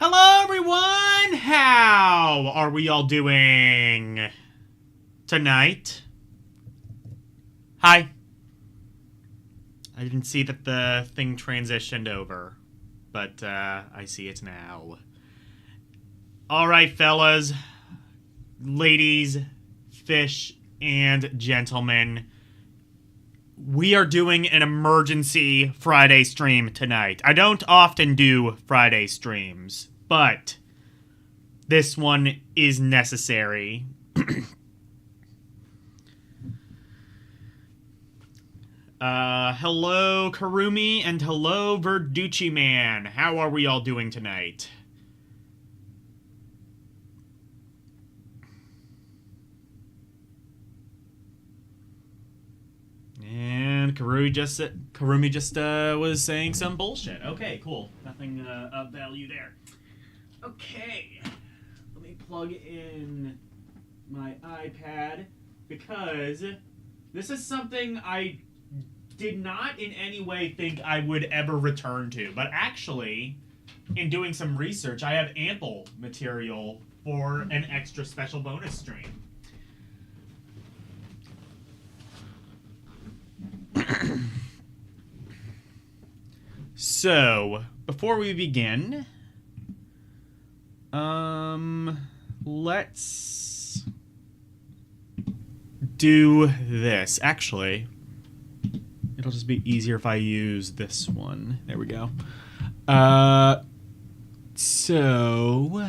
Hello, everyone! How are we all doing tonight? Hi. I didn't see that the thing transitioned over, but I see it now. Alright, fellas, ladies, fish, and gentlemen. We are doing an emergency Friday stream tonight. I don't often do Friday streams, but this one is necessary. Hello, Karumi, and hello, Verducci Man. How are we all doing tonight? And Karumi just was saying some bullshit. Okay, cool. Nothing of value there. Okay. Let me plug in my iPad, because this is something I did not in any way think I would ever return to. But actually, in doing some research, I have ample material for an extra special bonus stream. So, before we begin, let's do this. Actually, it'll just be easier if I use this one. There we go. So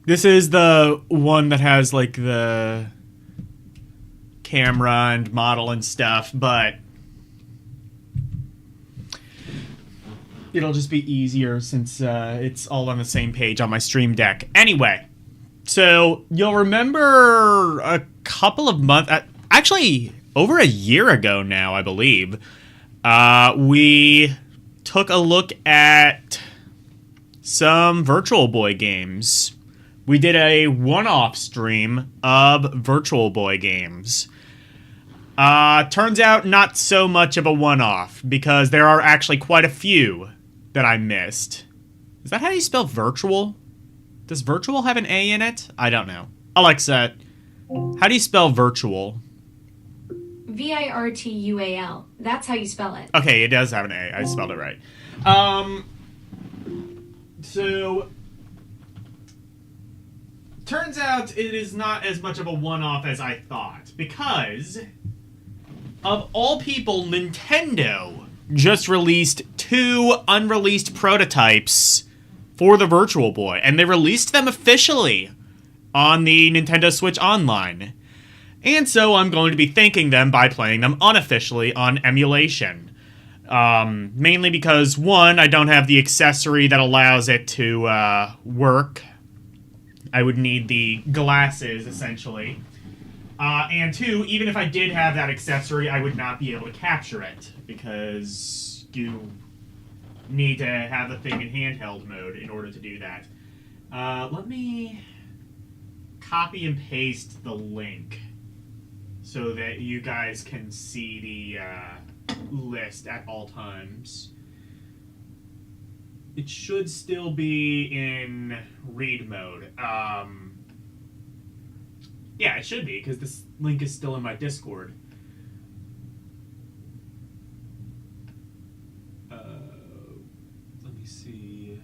this is the one that has like the camera and model and stuff, but it'll just be easier since it's all on the same page on my Stream Deck. Anyway, so you'll remember a couple of months, actually over a year ago now, I believe, we took a look at some Virtual Boy games. We did a one-off stream of Virtual Boy games. Turns out not so much of a one-off, because there are actually quite a few that I missed. Is that how you spell virtual? Does virtual have an A in it? I don't know. Alexa, how do you spell virtual? virtual. That's how you spell it. Okay, it does have an A. I spelled it right. So turns out it is not as much of a one-off as I thought, because of all people, Nintendo just released 2 unreleased prototypes for the Virtual Boy, and they released them officially on the Nintendo Switch Online. And so I'm going to be thanking them by playing them unofficially on emulation. Mainly because, 1, I don't have the accessory that allows it to work. I would need the glasses, essentially. And 2, even if I did have that accessory, I would not be able to capture it, because you need to have the thing in handheld mode in order to do that. Let me copy and paste the link so that you guys can see the list at all times. It should still be in read mode. Yeah, it should be, because this link is still in my Discord. Let me see.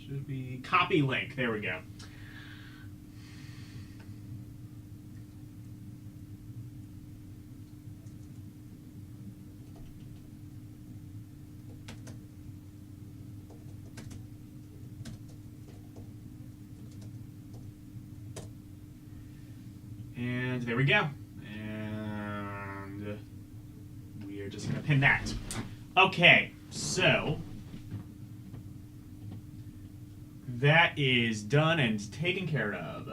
Should be copy link. There we go. And there we go. And we are just going to pin that. Okay, so that is done and taken care of.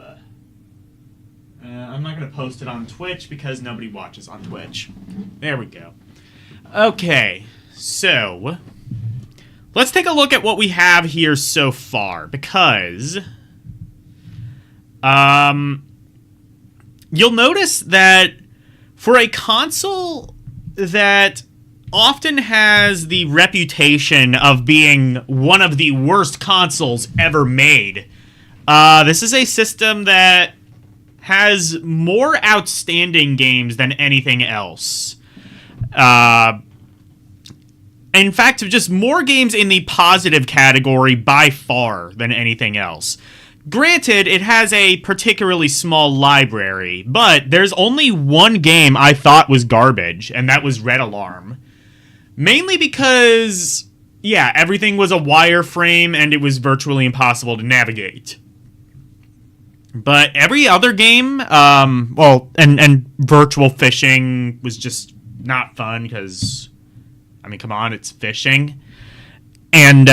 I'm not going to post it on Twitch because nobody watches on Twitch. There we go. Okay, so let's take a look at what we have here so far, because you'll notice that for a console that often has the reputation of being one of the worst consoles ever made, this is a system that has more outstanding games than anything else. In fact, just more games in the positive category by far than anything else. Granted, it has a particularly small library, but there's only one game I thought was garbage, and that was Red Alarm. Mainly because, yeah, everything was a wireframe and it was virtually impossible to navigate. But every other game, and virtual fishing was just not fun because, I mean, come on, it's fishing. And,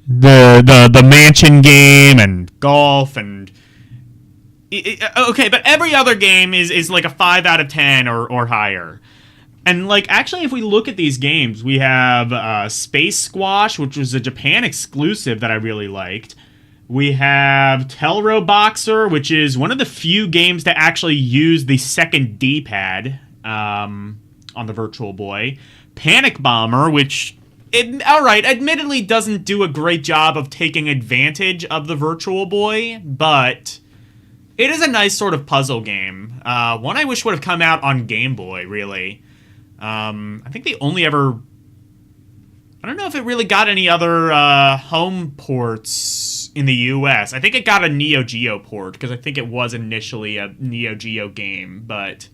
the mansion game and golf and okay, but every other game is like a 5 out of 10 or higher. And like, actually, if we look at these games, we have Space Squash, which was a Japan exclusive that I really liked. We have Telro Boxer, which is one of the few games to actually use the second D-pad on the Virtual Boy. Panic Bomber, which, admittedly doesn't do a great job of taking advantage of the Virtual Boy, but it is a nice sort of puzzle game. One I wish would have come out on Game Boy, really. I think they only ever... I don't know if it really got any other home ports in the US. I think it got a Neo Geo port, because I think it was initially a Neo Geo game, but...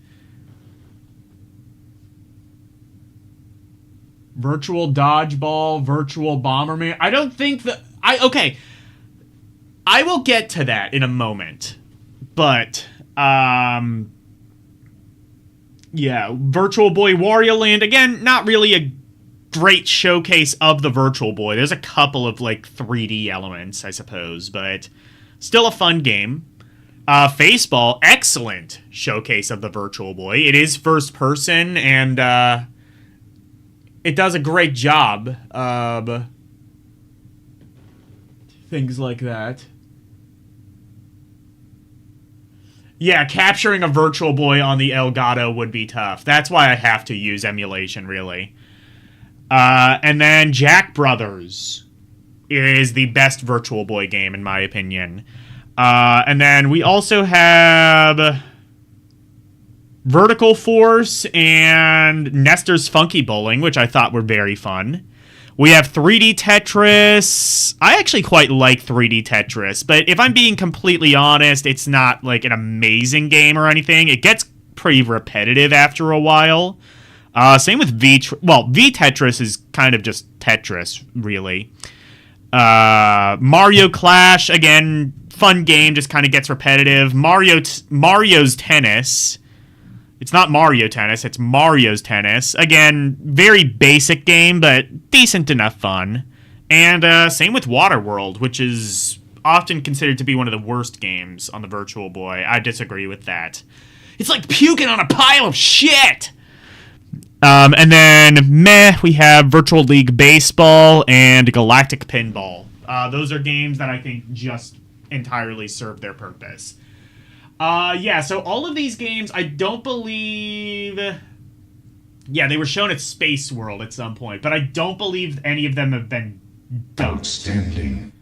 Virtual Dodgeball, Virtual Bomberman. I don't think that... Okay. I will get to that in a moment. But, yeah, Virtual Boy Wario Land, again, not really a great showcase of the Virtual Boy. There's a couple of, like, 3D elements, I suppose, but still a fun game. Faceball, excellent showcase of the Virtual Boy. It is first person, and, it does a great job of things like that. Yeah, capturing a Virtual Boy on the Elgato would be tough. That's why I have to use emulation, really. And then Jack Brothers is the best Virtual Boy game, in my opinion. And then we also have Vertical Force and Nestor's Funky Bowling, which I thought were very fun. We have 3D Tetris. I actually quite like 3D Tetris, but if I'm being completely honest, it's not like an amazing game or anything. It gets pretty repetitive after a while. Same with V-Tetris is kind of just Tetris, really. Mario Clash, again, fun game, just kind of gets repetitive. Mario's Tennis. It's not Mario Tennis, it's Mario's Tennis. Again, very basic game, but decent enough fun. And same with Waterworld, which is often considered to be one of the worst games on the Virtual Boy. I disagree with that. It's like puking on a pile of shit! And then, we have Virtual League Baseball and Galactic Pinball. Those are games that I think just entirely serve their purpose. Yeah, so all of these games, I don't believe... Yeah, they were shown at Space World at some point, but I don't believe any of them have been done. Outstanding.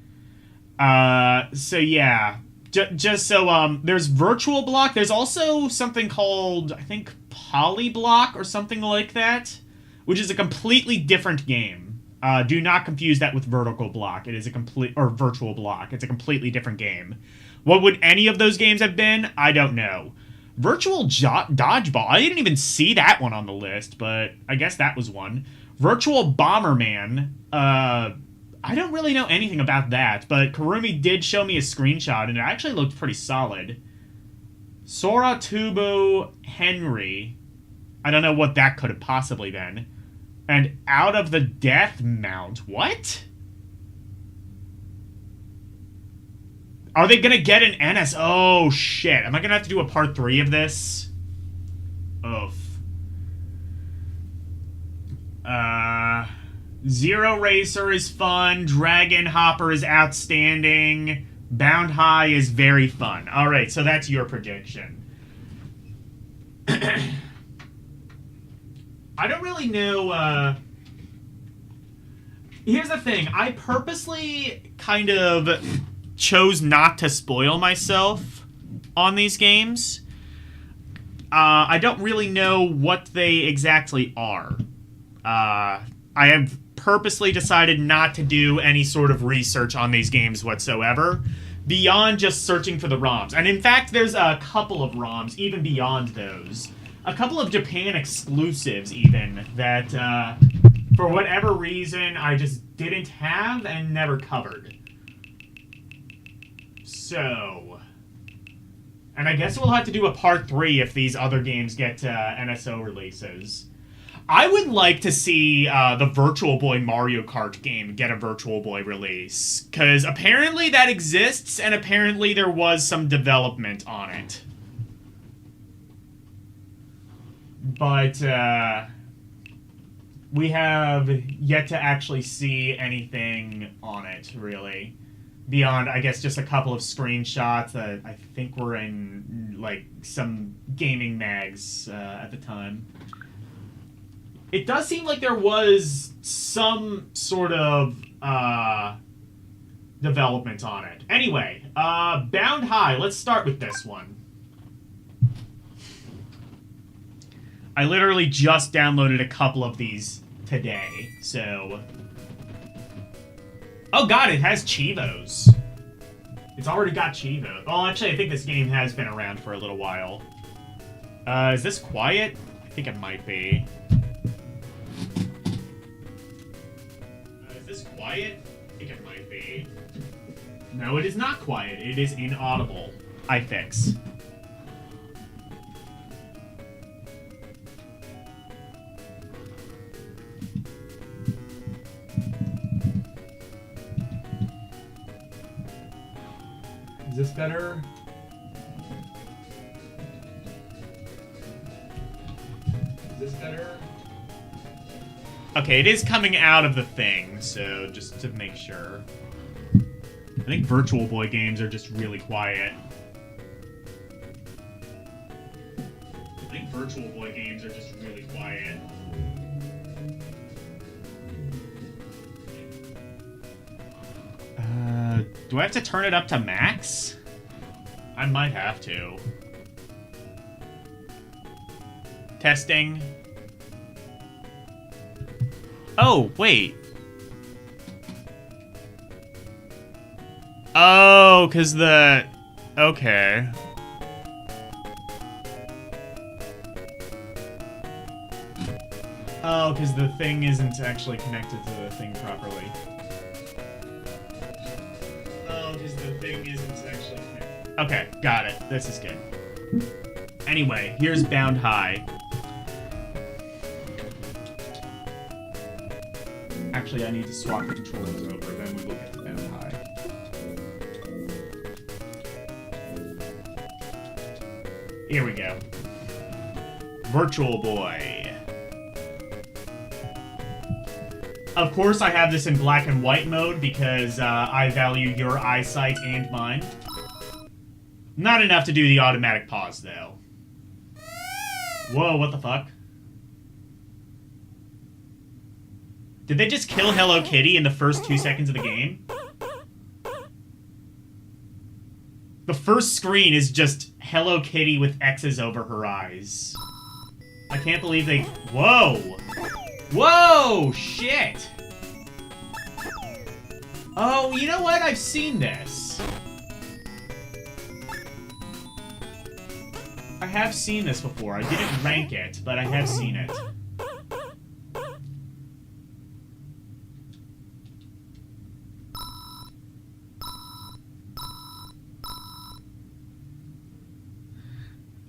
So yeah. Just so, there's Virtual Block. There's also something called, I think, Polyblock or something like that, which is a completely different game. Do not confuse that with Vertical Block. It is or Virtual Block. It's a completely different game. What would any of those games have been? I don't know. Virtual Dodgeball. I didn't even see that one on the list, but I guess that was one. Virtual Bomberman. I don't really know anything about that, but Kurumi did show me a screenshot, and it actually looked pretty solid. Sora Tubo Henry. I don't know what that could have possibly been. And Out of the Death Mount. What? Are they gonna get an NS? Oh, shit. Am I gonna have to do a part 3 of this? Oof. Zero Racer is fun. Dragon Hopper is outstanding. Bound High is very fun. Alright, so that's your prediction. I don't really know, Here's the thing. I purposely kind of chose not to spoil myself on these games. I don't really know what they exactly are. I have purposely decided not to do any sort of research on these games whatsoever, beyond just searching for the ROMs. And in fact, there's a couple of ROMs, even beyond those. A couple of Japan exclusives, even, that, for whatever reason, I just didn't have and never covered. So, and I guess we'll have to do a part 3 if these other games get NSO releases. I would like to see the Virtual Boy Mario Kart game get a Virtual Boy release, because apparently that exists, and apparently there was some development on it. But we have yet to actually see anything on it, really. Beyond, I guess, just a couple of screenshots that I think were in, like, some gaming mags at the time. It does seem like there was some sort of development on it. Anyway, Bound High. Let's start with this one. I literally just downloaded a couple of these today, so... Oh god, it has Chivos. It's already got Chivos. Well, actually, I think this game has been around for a little while. Is this quiet? I think it might be. Is this quiet? I think it might be. No, it is not quiet. It is inaudible. iFix. Is this better? Is this better? Okay, it is coming out of the thing, so just to make sure. I think Virtual Boy games are just really quiet. I think Virtual Boy games are just really quiet. Do I have to turn it up to max? I might have to. Testing. Oh, wait. Oh, because the... Okay. Oh, because the thing isn't actually connected to the thing properly. Oh, because the thing isn't actually connected. Okay, got it. This is good. Anyway, here's Bound High. Actually, I need to swap the controllers over, then we will get to Bound High. Here we go. Virtual Boy. Of course, I have this in black and white mode because I value your eyesight and mine. Not enough to do the automatic pause, though. Whoa, what the fuck? Did they just kill Hello Kitty in the first 2 seconds of the game? The first screen is just Hello Kitty with X's over her eyes. I can't believe they... Whoa! Whoa! Shit! Oh, you know what? I've seen this. I have seen this before. I didn't rank it, but I have seen it.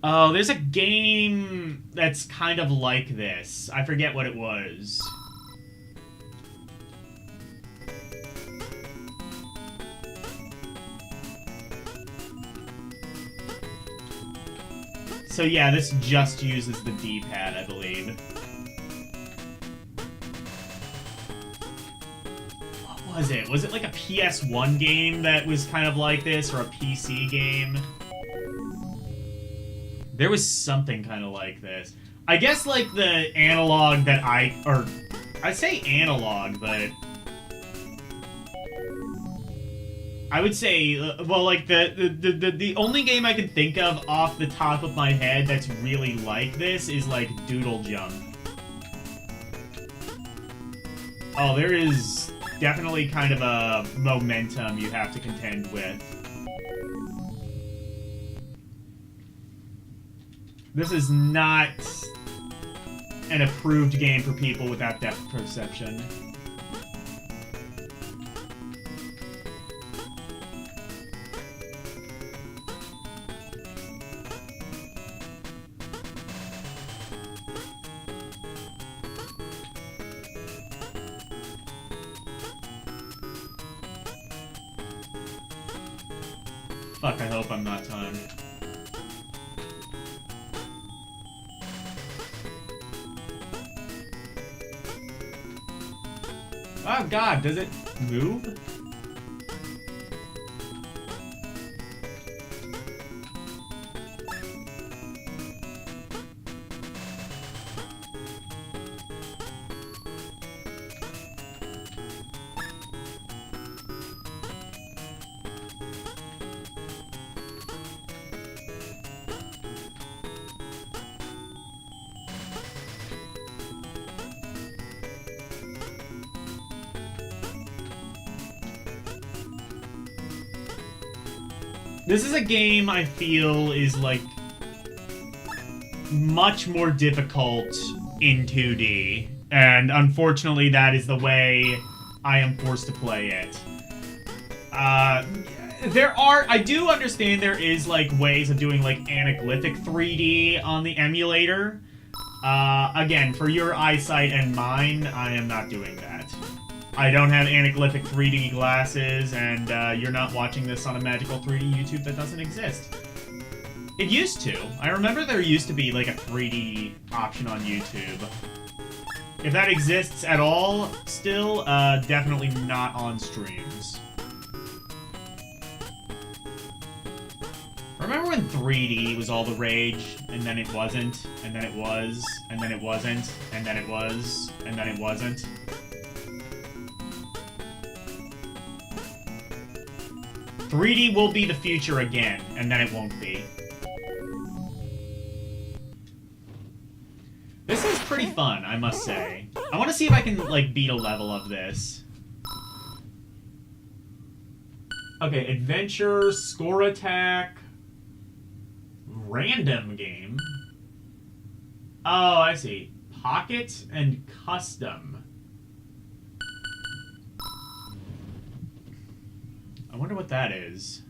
Oh, there's a game that's kind of like this. I forget what it was. So yeah, this just uses the D-pad, I believe. What was it? Was it like a PS1 game that was kind of like this, or a PC game? There was something kind of like this. I guess, like, the analog that I say analog, but... I would say, well, like, the only game I can think of off the top of my head that's really like this is, like, Doodle Jump. Oh, there is definitely kind of a momentum you have to contend with. This is not an approved game for people without depth perception. Fuck, I hope I'm not timed. Oh god, does it move? This is a game I feel is, like, much more difficult in 2D. And unfortunately, that is the way I am forced to play it. I do understand there is, like, ways of doing, like, anaglyphic 3D on the emulator. Again, for your eyesight and mine, I am not doing that. I don't have anaglyphic 3D glasses, and you're not watching this on a magical 3D YouTube that doesn't exist. It used to. I remember there used to be, like, a 3D option on YouTube. If that exists at all, still, definitely not on streams. Remember when 3D was all the rage, and then it wasn't, and then it was, and then it wasn't, and then it was, and then it wasn't? "3D will be the future again," and then it won't be. This is pretty fun, I must say. I want to see if I can, like, beat a level of this. Okay, adventure, score attack, random game. Oh, I see. Pocket and custom. I wonder what that is.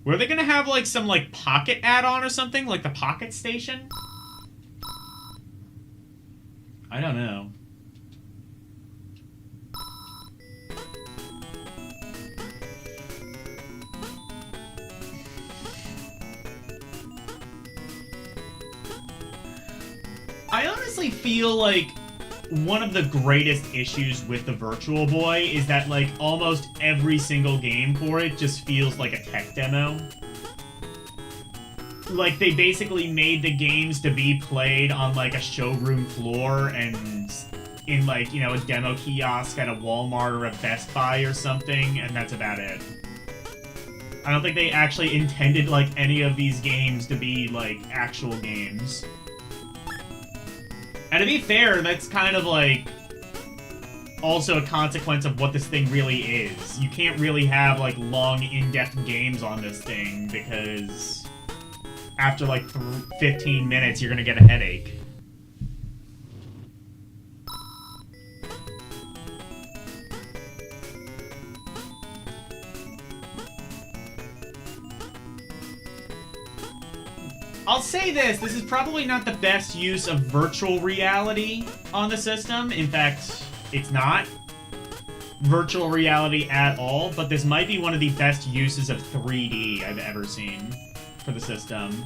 Were they gonna have, like, some, like, Pocket add-on or something? Like the Pocket Station? I don't know. I honestly feel like one of the greatest issues with the Virtual Boy is that, like, almost every single game for it just feels like a tech demo. Like, they basically made the games to be played on, like, a showroom floor and in, like, you know, a demo kiosk at a Walmart or a Best Buy or something, and that's about it. I don't think they actually intended, like, any of these games to be, like, actual games. And to be fair, that's kind of, like, also a consequence of what this thing really is. You can't really have, like, long, in-depth games on this thing, because after, like, 15 minutes, you're gonna get a headache. I'll say this is probably not the best use of virtual reality on the system. In fact, it's not virtual reality at all, but this might be one of the best uses of 3D I've ever seen for the system.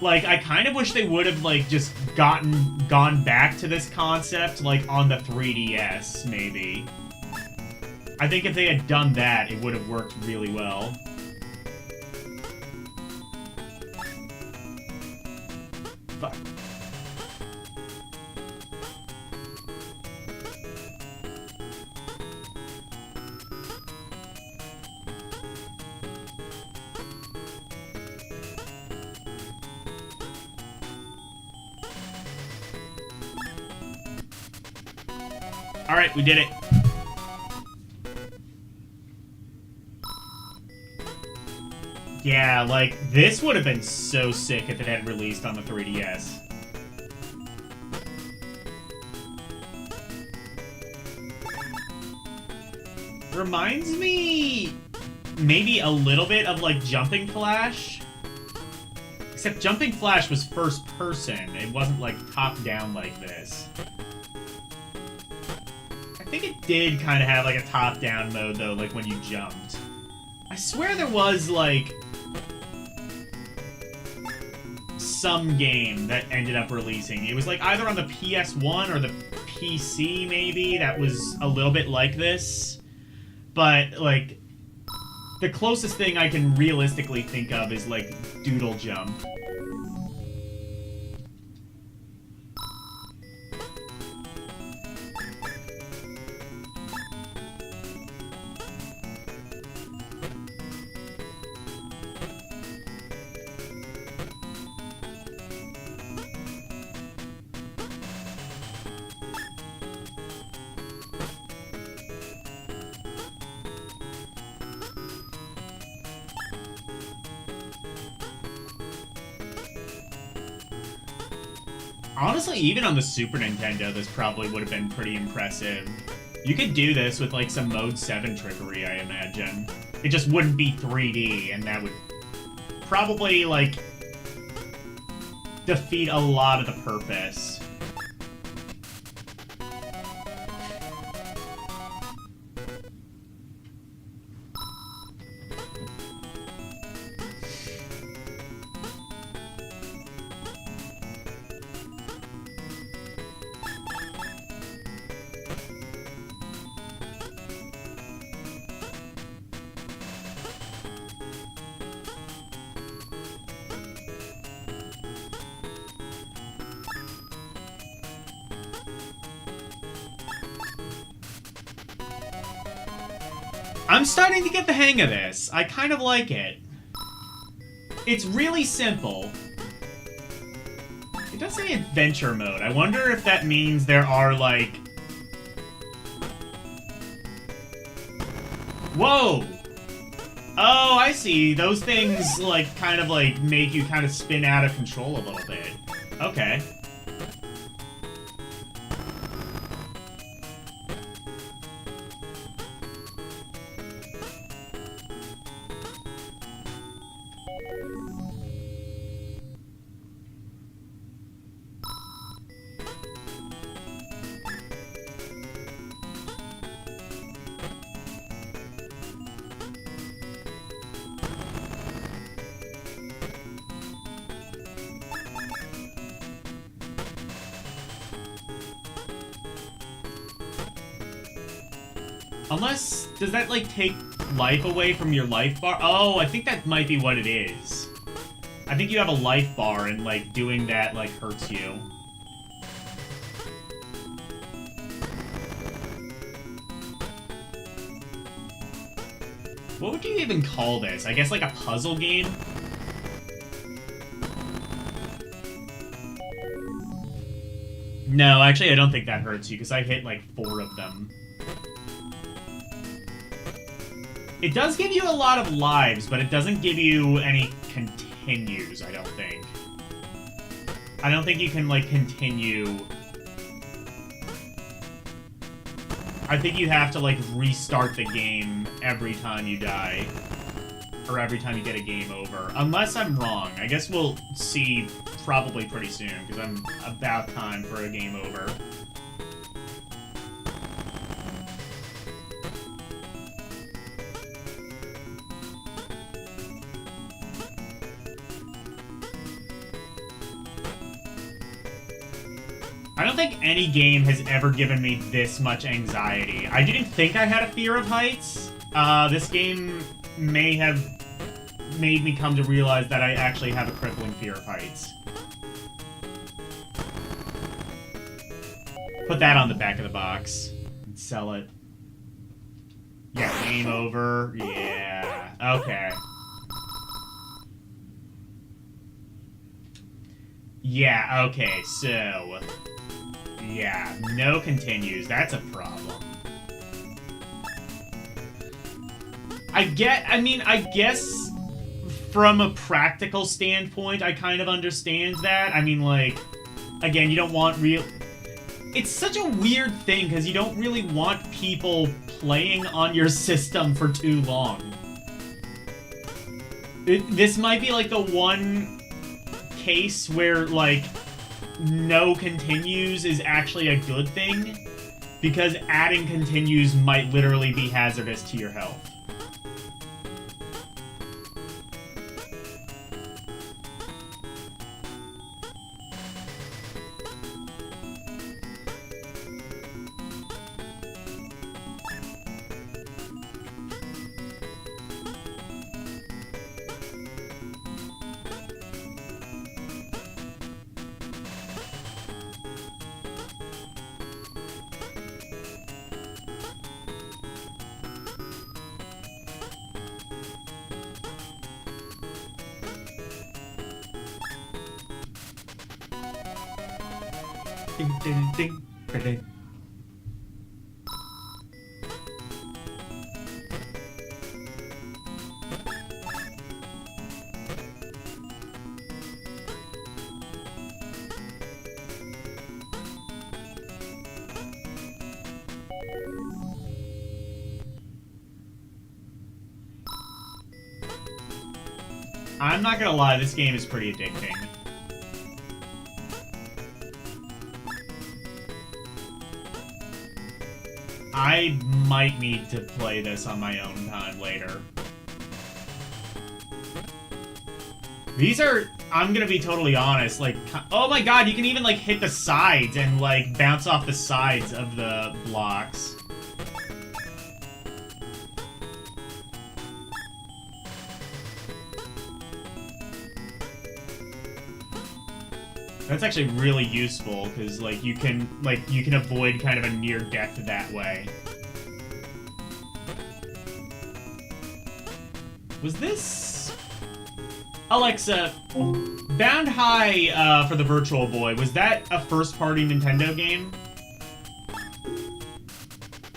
Like, I kind of wish they would have, like, just gone back to this concept, like, on the 3DS, maybe. I think if they had done that, it would have worked really well. Fuck. Alright, we did it. Yeah, like, this would have been so sick if it had released on the 3DS. Reminds me maybe a little bit of, like, Jumping Flash. Except Jumping Flash was first person. It wasn't, like, top-down like this. I think it did kind of have, like, a top-down mode, though, like, when you jumped. I swear there was, like, some game that ended up releasing. It was, like, either on the PS1 or the PC, maybe, that was a little bit like this. But, like, the closest thing I can realistically think of is, like, Doodle Jump. Honestly, even on the Super Nintendo, this probably would have been pretty impressive. You could do this with, like, some Mode 7 trickery, I imagine. It just wouldn't be 3D, and that would probably, like, defeat a lot of the purpose. I'm starting to get the hang of this. I kind of like it. It's really simple. It does say adventure mode. I wonder if that means there are, like... Whoa! Oh, I see. Those things, like, kind of, like, make you kind of spin out of control a little bit. Okay. Unless, does that, like, take life away from your life bar? Oh, I think that might be what it is. I think you have a life bar, and, like, doing that, like, hurts you. What would you even call this? I guess, like, a puzzle game? No, actually, I don't think that hurts you, because I hit, like, 4 of them. It does give you a lot of lives, but it doesn't give you any continues, I don't think. I don't think you can, like, continue. I think you have to, like, restart the game every time you die. Or every time you get a game over. Unless I'm wrong. I guess we'll see probably pretty soon, because I'm about time for a game over. I don't think any game has ever given me this much anxiety. I didn't think I had a fear of heights. This game may have made me come to realize that I actually have a crippling fear of heights. Put that on the back of the box. And sell it. Yeah, game over. Yeah. Okay. Yeah, okay, so... Yeah, no continues. That's a problem. I guess from a practical standpoint, I kind of understand that. I mean, like, again, you don't want real... It's such a weird thing, because you don't really want people playing on your system for too long. This might be, like, the one case where, like, no continues is actually a good thing, because adding continues might literally be hazardous to your health. Ding, ding, ding, ding. I'm not gonna lie, this game is pretty addicting. I might need to play this on my own time later. These are, I'm gonna be totally honest, like, oh my god, you can even, like, hit the sides and, like, bounce off the sides of the blocks. That's actually really useful, because, like, you can avoid kind of a near death that way. Was this... Alexa, Bound High for the Virtual Boy, was that a first-party Nintendo game?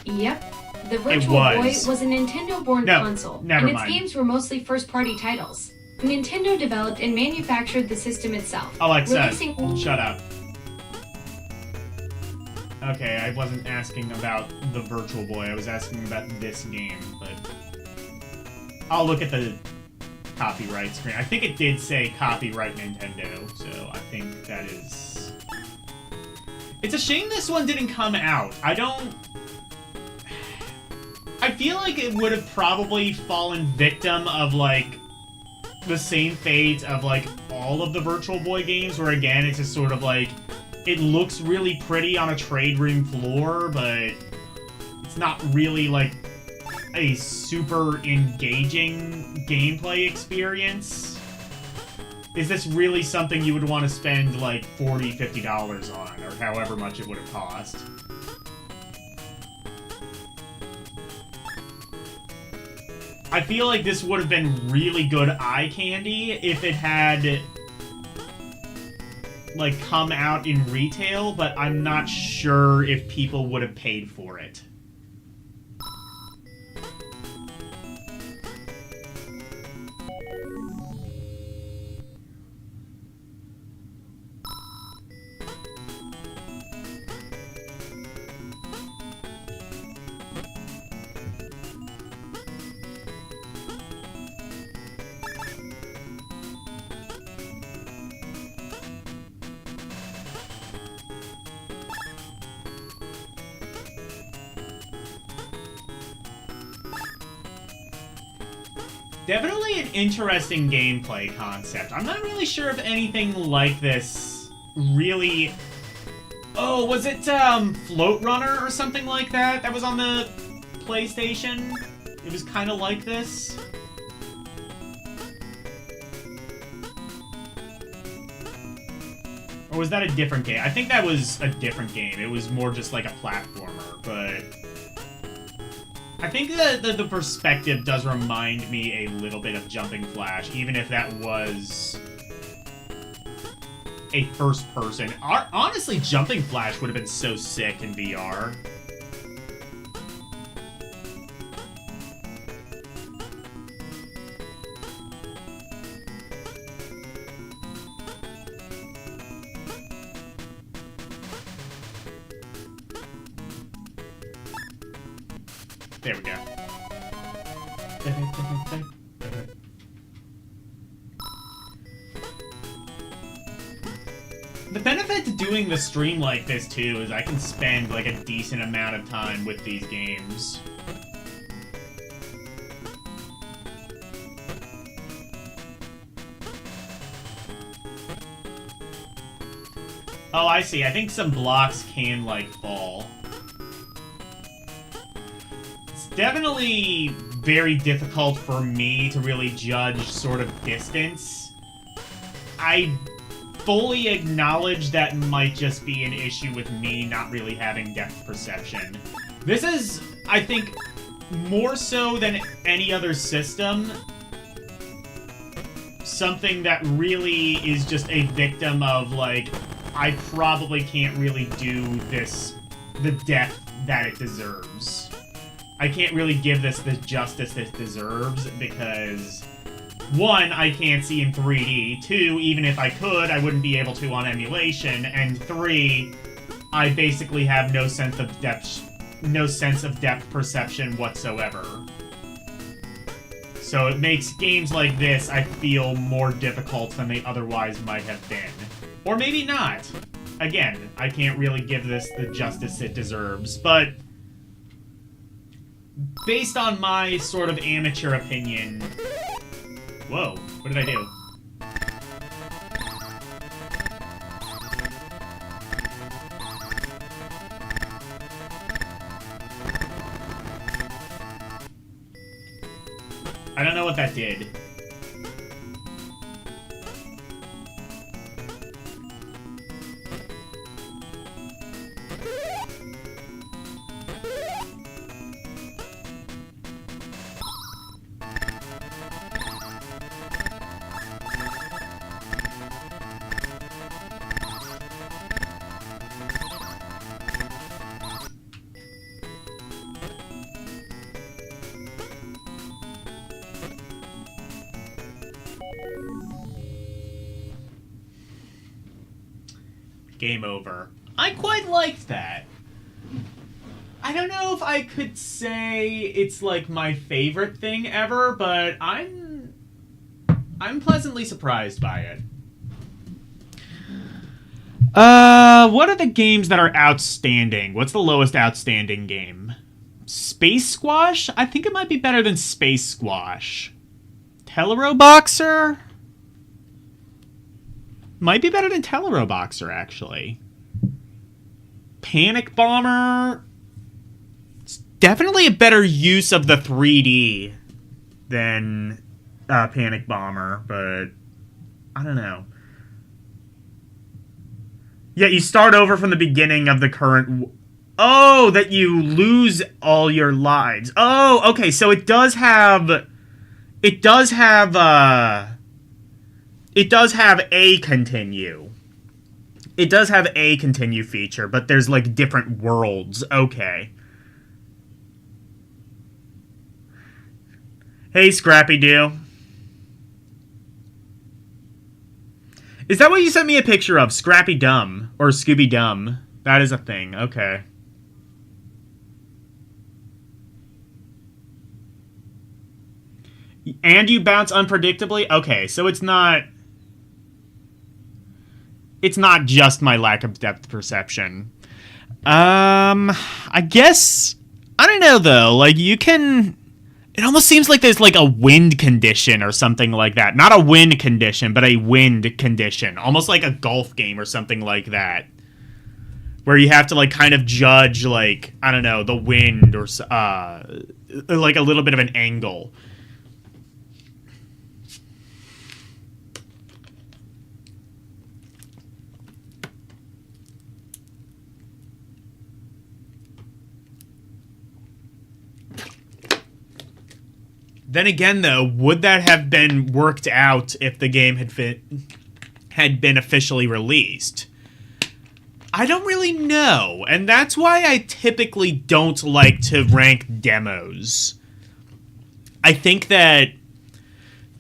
Yep. The Virtual Boy was a Nintendo-born console, and its games were mostly first-party titles. Nintendo developed and manufactured the system itself. Alexa, shut up. Okay, I wasn't asking about the Virtual Boy, I was asking about this game, but... I'll look at the copyright screen. I think it did say copyright Nintendo, so I think that is... It's a shame this one didn't come out. I feel like it would have probably fallen victim of, like, the same fate of, like, all of the Virtual Boy games, where, again, it's just sort of, like, it looks really pretty on a trade room floor, but it's not really, like, a super engaging gameplay experience. Is this really something you would want to spend, like, $40, $50 on, or however much it would have cost? I feel like this would have been really good eye candy if it had, like, come out in retail, but I'm not sure if people would have paid for it. Definitely an interesting gameplay concept. I'm not really sure if anything like this really... Oh, was it, Float Runner or something like that? That was on the PlayStation? It was kind of like this? Or was that a different game? I think that was a different game. It was more just like a platformer, but... I think the perspective does remind me a little bit of Jumping Flash, even if that was a first person. Honestly, Jumping Flash would have been so sick in VR. There we go. The benefit to doing the stream like this, too, is I can spend, like, a decent amount of time with these games. Oh, I see. I think some blocks can, like, fall. Definitely very difficult for me to really judge sort of distance. I fully acknowledge that might just be an issue with me not really having depth perception. This is, I think, more so than any other system, something that really is just a victim of, like, I probably can't really do this the depth that it deserves. I can't really give this the justice it deserves because, one, I can't see in 3D, two, even if I could, I wouldn't be able to on emulation, and three, I basically have no sense of depth perception whatsoever. So it makes games like this, I feel, more difficult than they otherwise might have been. Or maybe not. Again, I can't really give this the justice it deserves, but based on my sort of amateur opinion... Whoa, what did I do? I don't know what that did. Game over. I quite liked that. I don't know if I could say it's like my favorite thing ever, but I'm pleasantly surprised by it. What are the games that are outstanding? What's the lowest outstanding game? Space Squash? I think it might be better than Space Squash. Teleroboxer? Might be better than Teleroboxer, actually. Panic Bomber... It's definitely a better use of the 3D than Panic Bomber, but I don't know. Yeah, you start over from the beginning of the current... Oh, that you lose all your lives. Oh, okay, so it does have... It does have a continue. It does have a continue feature, but there's, like, different worlds. Okay. Hey, Scrappy-Doo. Is that what you sent me a picture of? Scrappy-Dumb. Or Scooby-Dumb. That is a thing. Okay. And you bounce unpredictably? Okay, so it's not... It's not just my lack of depth perception. I guess... I don't know, though. Like, you can... It almost seems like there's, like, a wind condition or something like that. Not a wind condition, but a wind condition. Almost like a golf game or something like that. Where you have to, like, kind of judge, like, I don't know, the wind or, like, a little bit of an angle. Then again, though, would that have been worked out if the game had been officially released? I don't really know, and that's why I typically don't like to rank demos. I think that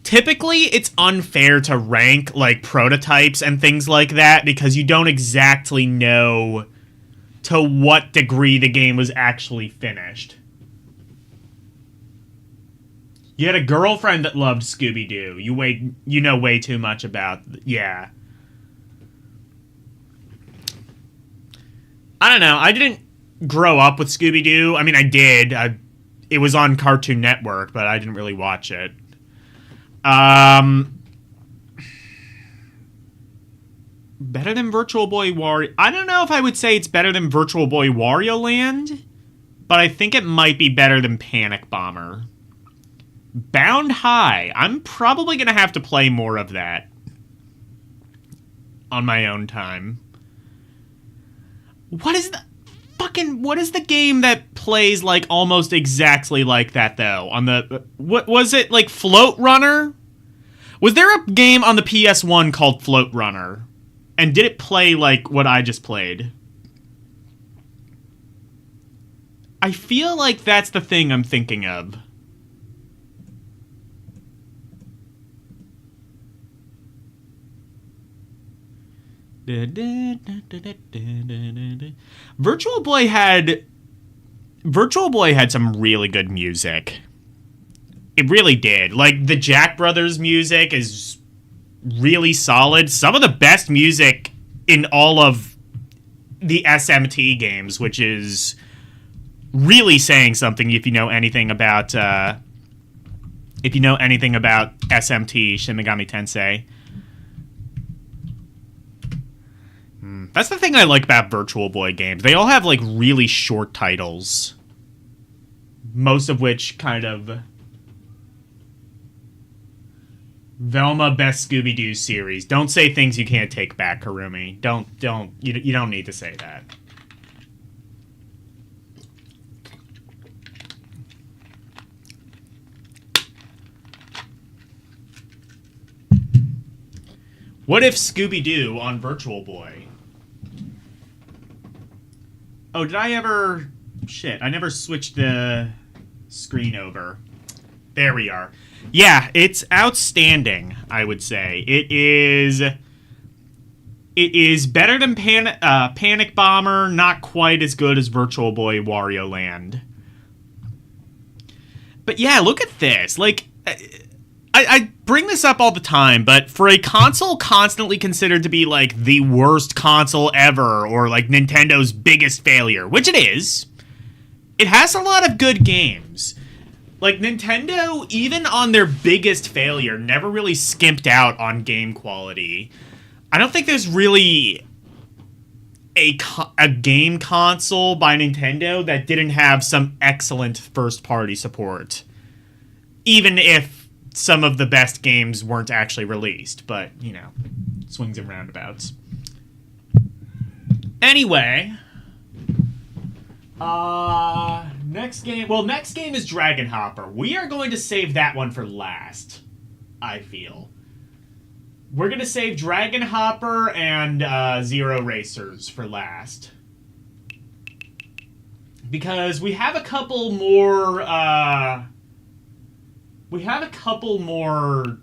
typically it's unfair to rank, like, prototypes and things like that because you don't exactly know to what degree the game was actually finished. You had a girlfriend that loved Scooby-Doo. You know way too much about... Yeah. I don't know. I didn't grow up with Scooby-Doo. I mean, I did. It was on Cartoon Network, but I didn't really watch it. Better than Virtual Boy Wario... I don't know if I would say it's better than Virtual Boy Wario Land, but I think it might be better than Panic Bomber. Bound High. I'm probably going to have to play more of that on my own time. What is the game that plays, like, almost exactly like that, though? On the... What was it? Like, Float Runner? Was there a game on the PS1 called Float Runner? And did it play like what I just played? I feel like that's the thing I'm thinking of. Virtual Boy had some really good music. It really did. Like, the Jack Brothers music is really solid. Some of the best music in all of the SMT games, which is really saying something if you know anything about SMT, Shin Megami Tensei. That's the thing I like about Virtual Boy games. They all have, like, really short titles. Most of which kind of... Velma Best Scooby-Doo series. Don't say things you can't take back, Karumi. You don't need to say that. What if Scooby-Doo on Virtual Boy? Oh, did I ever... Shit, I never switched the screen over. There we are. Yeah, it's outstanding, I would say. It is better than Panic Bomber, not quite as good as Virtual Boy Wario Land. But yeah, look at this. Like, I bring this up all the time, but for a console constantly considered to be, like, the worst console ever, or, like, Nintendo's biggest failure, which it is, it has a lot of good games. Like, Nintendo, even on their biggest failure, never really skimped out on game quality. I don't think there's really a game console by Nintendo that didn't have some excellent first-party support. Even if some of the best games weren't actually released. But, you know, swings and roundabouts. Anyway... next game is Dragon Hopper. We are going to save that one for last, I feel. We're going to save Dragon Hopper and Zero Racers for last. Because we have a couple more, yeah, we have a couple more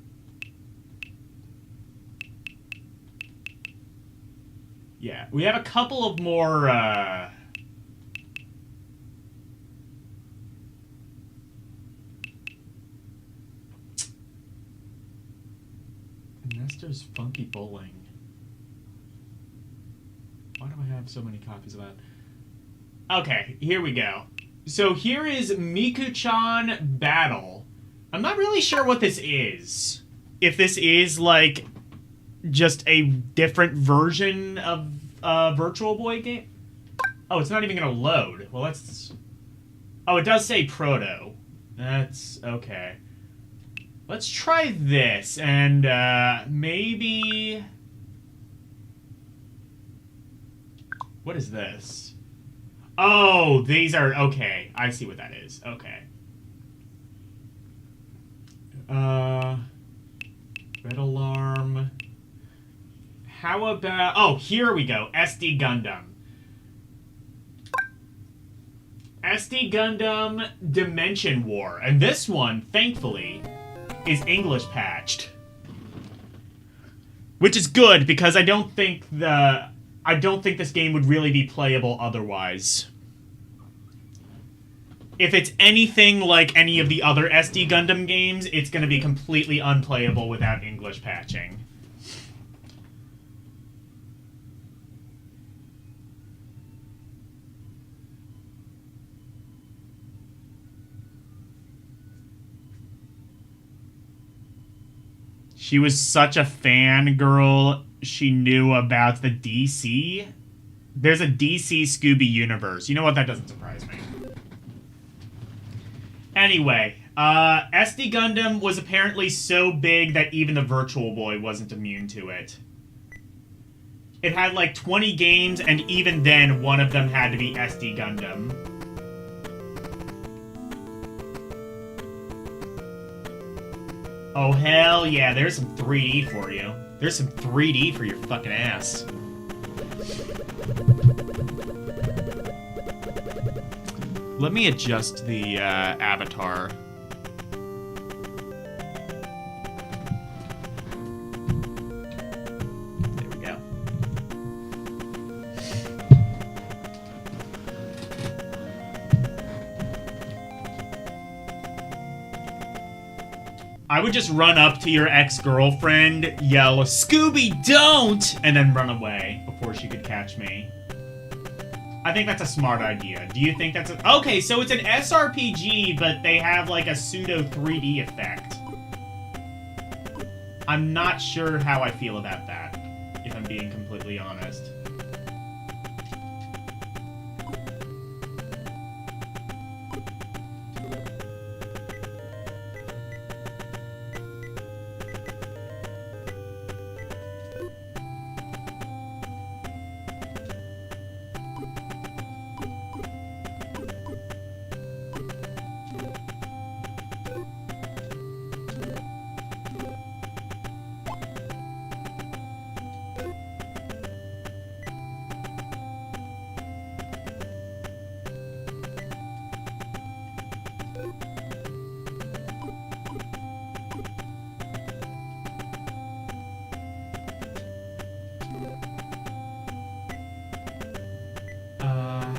of more, Nestor's Funky Bowling. Why do I have so many copies of that? Okay, here we go. So here is Miku-chan Battle. I'm not really sure what this is. If this is, like, just a different version of Virtual Boy game. Oh, it's not even going to load. Well, that's... Oh, it does say Proto. That's... okay. Let's try this, and maybe... What is this? Oh, these are... Okay, I see what that is. Okay. Red Alarm. How about... Oh, here we go. SD Gundam. SD Gundam Dimension War. And this one, thankfully... is English patched, which is good because I don't think this game would really be playable otherwise. If it's anything like any of the other SD Gundam games, it's going to be completely unplayable without English patching. She was such a fangirl, she knew about the DC. There's a DC Scooby universe. You know what? That doesn't surprise me. Anyway, SD Gundam was apparently so big that even the Virtual Boy wasn't immune to it. It had like 20 games, and even then, one of them had to be SD Gundam. Oh, hell yeah, there's some 3D for you. There's some 3D for your fucking ass. Let me adjust the avatar. There we go. I would just run up to your ex-girlfriend, yell, "Scooby, don't!" and then run away before she could catch me. I think that's a smart idea. Do you think that's a... Okay, so it's an SRPG, but they have, like, a pseudo 3D effect. I'm not sure how I feel about that, if I'm being completely honest.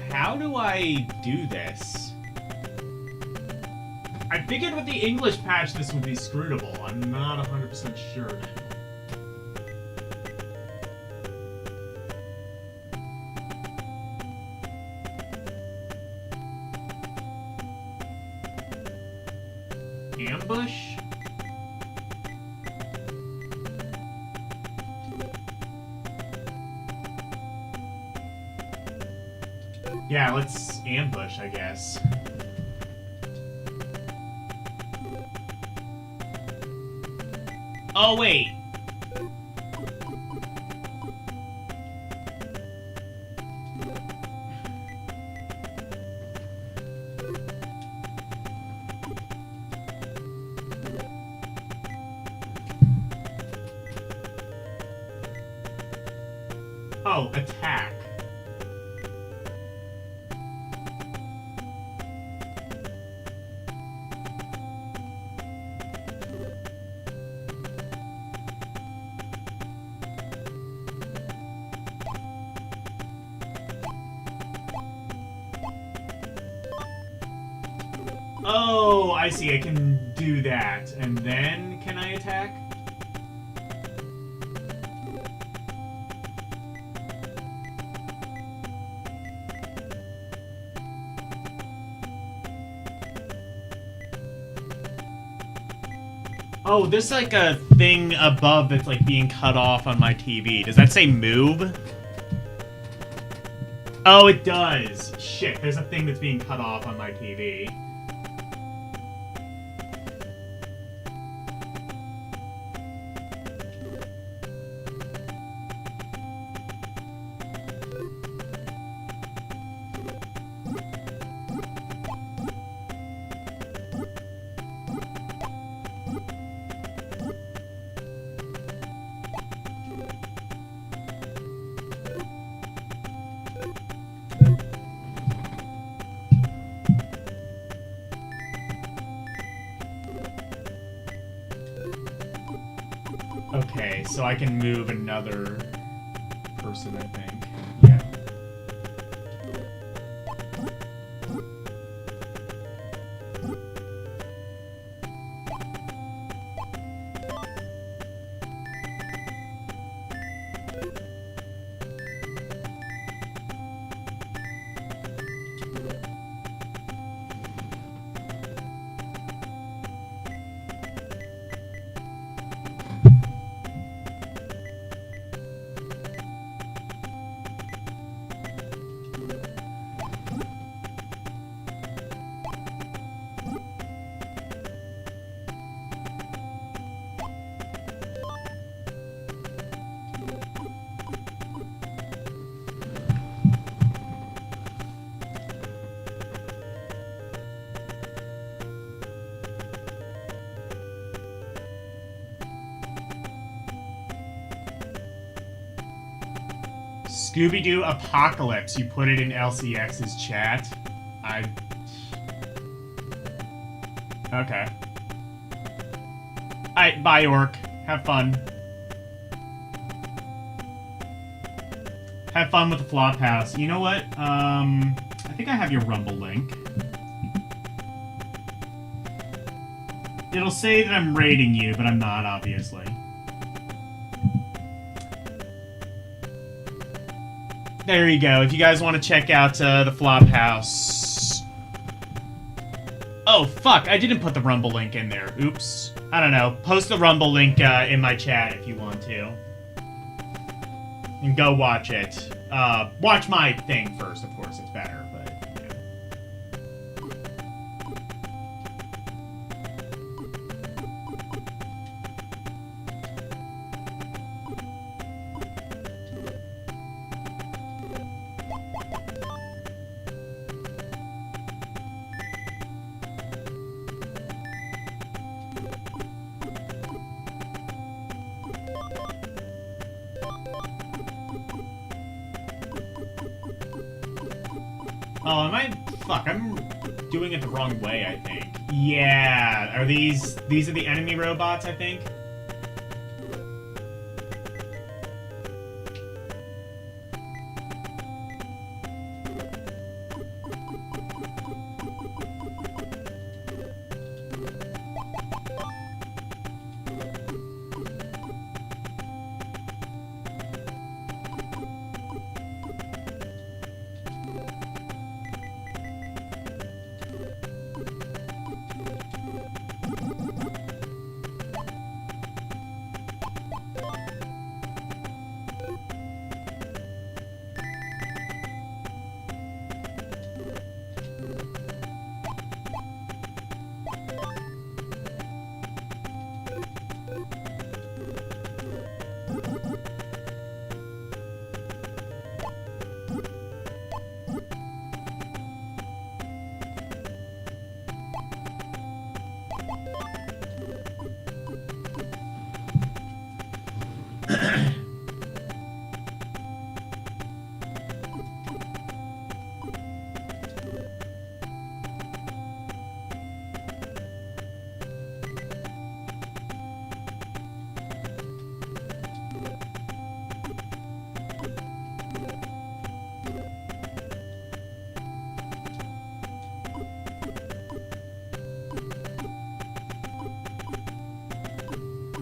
How do I do this? I figured with the English patch this would be scrutable. I'm not 100% sure now. Ambush? Yeah, let's ambush, I guess. Oh, wait. Oh, attack. Oh, I see. I can do that. And then can I attack? Oh, there's like a thing above that's like being cut off on my TV. Does that say move? Oh, it does. Shit, there's a thing that's being cut off on my TV. Okay, so I can move another person, I think. Yeah. Scooby-Doo Apocalypse. You put it in LCX's chat. Okay. Alright, bye, Orc. Have fun. Have fun with the Flophouse. You know what? I think I have your Rumble link. It'll say that I'm rating you, but I'm not, obviously. There you go. If you guys want to check out the Flophouse. Oh, fuck. I didn't put the Rumble link in there. Oops. I don't know. Post the Rumble link in my chat if you want to. And go watch it. Watch my thing first, of course. It's better. Oh, am I? Fuck, I'm doing it the wrong way, I think. Yeah, are these are the enemy robots, I think?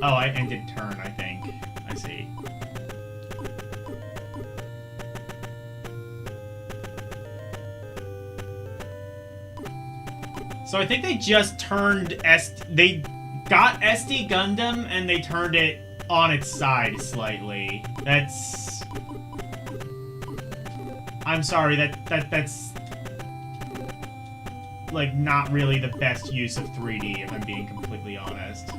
Oh, I ended turn, I think. I see. So I think they just turned they got SD Gundam and they turned it on its side slightly. That's... I'm sorry, that's like not really the best use of 3D, if I'm being completely honest.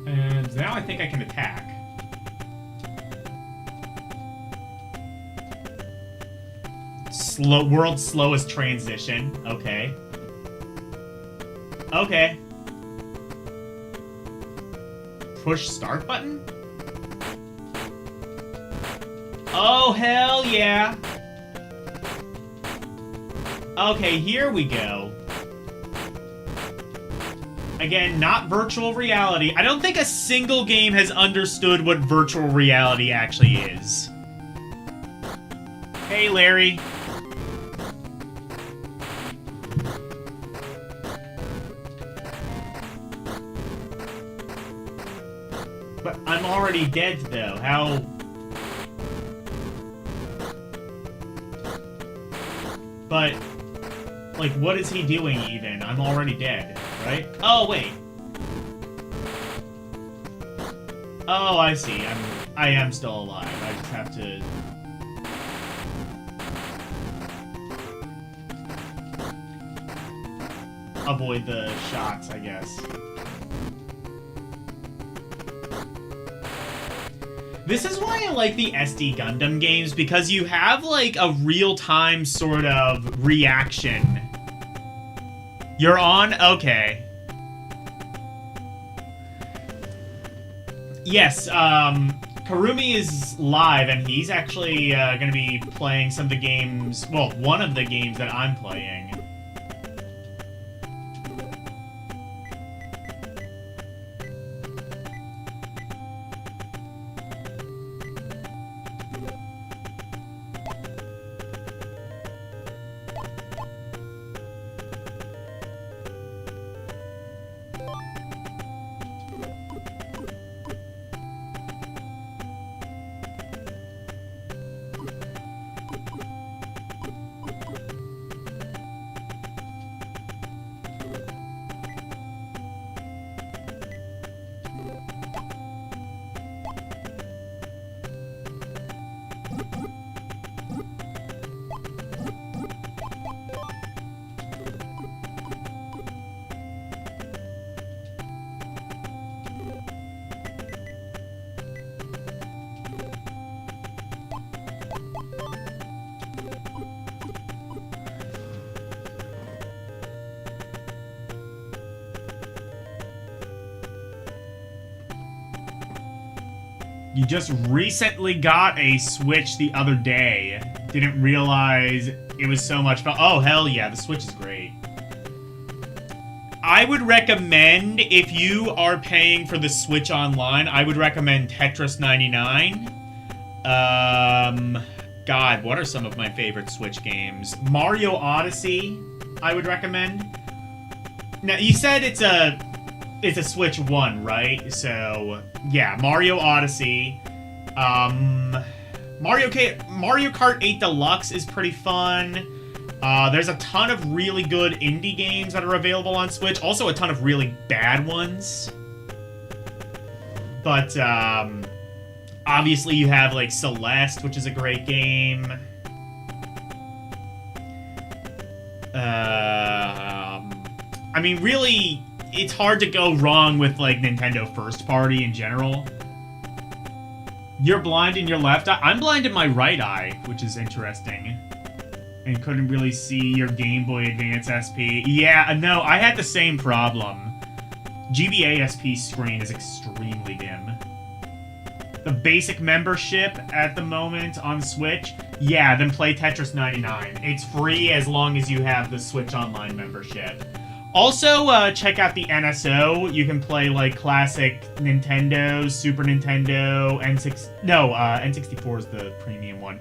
And now I think I can attack. World's slowest transition. Okay. Okay. Push start button? Oh, hell yeah. Okay, here we go. Again, not virtual reality. I don't think a single game has understood what virtual reality actually is. Hey, Larry. But I'm already dead, though. How... But... Like, what is he doing, even? I'm already dead, right? Oh, wait. Oh, I see. I am still alive. I just have to... avoid the shots, I guess. This is why I like the SD Gundam games, because you have, like, a real-time sort of reaction. You're on? Okay. Yes, Karumi is live, and he's actually gonna be playing some of the games, well, one of the games that I'm playing. You just recently got a Switch the other day. Didn't realize it was so much fun. Oh, hell yeah, the Switch is great. I would recommend, if you are paying for the Switch Online, I would recommend Tetris 99. God, what are some of my favorite Switch games? Mario Odyssey, I would recommend. Now, you said it's a Switch 1, right? So, yeah, Mario Odyssey. Mario Kart 8 Deluxe is pretty fun. There's a ton of really good indie games that are available on Switch. Also a ton of really bad ones. But, obviously you have, like, Celeste, which is a great game. I mean, really, it's hard to go wrong with, like, Nintendo first party in general. You're blind in your left eye? I'm blind in my right eye, which is interesting. And couldn't really see your Game Boy Advance SP. Yeah, no, I had the same problem. GBA SP screen is extremely dim. The basic membership at the moment on Switch, yeah, then play Tetris 99. It's free as long as you have the Switch Online membership. Also, check out the NSO. You can play, like, classic Nintendo, Super Nintendo, N64 is the premium one.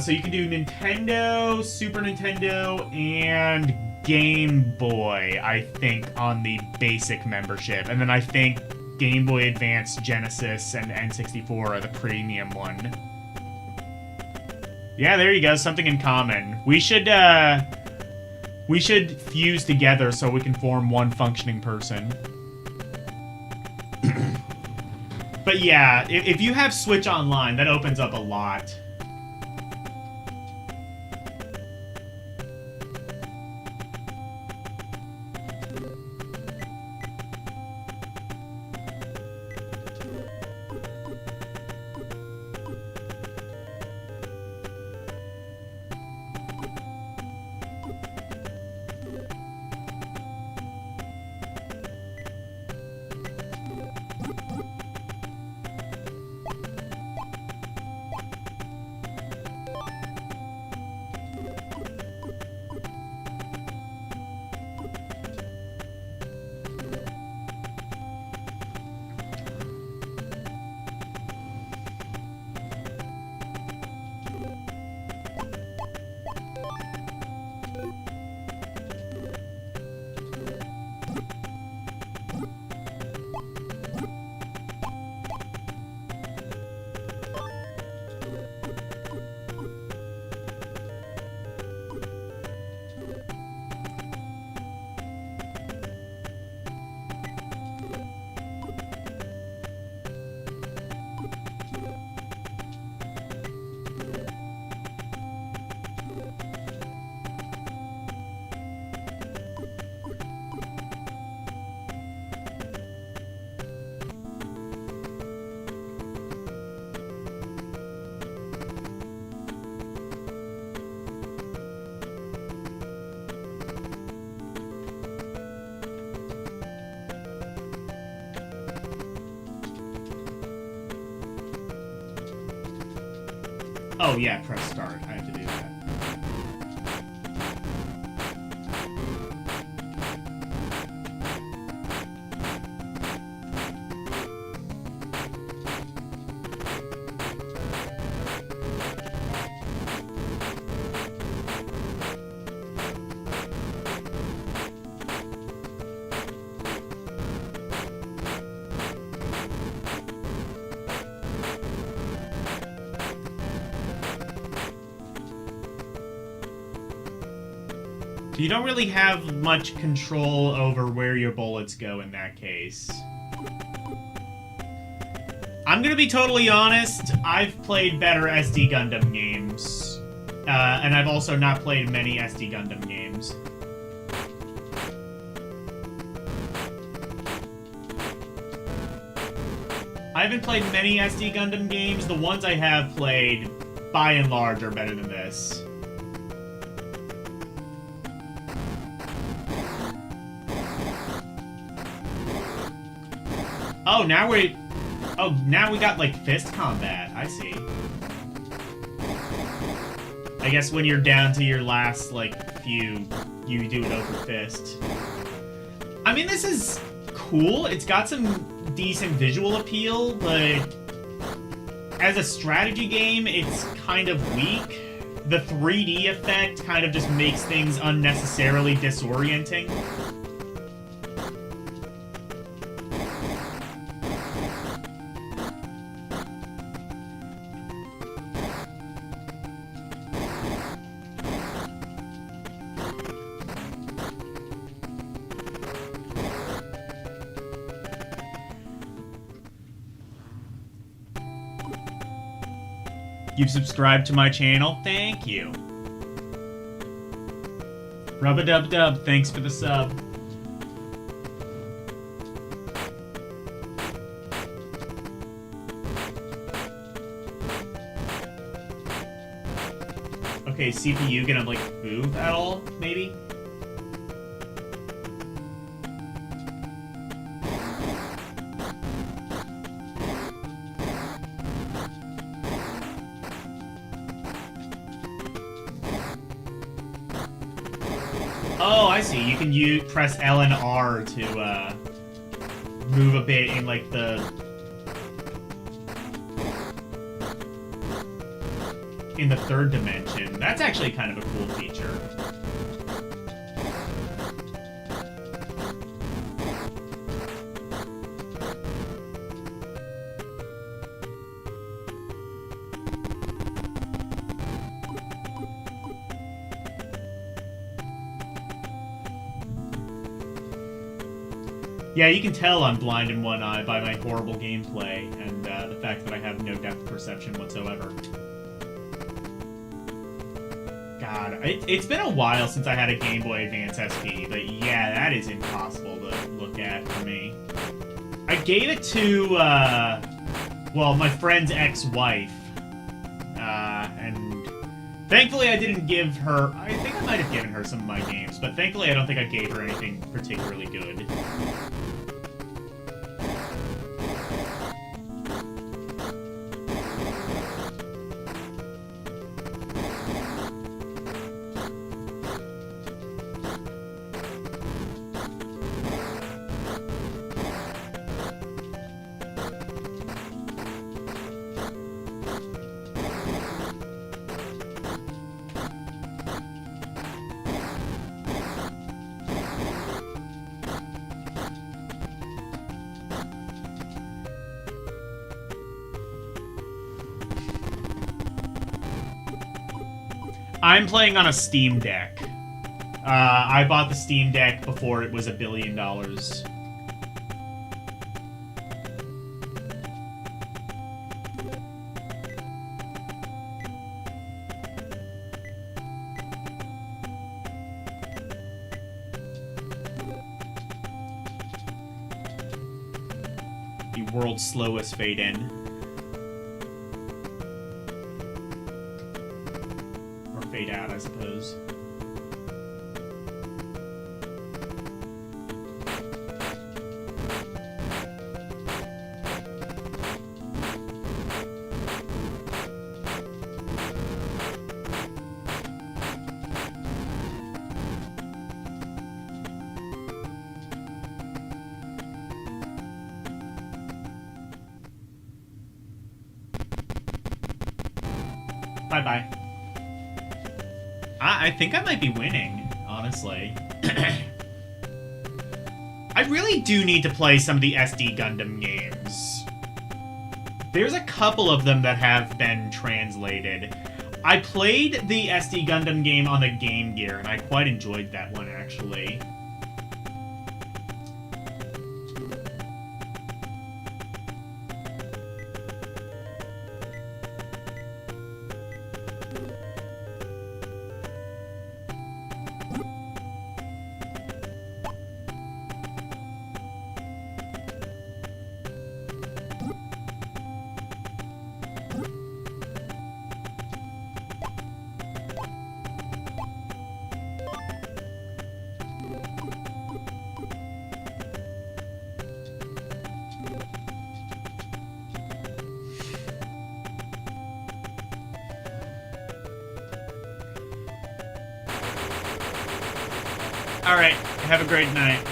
So you can do Nintendo, Super Nintendo, and Game Boy, I think, on the basic membership. And then I think Game Boy Advance, Genesis, and N64 are the premium one. Yeah, there you go. Something in common. We should fuse together so we can form one functioning person. But yeah, if you have Switch Online, that opens up a lot. Oh yeah, press start. I have to do that. You don't really have much control over where your bullets go in that case. I'm gonna be totally honest, I've played better SD Gundam games. And I've also not played many SD Gundam games. I haven't played many SD Gundam games. The ones I have played, by and large, are better than this. Oh, now we got, like, fist combat. I see. I guess when you're down to your last, like, few, you do it over fist. I mean, this is cool. It's got some decent visual appeal, but as a strategy game, it's kind of weak. The 3D effect kind of just makes things unnecessarily disorienting. You've subscribed to my channel? Thank you. Rub-a-dub-dub, thanks for the sub. Okay, CPU gonna, like, move at all, maybe? Oh, I see. You can press L and R to move a bit in, like, in the third dimension. That's actually kind of a cool feature. Yeah, you can tell I'm blind in one eye by my horrible gameplay and the fact that I have no depth perception whatsoever. God, it's been a while since I had a Game Boy Advance SP, but yeah, that is impossible to look at for me. I gave it to, well, my friend's ex-wife, and thankfully I didn't give her... I think I might have given her some of my games, but thankfully I don't think I gave her anything particularly good. I'm playing on a Steam Deck. I bought the Steam Deck before it was $1 billion. The world's slowest fade-in. Fade out, I suppose. Bye-bye. I think I might be winning, honestly. I really do need to play some of the SD Gundam games. There's a couple of them that have been translated. I played the SD Gundam game on the Game Gear, and I quite enjoyed that one, actually. Alright, have a great night.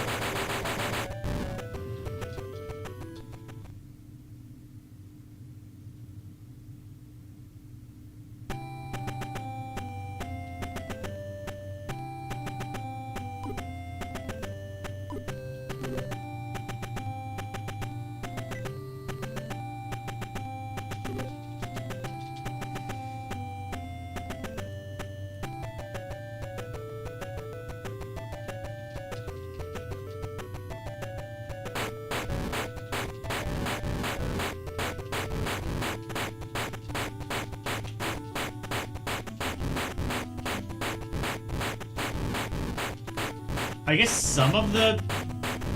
I guess some of the...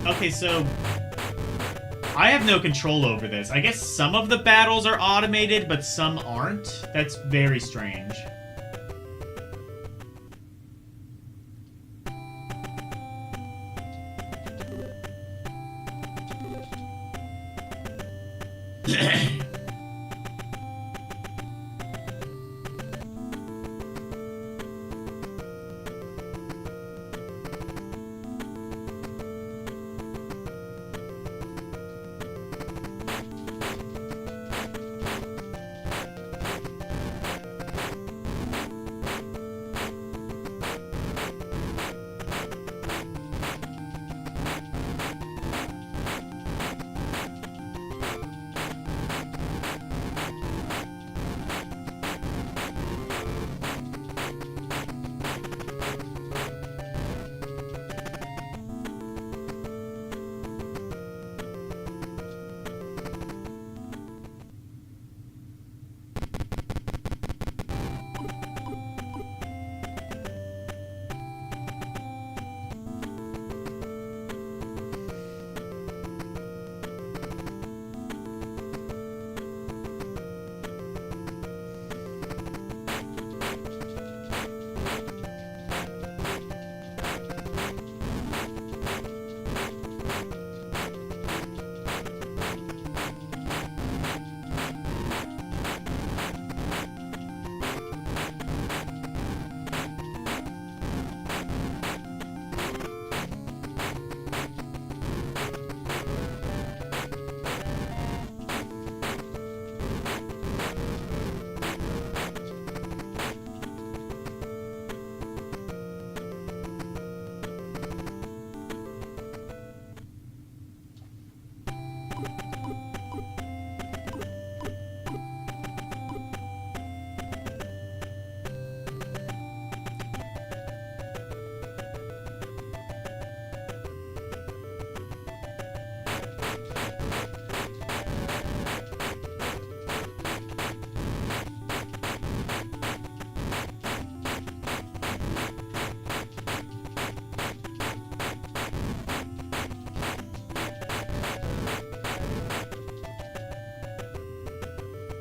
Okay, so... I have no control over this. I guess some of the battles are automated, but some aren't. That's very strange.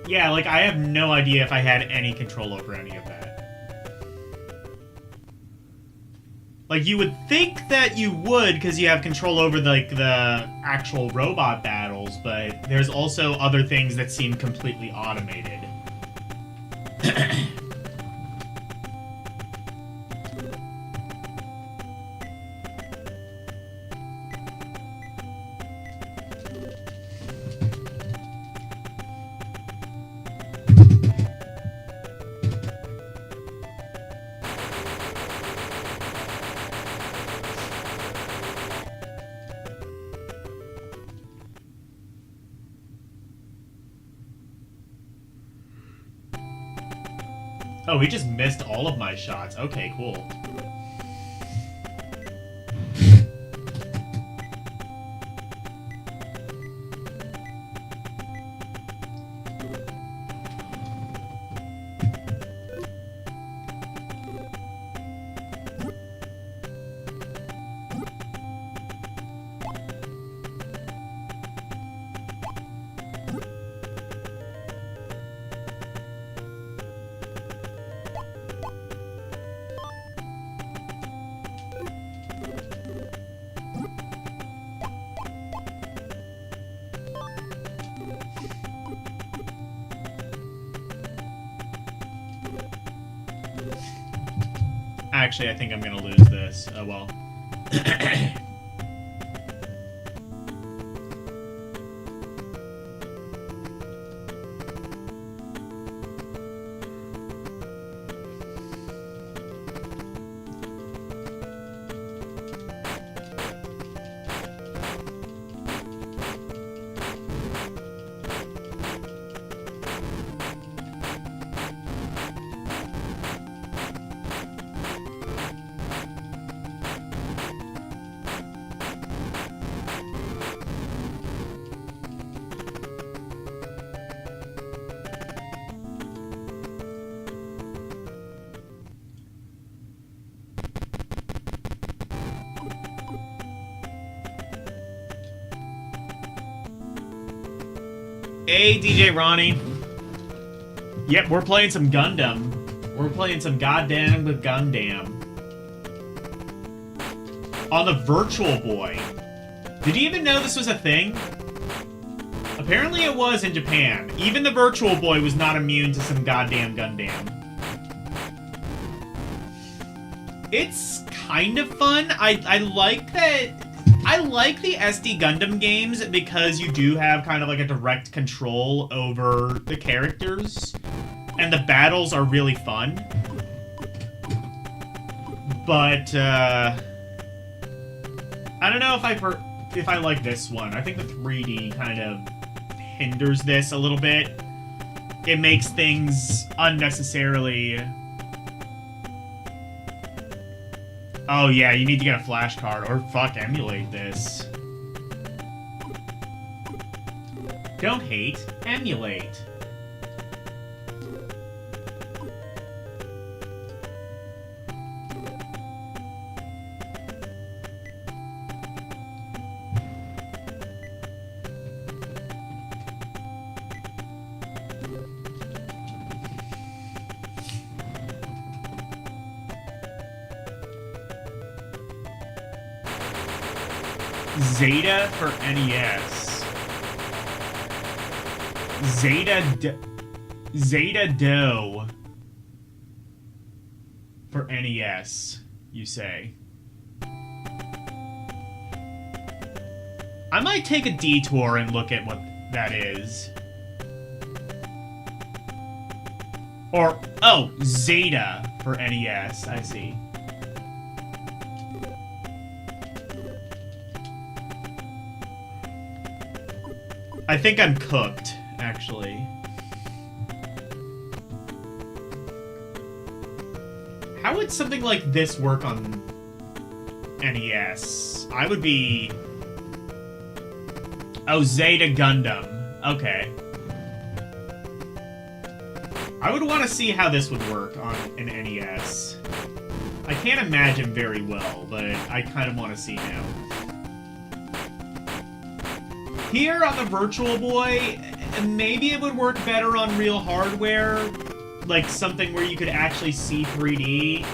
Yeah, like, I have no idea if I had any control over any of that. Like, you would think that you would, because you have control over, like, the actual robot battles, but there's also other things that seem completely automated. Oh, he just missed all of my shots. Okay, cool. Actually, I think I'm gonna lose this. Oh well. Hey, DJ Ronnie. Yep, we're playing some Gundam. We're playing some goddamn Gundam. On the Virtual Boy. Did you even know this was a thing? Apparently it was in Japan. Even the Virtual Boy was not immune to some goddamn Gundam. It's kind of fun. I like that... I like the SD Gundam games because you do have kind of like a direct control over the characters. And the battles are really fun. But, I don't know if I like this one. I think the 3D kind of hinders this a little bit. It makes things unnecessarily... Oh yeah, you need to get a flashcard, or fuck, emulate this. Don't hate, emulate. Zeta for NES. Zeta Do for NES, you say. I might take a detour and look at what that is. Or, oh, Zeta for NES, I see. I think I'm cooked, actually. How would something like this work on NES? I would be... Oh, Zeta Gundam. Okay. I would want to see how this would work on an NES. I can't imagine very well, but I kind of want to see now. Here on the Virtual Boy, maybe it would work better on real hardware, like something where you could actually see 3D.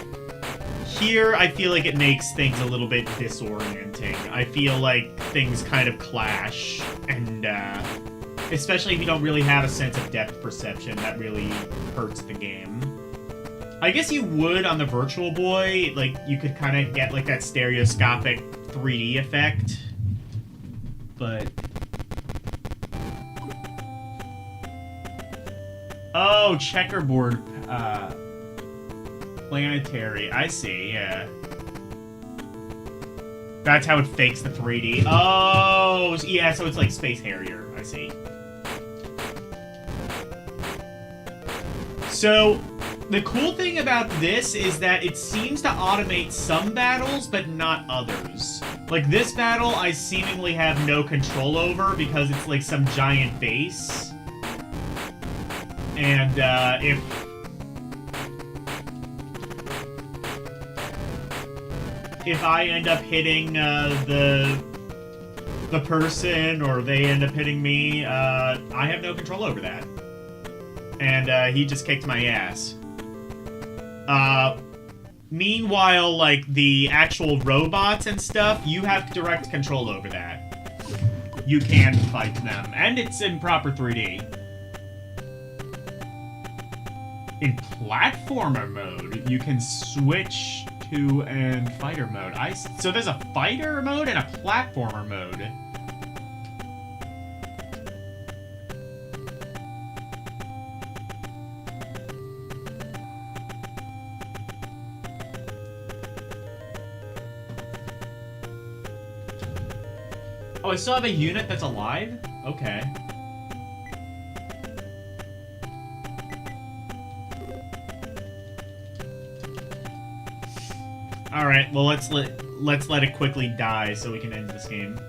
Here, I feel like it makes things a little bit disorienting. I feel like things kind of clash, and especially if you don't really have a sense of depth perception, that really hurts the game. I guess you would on the Virtual Boy, like, you could kind of get like that stereoscopic 3D effect, but... Oh, checkerboard, planetary. I see, yeah. That's how it fakes the 3D. Oh, yeah, so it's like Space Harrier. I see. So, The cool thing about this is that it seems to automate some battles, but not others. Like, this battle, I seemingly have no control over because it's like some giant base. And, if I end up hitting, the person, or they end up hitting me, I have no control over that. And, he just kicked my ass. Meanwhile, like, the actual robots and stuff, you have direct control over that. You can fight them, and it's in proper 3D. In platformer mode, you can switch to an fighter mode. So there's a fighter mode and a platformer mode. Oh, I still have a unit that's alive? Okay. Alright, well let's let it quickly die so we can end this game.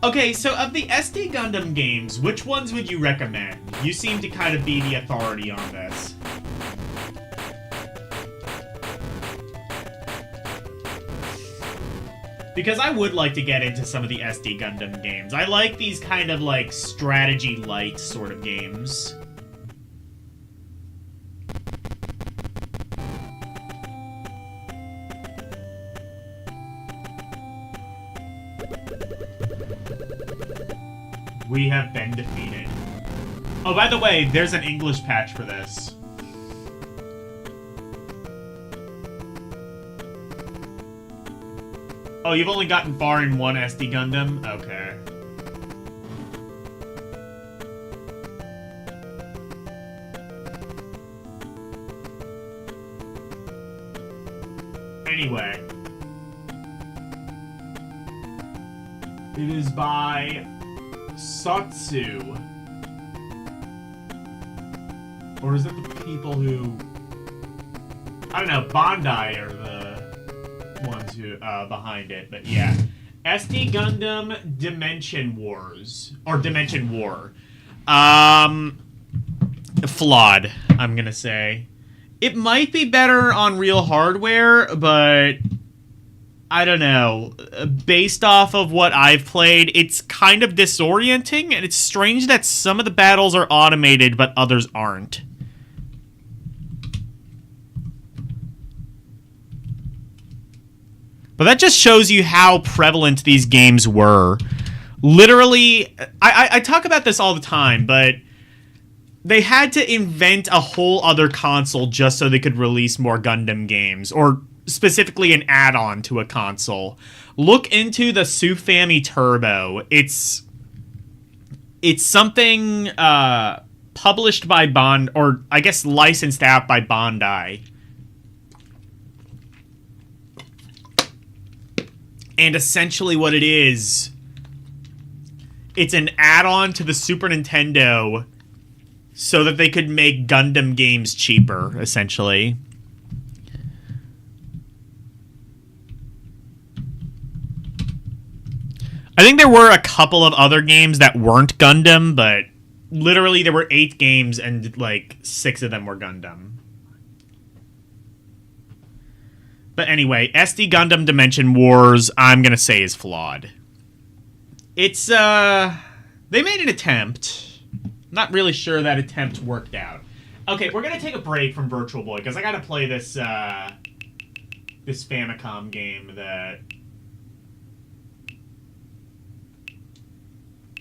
Okay, so of the SD Gundam games, which ones would you recommend? You seem to kind of be the authority on this. Because I would like to get into some of the SD Gundam games. I like these kind of, like, strategy-light sort of games. We have been defeated. Oh, by the way, there's an English patch for this. Oh, you've only gotten far in one SD Gundam? Okay. Anyway. It is by Satsu. Or is it the people who... I don't know, Bandai are the ones who behind it, but yeah. SD Gundam Dimension Wars. Or Dimension War. Flawed, I'm gonna say. It might be better on real hardware, but I don't know. Based off of what I've played, it's kind of disorienting, and it's strange that some of the battles are automated, but others aren't. But that just shows you how prevalent these games were. Literally, I talk about this all the time, but they had to invent a whole other console just so they could release more Gundam games, or specifically an add-on to a console. Look into the Sufami Turbo. It's something published by Bond, or I guess licensed out by Bandai. And essentially what it is, it's an add-on to the Super Nintendo so that they could make Gundam games cheaper, essentially. I think there were a couple of other games that weren't Gundam, but literally there were 8 games and, like, 6 of them were Gundam. But anyway, SD Gundam Dimension Wars, I'm gonna say, is flawed. It's, they made an attempt. Not really sure that attempt worked out. Okay, we're gonna take a break from Virtual Boy, because I gotta play this, this Famicom game that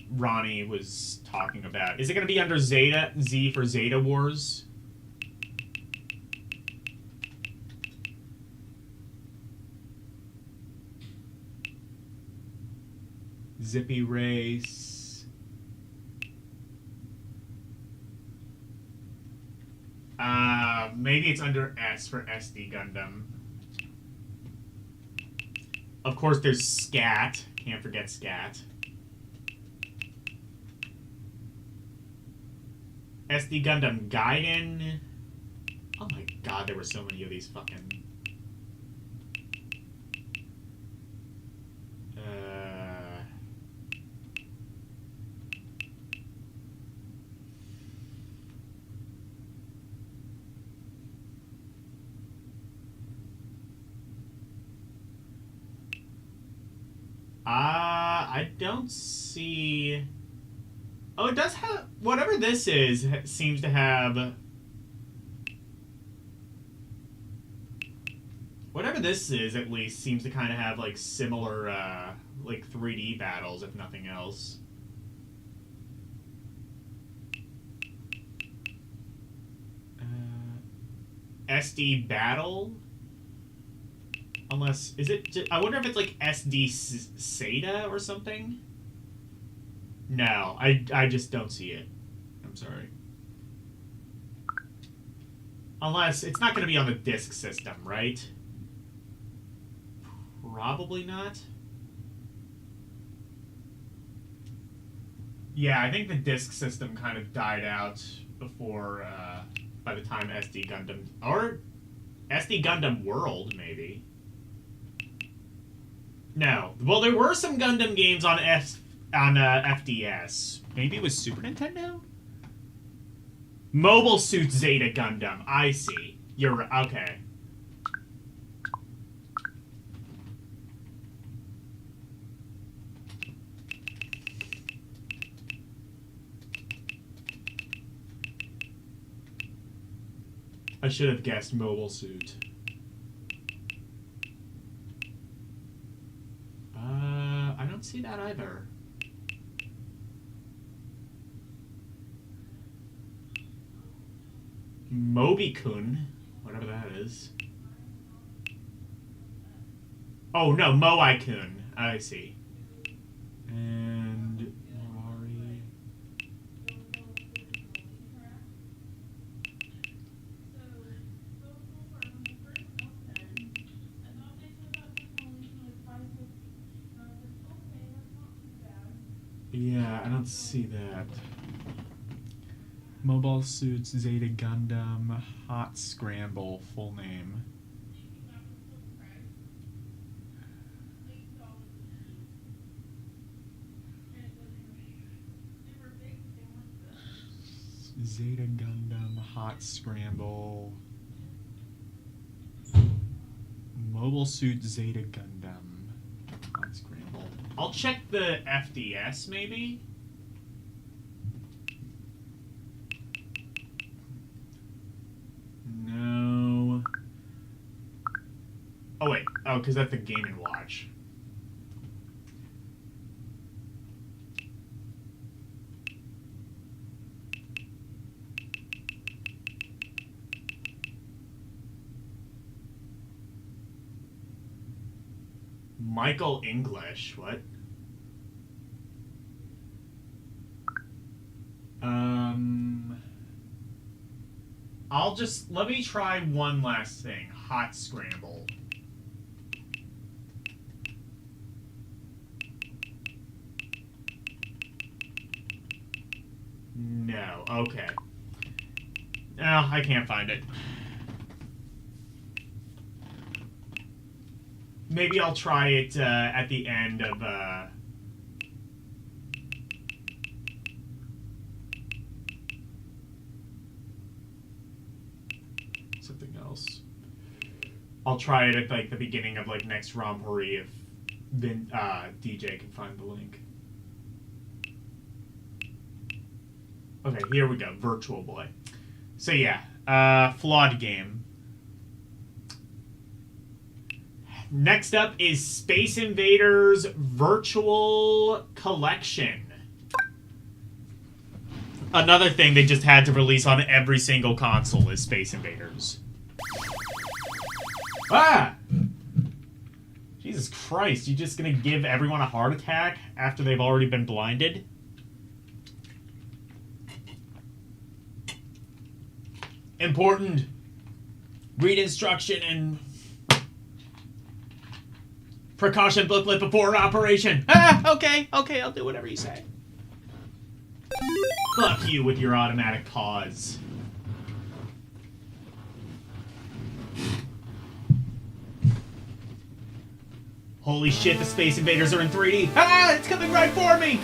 Ronnie was talking about. Is it gonna be under Zeta, Z for Zeta Wars? Zippy Race. Maybe it's under S for SD Gundam. Of course, there's Scat. Can't forget Scat. SD Gundam Gaiden. Oh my god, there were so many of these fucking... I don't see... Oh, it does have... Whatever this is, seems to have... Whatever this is, at least, seems to kind of have, like, similar, like, 3D battles, if nothing else. SD Battle? Unless, is it... I wonder if it's, like, SD SATA or something? No, I just don't see it. I'm sorry. Unless, it's not going to be on the disk system, right? Probably not. Yeah, I think the disk system kind of died out before, by the time SD Gundam... Or SD Gundam World, maybe. No. Well, there were some Gundam games on FDS. Maybe it was Super Nintendo? Mobile Suit Zeta Gundam. I see. You're right. Okay. I should have guessed Mobile Suit. I don't see that either. Mobi-kun, whatever that is. Oh no, Moai-kun. I see. And Morari. Yeah, I don't see that. Mobile Suits Zeta Gundam Hot Scramble, full name. Zeta Gundam Hot Scramble. Mobile Suit Zeta Gundam Hot Scramble. I'll check the FDS maybe. No. Oh wait. Oh, because that's the Game & Watch. Michael English, what? Let me try one last thing. Hot Scramble. No, okay. No, I can't find it. Maybe I'll try it at the end of something else. I'll try it at like the beginning of like next Rompory if DJ can find the link. Okay, here we go. Virtual Boy. So yeah, flawed game. Next up is Space Invaders Virtual Collection. Another thing they just had to release on every single console is Space Invaders. Ah! Jesus Christ, you just gonna give everyone a heart attack after they've already been blinded? Important. Read instruction and... Precaution booklet before operation. Ah, okay, I'll do whatever you say. Fuck you with your automatic pause. Holy shit, the Space Invaders are in 3D. Ah, it's coming right for me.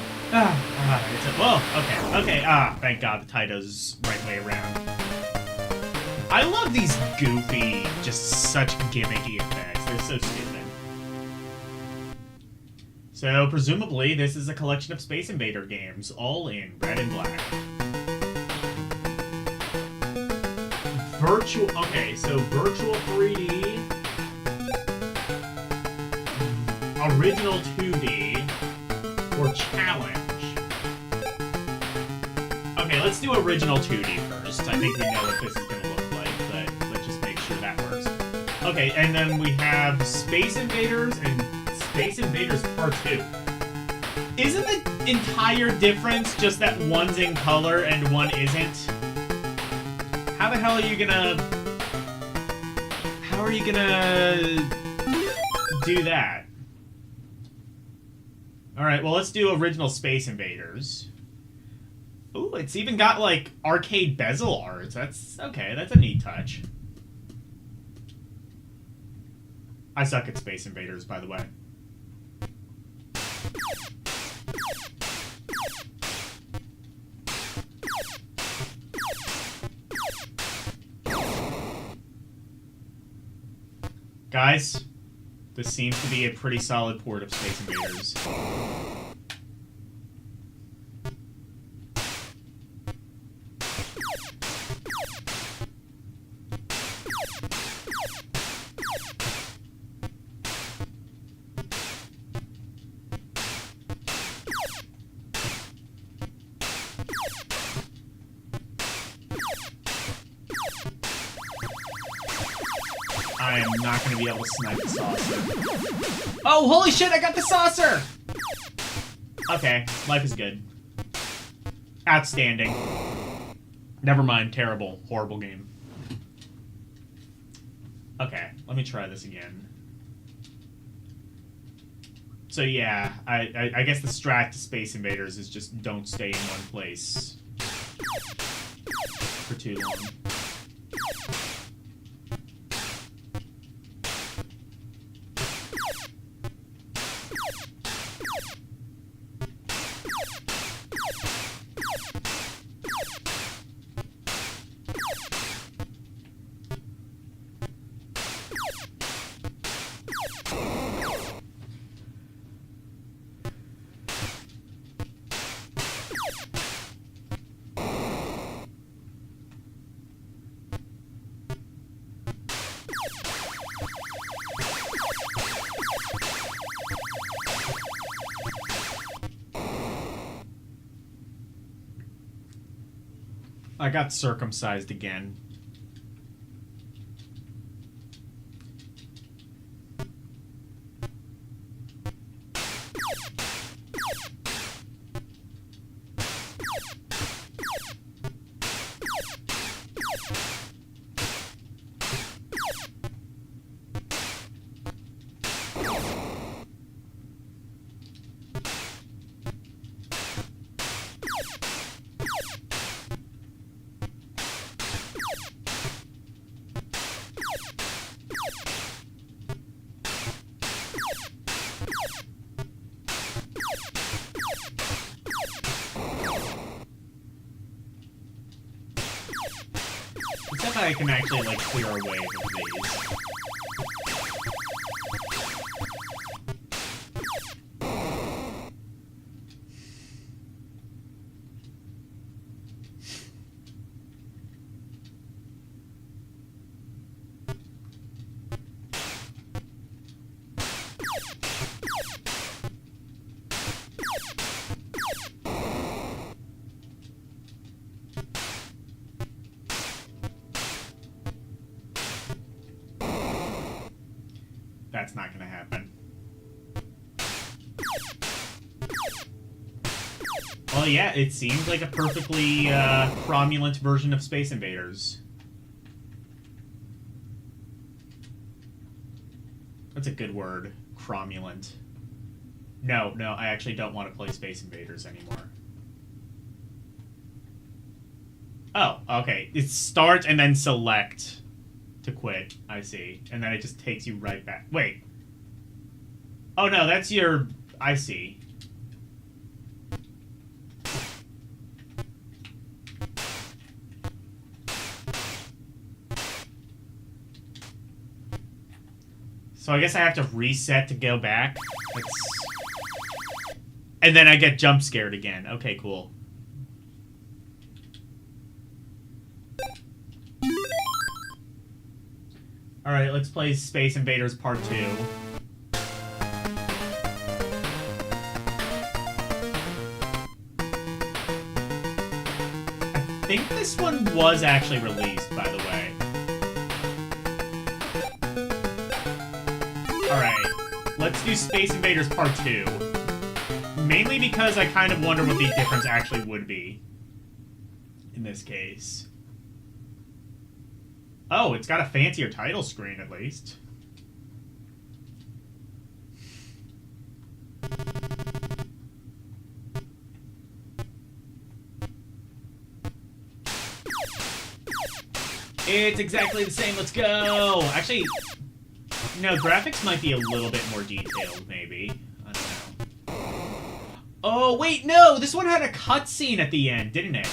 Okay. Thank God the Taito's right way around. I love these goofy, just such gimmicky effects. They're so stupid. So, presumably, this is a collection of Space Invader games, all in red and black. Okay, so virtual 3D, original 2D, or challenge. Okay, let's do original 2D first. I think we know what this is going to look like, but let's just make sure that works. Okay, and then we have Space Invaders and Space Invaders Part 2. Isn't the entire difference just that one's in color and one isn't? How the hell are you gonna... How are you gonna do that? Alright, well, let's do original Space Invaders. Ooh, it's even got, like, arcade bezel art. That's... okay, that's a neat touch. I suck at Space Invaders, by the way. Guys, this seems to be a pretty solid port of Space Invaders. I am not going to be able to snipe the saucer. Oh, holy shit, I got the saucer! Okay, life is good. Outstanding. Never mind, terrible, horrible game. Okay, let me try this again. So yeah, I guess the strat to Space Invaders is just don't stay in one place for too long. I got circumcised again. Except I can actually, like, clear a wave of these. That's not going to happen. Well, yeah, it seems like a perfectly cromulent version of Space Invaders. What's a good word? Cromulent. No, I actually don't want to play Space Invaders anymore. Oh, okay. It starts and then select to quit. I see. And then it just takes you right back. Wait. Oh, no, that's your... I see. So I guess I have to reset to go back. And then I get jump scared again. Okay, cool. Alright, let's play Space Invaders Part 2. I think this one was actually released, by the way. Alright, let's do Space Invaders Part 2. Mainly because I kind of wonder what the difference actually would be in this case. Oh, it's got a fancier title screen, at least. It's exactly the same, let's go! Actually, no, graphics might be a little bit more detailed, maybe. I don't know. Oh, wait, no! This one had a cutscene at the end, didn't it?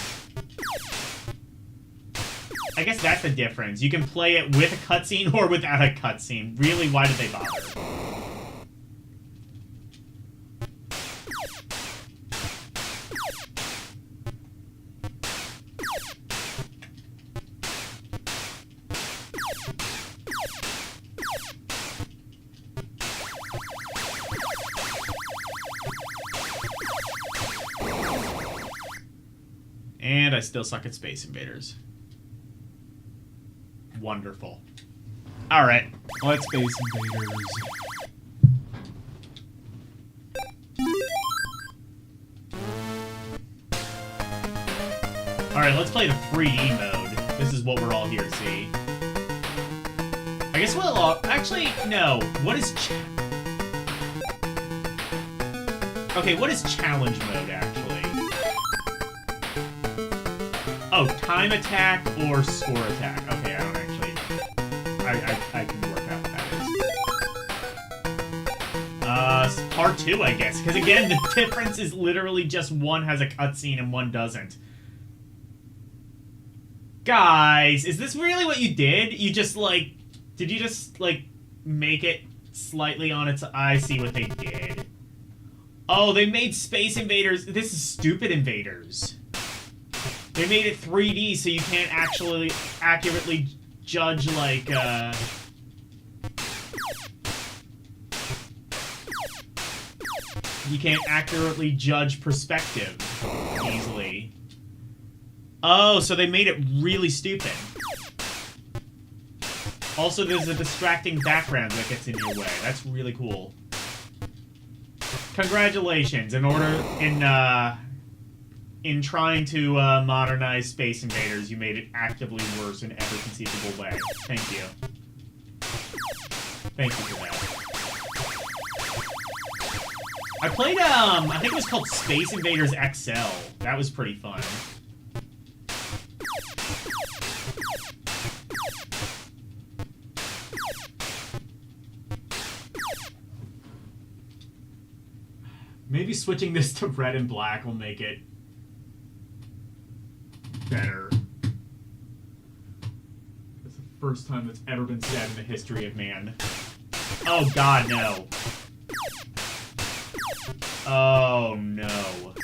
I guess that's the difference. You can play it with a cutscene or without a cutscene. Really, why did they bother? And I still suck at Space Invaders. Wonderful. Alright, let's Space Invaders. Alright, let's play the 3D mode. This is what we're all here to see. I guess we'll all... Actually, no. What is... Okay, what is challenge mode, actually? Oh, time attack or score attack. Okay, I don't actually... I can work out what that is. Part 2, I guess. Because again, the difference is literally just one has a cutscene and one doesn't. Guys, is this really what you did? You just, like... Did you just, like, make it slightly on its... I see what they did. Oh, they made Space Invaders... This is Stupid Invaders. They made it 3D so you can't actually accurately judge, like, you can't accurately judge perspective easily. Oh, so they made it really stupid. Also, there's a distracting background that gets in your way. That's really cool. Congratulations. In trying to modernize Space Invaders, you made it actively worse in every conceivable way. Thank you. Thank you for that. I played, I think it was called Space Invaders XL. That was pretty fun. Maybe switching this to red and black will make it better. That's the first time that's ever been said in the history of man. Oh god, no. Oh no.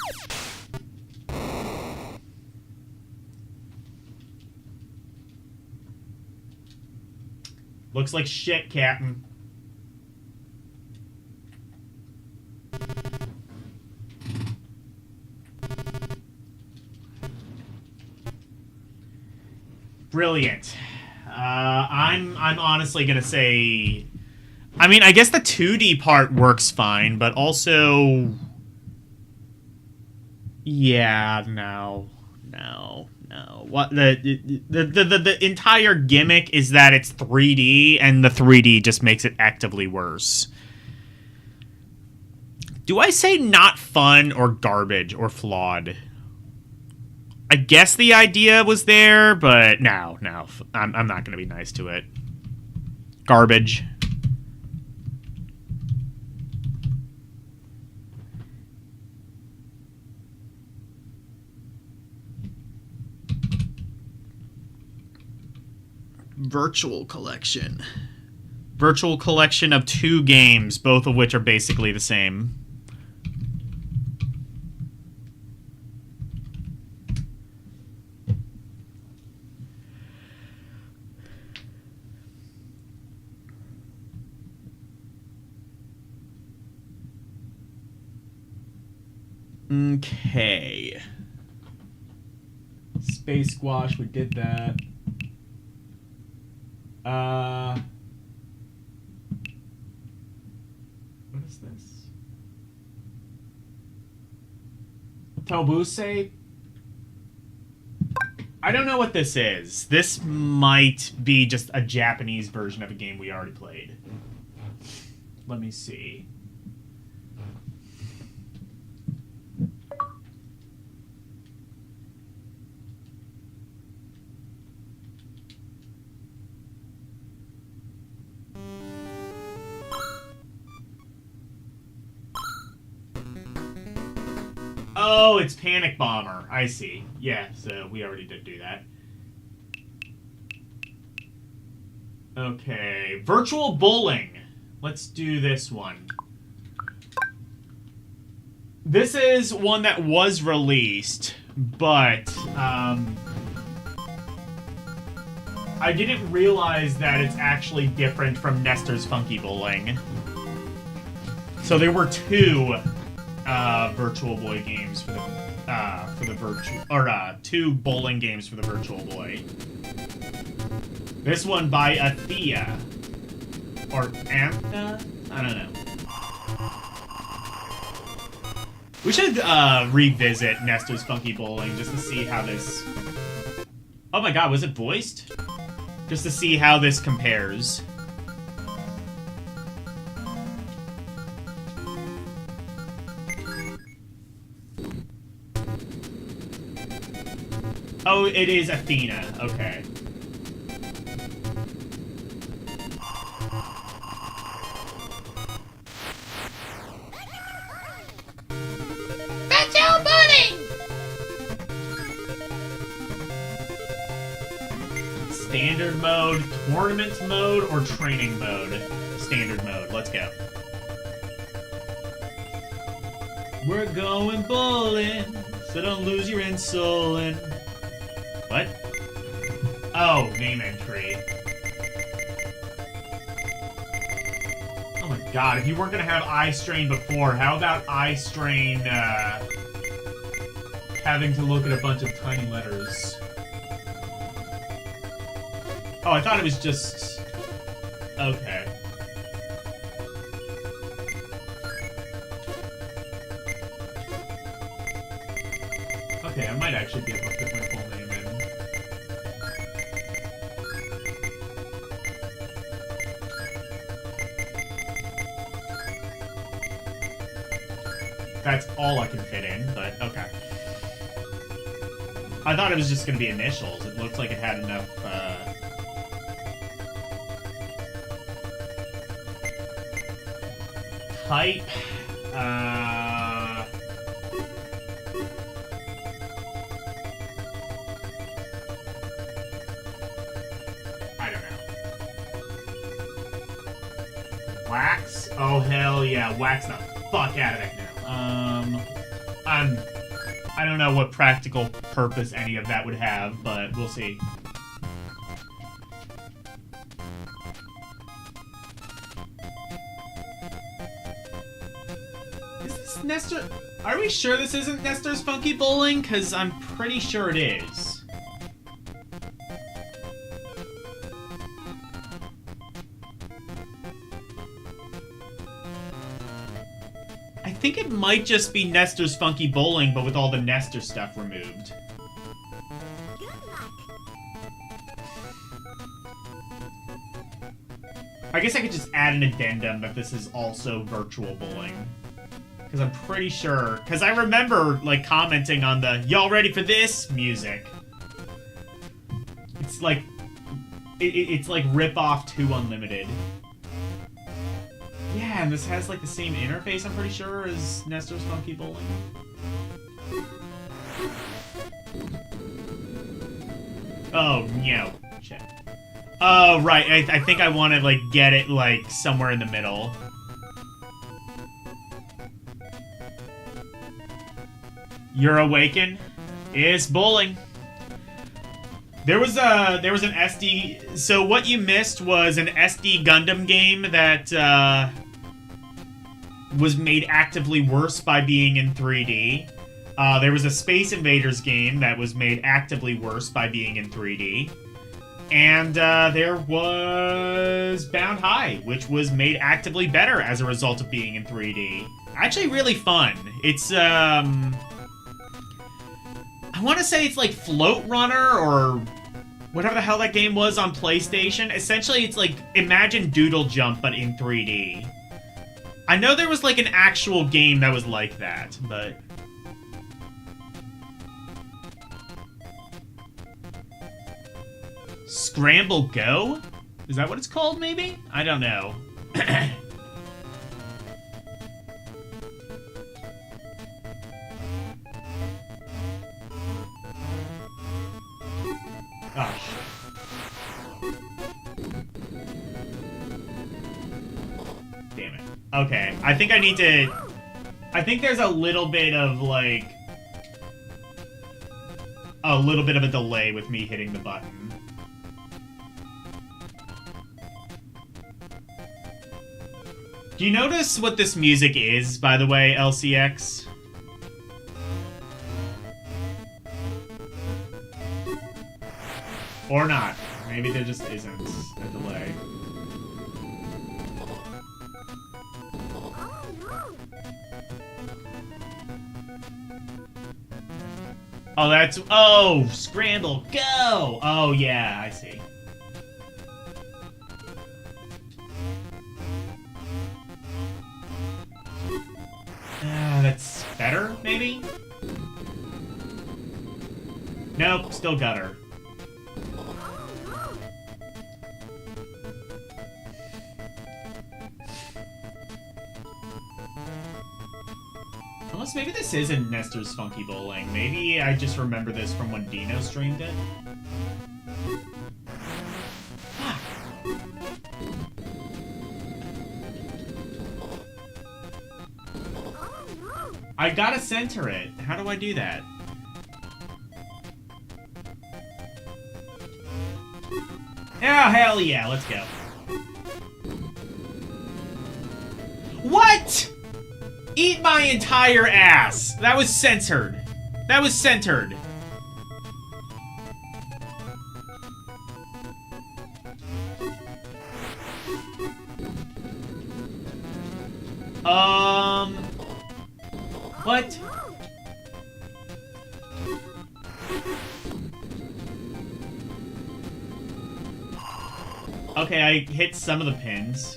Looks like shit, Captain. Brilliant. I'm honestly gonna say... I mean, I guess the 2D part works fine, but also... Yeah, no. No. What the entire gimmick is that it's 3D, and the 3D just makes it actively worse. Do I say not fun or garbage or flawed? I guess the idea was there, but no. I'm not going to be nice to it. Garbage. Virtual collection. Virtual collection of 2 games, both of which are basically the same. Okay. Space Squash, we did that. What is this? Tobuse? I don't know what this is. This might be just a Japanese version of a game we already played. Let me see. Oh, it's Panic Bomber. I see. Yeah, so we already did do that. Okay. Virtual Bowling. Let's do this one. This is one that was released, but I didn't realize that it's actually different from Nestor's Funky Bowling. So there were 2 Virtual Boy games for the virtual, or 2 bowling games for the Virtual Boy. This one by Athea or Antha, I don't know. We should revisit Nestor's Funky Bowling just to see how this. Oh my God, was it voiced? Just to see how this compares. Oh, it is Athena. Okay. Virtual Bowling! Standard mode, tournament mode, or training mode? Standard mode. Let's go. We're going bowling, so don't lose your insulin. What? Oh, name entry. Oh my God, if you weren't gonna have eye strain before, how about eye strain, having to look at a bunch of tiny letters? Oh, I thought it was just... Okay. Okay, I might actually be able to put my full name in. That's all I can fit in, but okay. I thought it was just going to be initials. It looked like it had enough, type, I don't know. Wax? Oh, hell yeah. Wax the fuck out of it now. I don't know what practical purpose any of that would have, but we'll see. Is this Nestor? Are we sure this isn't Nestor's Funky Bowling? Because I'm pretty sure it is. I think it might just be Nestor's Funky Bowling, but with all the Nestor stuff removed. I guess I could just add an addendum that this is also virtual bowling. Because I'm pretty sure... Because I remember, like, commenting on the "y'all ready for this?" music. It's like... It's like rip-off 2 Unlimited. Yeah, and this has, like, the same interface, I'm pretty sure, as Nestor's Funky Bowling. Oh, no. Shit. Oh, right. I think I want to, like, get it, like, somewhere in the middle. You're Awaken is bowling. There was an SD... So what you missed was an SD Gundam game that, was made actively worse by being in 3D. There was a Space Invaders game that was made actively worse by being in 3D. And there was Bound High, which was made actively better as a result of being in 3D. Actually really fun. It's, I want to say it's like Float Runner or whatever the hell that game was on PlayStation. Essentially, it's like, imagine Doodle Jump, but in 3D. I know there was like an actual game that was like that, but... Scramble Go? Is that what it's called, maybe? I don't know. Oh, damn it. Okay, I think I need to... I think there's a little bit of, like... A little bit of a delay with me hitting the button. Do you notice what this music is, by the way, LCX? Or not. Maybe there just isn't a delay. Oh, that's... Oh! Scramble, go! Oh, yeah, I see. That's better, maybe? Nope, still gutter. Unless maybe this isn't Nestor's Funky Bowling. Maybe I just remember this from when Dino streamed it. I gotta center it. How do I do that? Oh, hell yeah, let's go. What? Eat my entire ass. That was censored. That was centered. What? Okay, I hit some of the pins.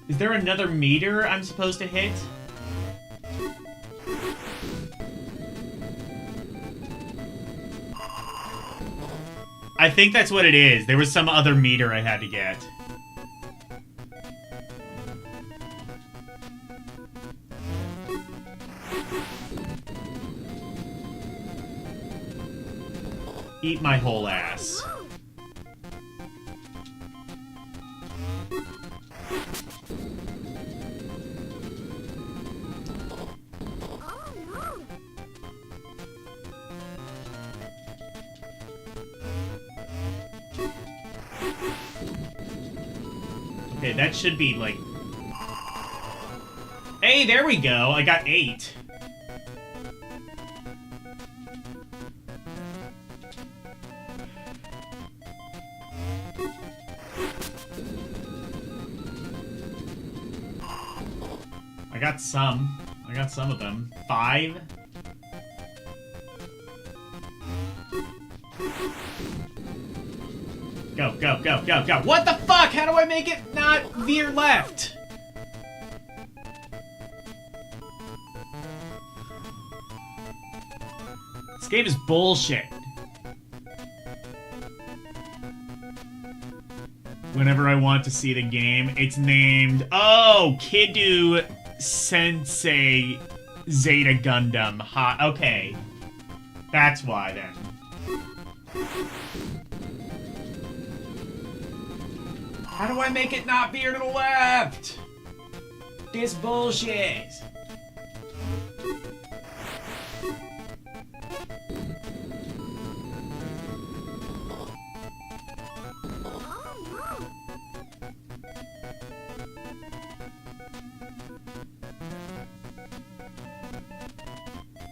Is there another meter I'm supposed to hit? I think that's what it is. There was some other meter I had to get. Eat my whole ass. Okay, that should be like... Hey, there we go. I got 8. I got some. I got some of them. 5. Go. go, go, go, go, go. What the fuck? How do I make it not veer left? This game is bullshit. Whenever I want to see the game, it's named, oh, Kiddo Sensei Zeta Gundam. Okay. That's why, then. How do I make it not veer to the left? This bullshit.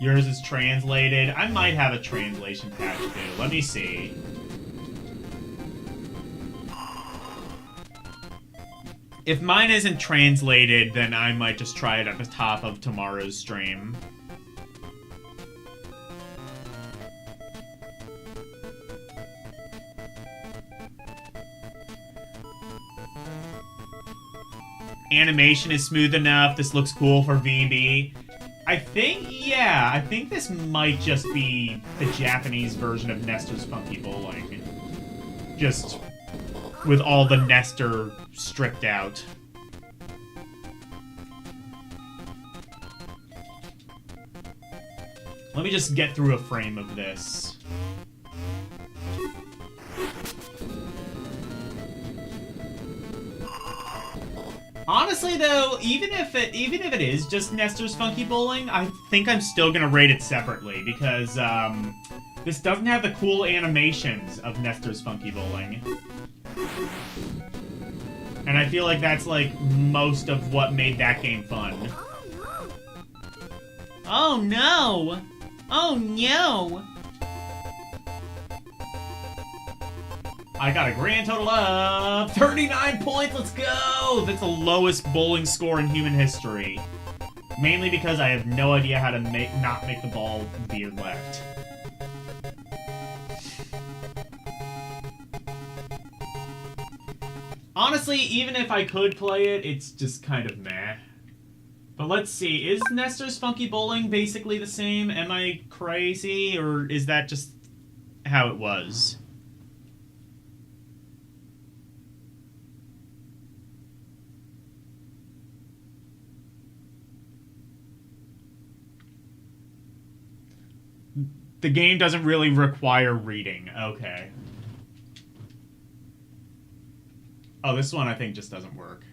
Yours is translated. I might have a translation patch too. Let me see. If mine isn't translated, then I might just try it at the top of tomorrow's stream. Animation is smooth enough. This looks cool for VB. I think this might just be the Japanese version of Nestor's Funky Bowling. Just with all the Nestor stripped out. Let me just get through a frame of this. Honestly, though, even if it is just Nestor's Funky Bowling, I think I'm still gonna rate it separately because this doesn't have the cool animations of Nestor's Funky Bowling, and I feel like that's like most of what made that game fun. Oh no! Oh no! I got a grand total of 39 points, let's go! That's the lowest bowling score in human history. Mainly because I have no idea how to not make the ball veer left. Honestly, even if I could play it, it's just kind of meh. But let's see, is Nestor's Funky Bowling basically the same? Am I crazy, or is that just how it was? The game doesn't really require reading. Okay. Oh, this one I think just doesn't work.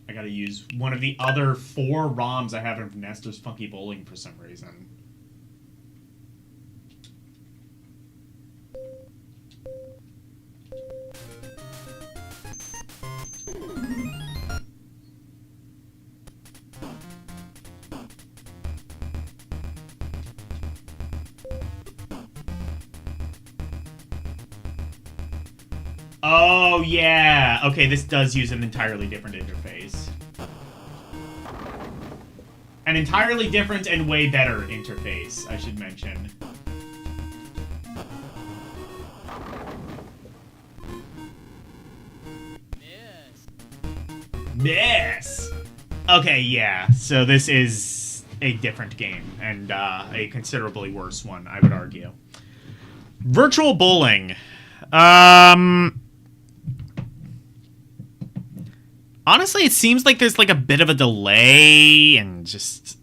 I gotta use one of the other 4 ROMs I have of Nestor's Funky Bowling for some reason. Oh, yeah. Okay, this does use an entirely different interface. An entirely different and way better interface, I should mention. Miss! Okay, yeah. So this is a different game, and a considerably worse one, I would argue. Virtual bowling. Honestly, it seems like there's like a bit of a delay and just...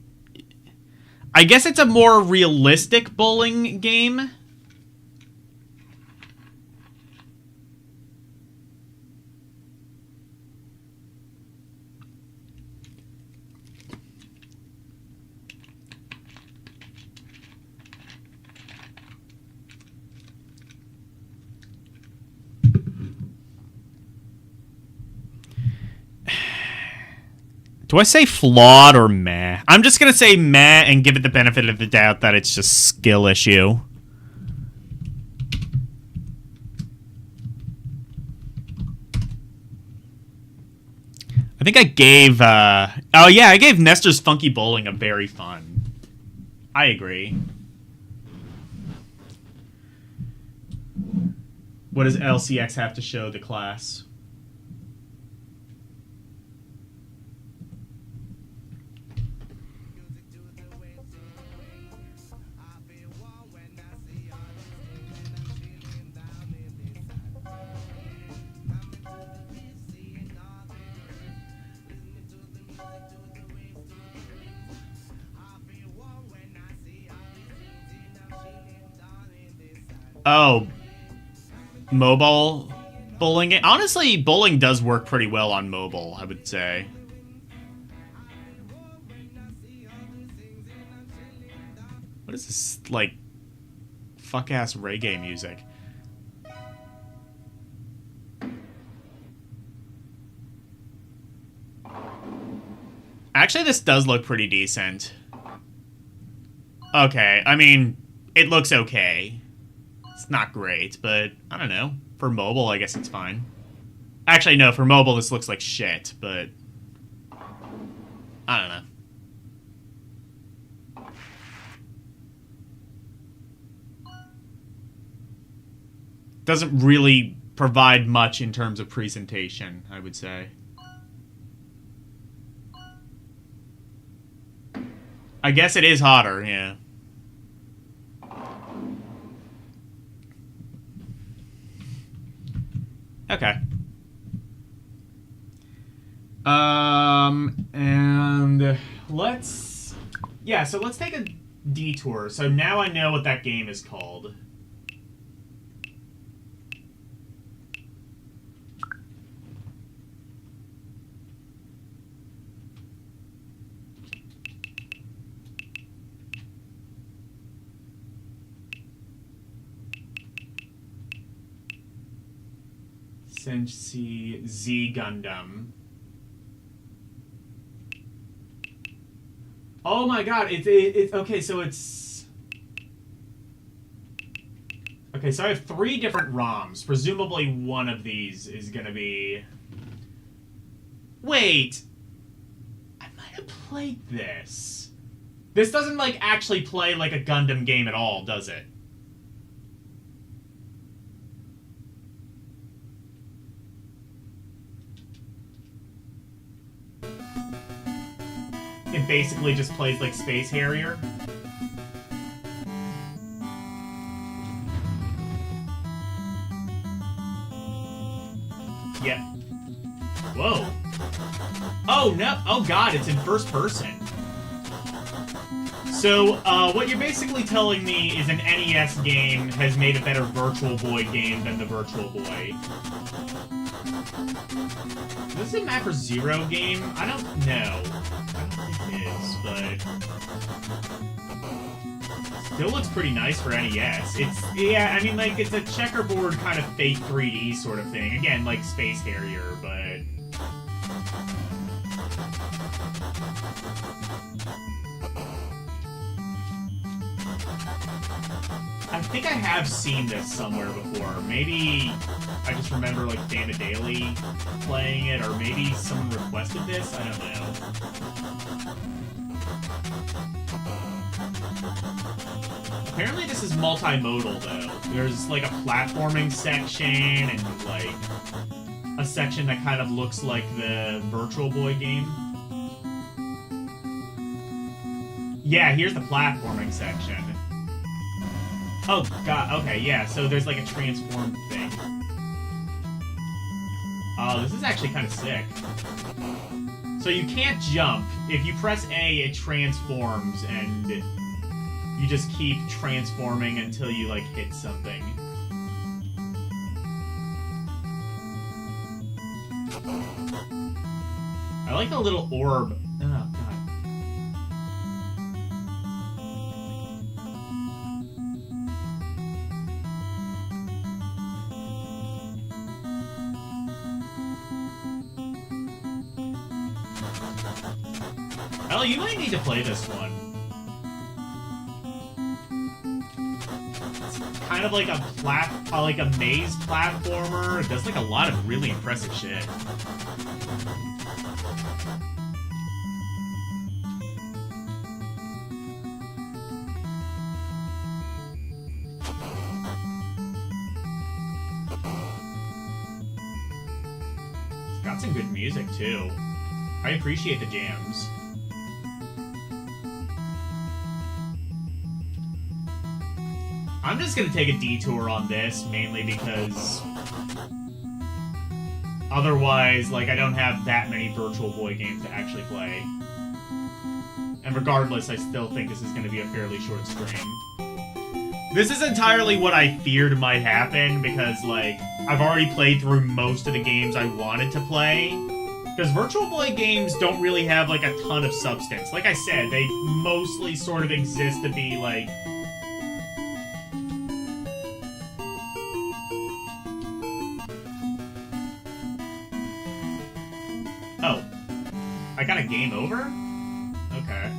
I guess it's a more realistic bowling game. Do I say flawed or meh? I'm just gonna say meh and give it the benefit of the doubt that it's just skill issue. I think I gave, oh yeah, I gave Nestor's Funky Bowling a very fun. I agree. What does LCX have to show the class? Oh, mobile bowling. Honestly, bowling does work pretty well on mobile, I would say. What is this, like, fuck-ass reggae music? Actually, this does look pretty decent. Okay, I mean, it looks okay. It's not great, but I don't know. For mobile, I guess it's fine. Actually, no, for mobile, this looks like shit, but I don't know. Doesn't really provide much in terms of presentation, I would say. I guess it is hotter, yeah. Okay. And let's... Yeah, so let's take a detour. So now I know what that game is called. Senshi Z Gundam. Oh my god, it's okay, so it's... Okay, so I have 3 different ROMs. Presumably one of these is gonna be... Wait! I might have played this. This doesn't, like, actually play like a Gundam game at all, does it? It basically just plays like Space Harrier. Yep. Whoa. Oh, no. Oh, God, it's in first person. So, what you're basically telling me is an NES game has made a better Virtual Boy game than the Virtual Boy. Is this a Macro Zero game? I don't know. I don't think it is, but... Still looks pretty nice for NES. It's, yeah, I mean, like, it's a checkerboard kind of fake 3D sort of thing. Again, like Space Harrier, but... I think I have seen this somewhere before. Maybe I just remember, like, Dan Daly playing it, or maybe someone requested this? I don't know. Apparently this is multimodal, though. There's, like, a platforming section, and, like, a section that kind of looks like the Virtual Boy game. Yeah, here's the platforming section. Oh, God, okay, yeah, so there's, like, a transform thing. Oh, this is actually kind of sick. So you can't jump. If you press A, it transforms, and you just keep transforming until you, like, hit something. I like the little orb. Oh, God. Well, you might need to play this one. It's kind of like a like a maze platformer. It does like a lot of really impressive shit. some good music, too. I appreciate the jams. I'm just gonna take a detour on this, mainly because... otherwise, like, I don't have that many Virtual Boy games to actually play. And regardless, I still think this is gonna be a fairly short stream. This is entirely what I feared might happen, because, like, I've already played through most of the games I wanted to play. Because Virtual Boy games don't really have, like, a ton of substance. Like I said, they mostly sort of exist to be, like... Oh. I got a game over? Okay.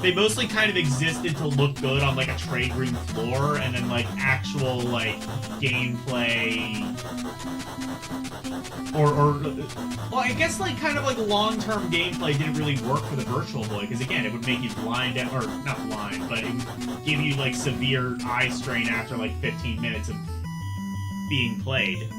They mostly kind of existed to look good on, like, a trade room floor, and then, like, actual, like, gameplay... Or, well, I guess, like, kind of, like, long-term gameplay didn't really work for the Virtual Boy, because, again, it would make you blind, or, not blind, but it would give you, like, severe eye strain after, like, 15 minutes of being played.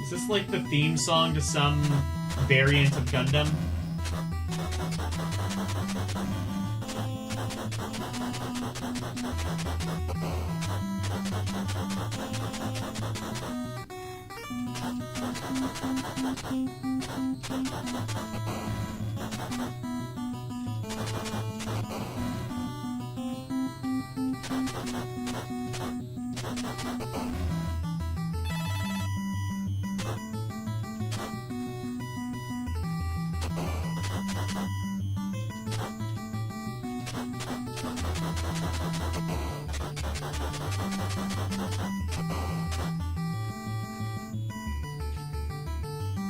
Is this like the theme song to some variant of Gundam?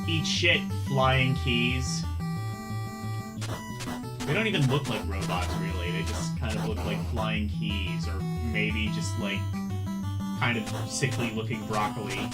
Eat shit, flying keys. They don't even look like robots, really. They just kind of look like flying keys, or maybe just like kind of sickly-looking broccoli.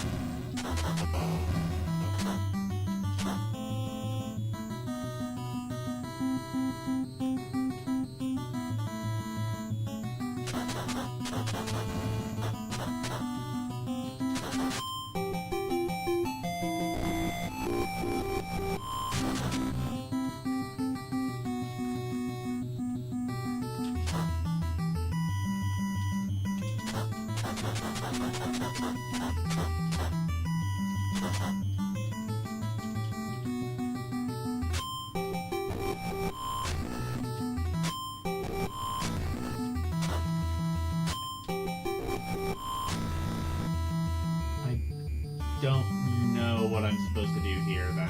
Don't know what I'm supposed to do here, then.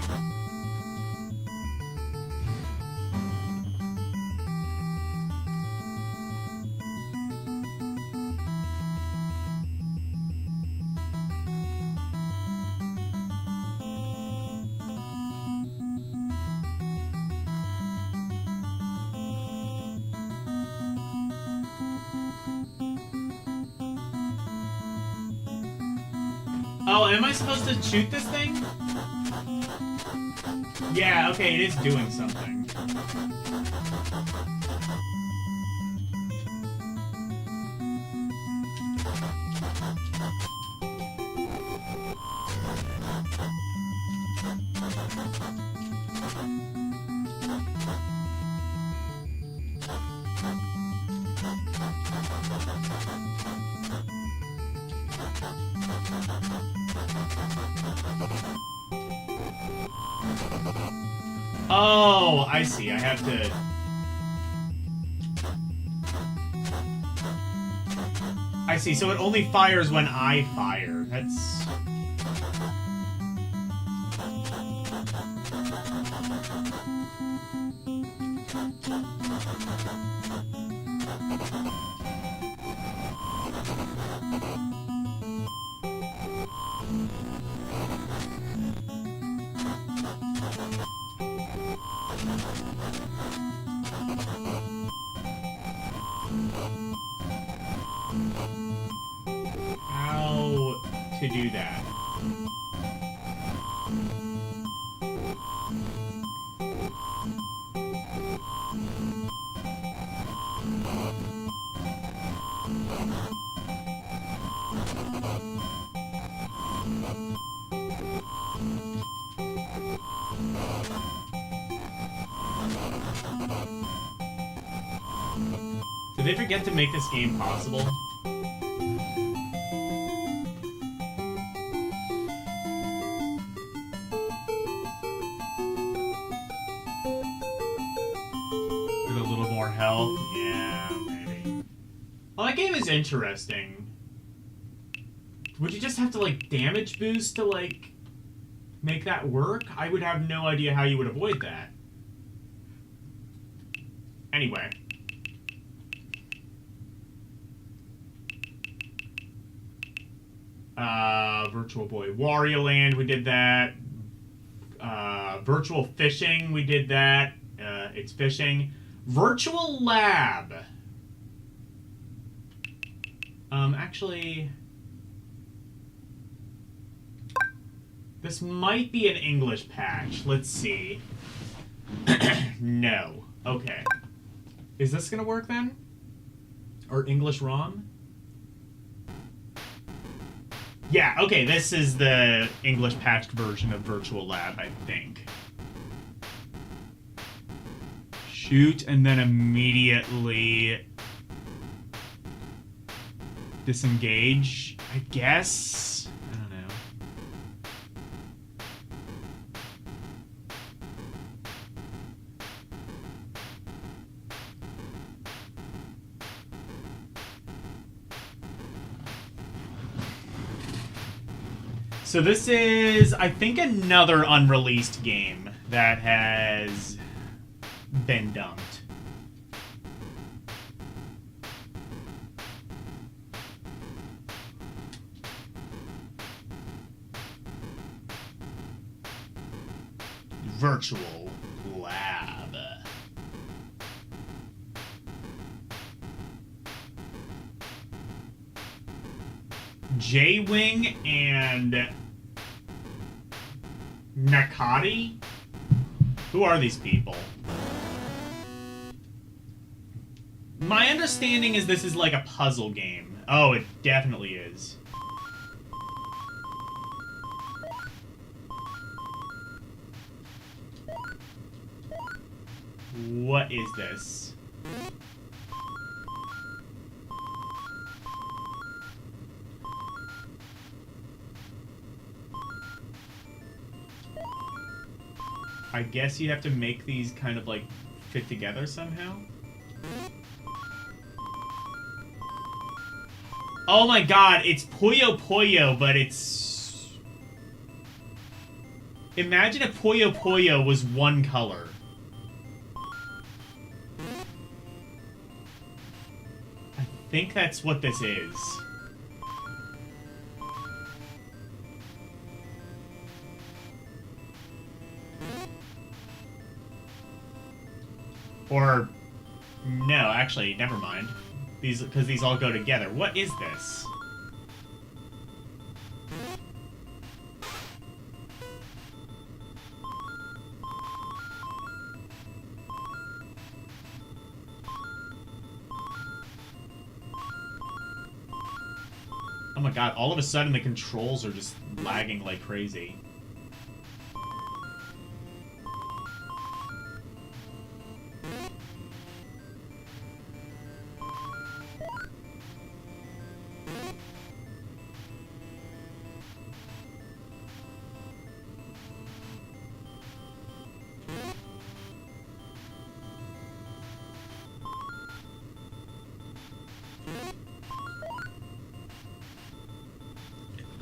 Oh, am I supposed to shoot this thing? Yeah, okay, it is doing something. Oh, I see. I have to... I see. So it only fires when I fire. That's... How to do that? Did they forget to make this game possible? With a little more health? Yeah, maybe. Well, that game is interesting. Would you just have to, like, damage boost to, like, make that work? I would have no idea how you would avoid that. Anyway. Virtual Boy Wario Land, we did that. Virtual Fishing, we did that. It's fishing. Virtual Lab. Actually... This might be an English patch. Let's see. No. Okay. Is this gonna work then? Or English ROM? Yeah, okay, this is the English patched version of Virtual Lab, I think. Shoot, and then immediately disengage, I guess? I don't know. So this is, I think, another unreleased game that has been dumped. Virtual Lab. J-Wing and Nakati? Who are these people? My understanding is this is like a puzzle game. Oh, it definitely is. What is this? I guess you have to make these kind of like fit together somehow. Oh my god, it's Puyo Puyo, but it's... Imagine if Puyo Puyo was one color. I think that's what this is. Or, no, actually, never mind. These, because these all go together. What is this? Oh my god, all of a sudden the controls are just lagging like crazy.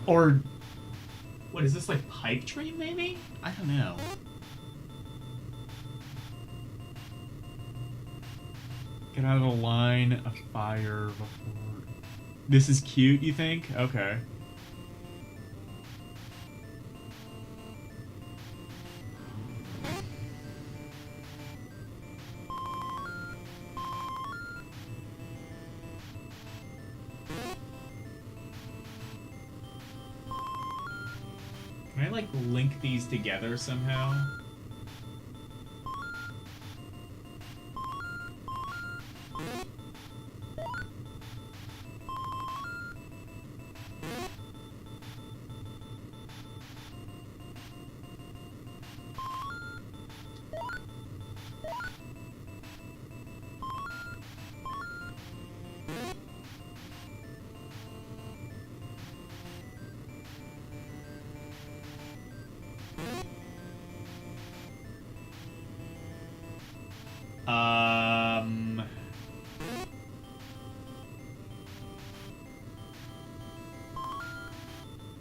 Or, what is this, like pipe dream maybe? I don't know. Get out of the line of fire before... This is cute, you think? Okay. Can I, like, link these together somehow?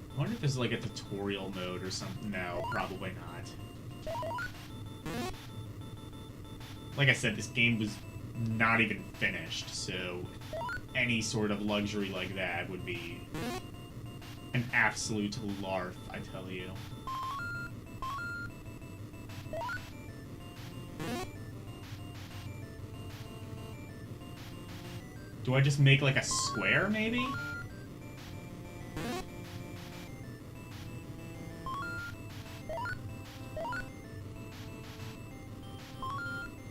I wonder if there's like a tutorial mode or something. No, probably not. Like I said, this game was not even finished, so any sort of luxury like that would be an absolute larf, I tell you. Do I just make like a square, maybe?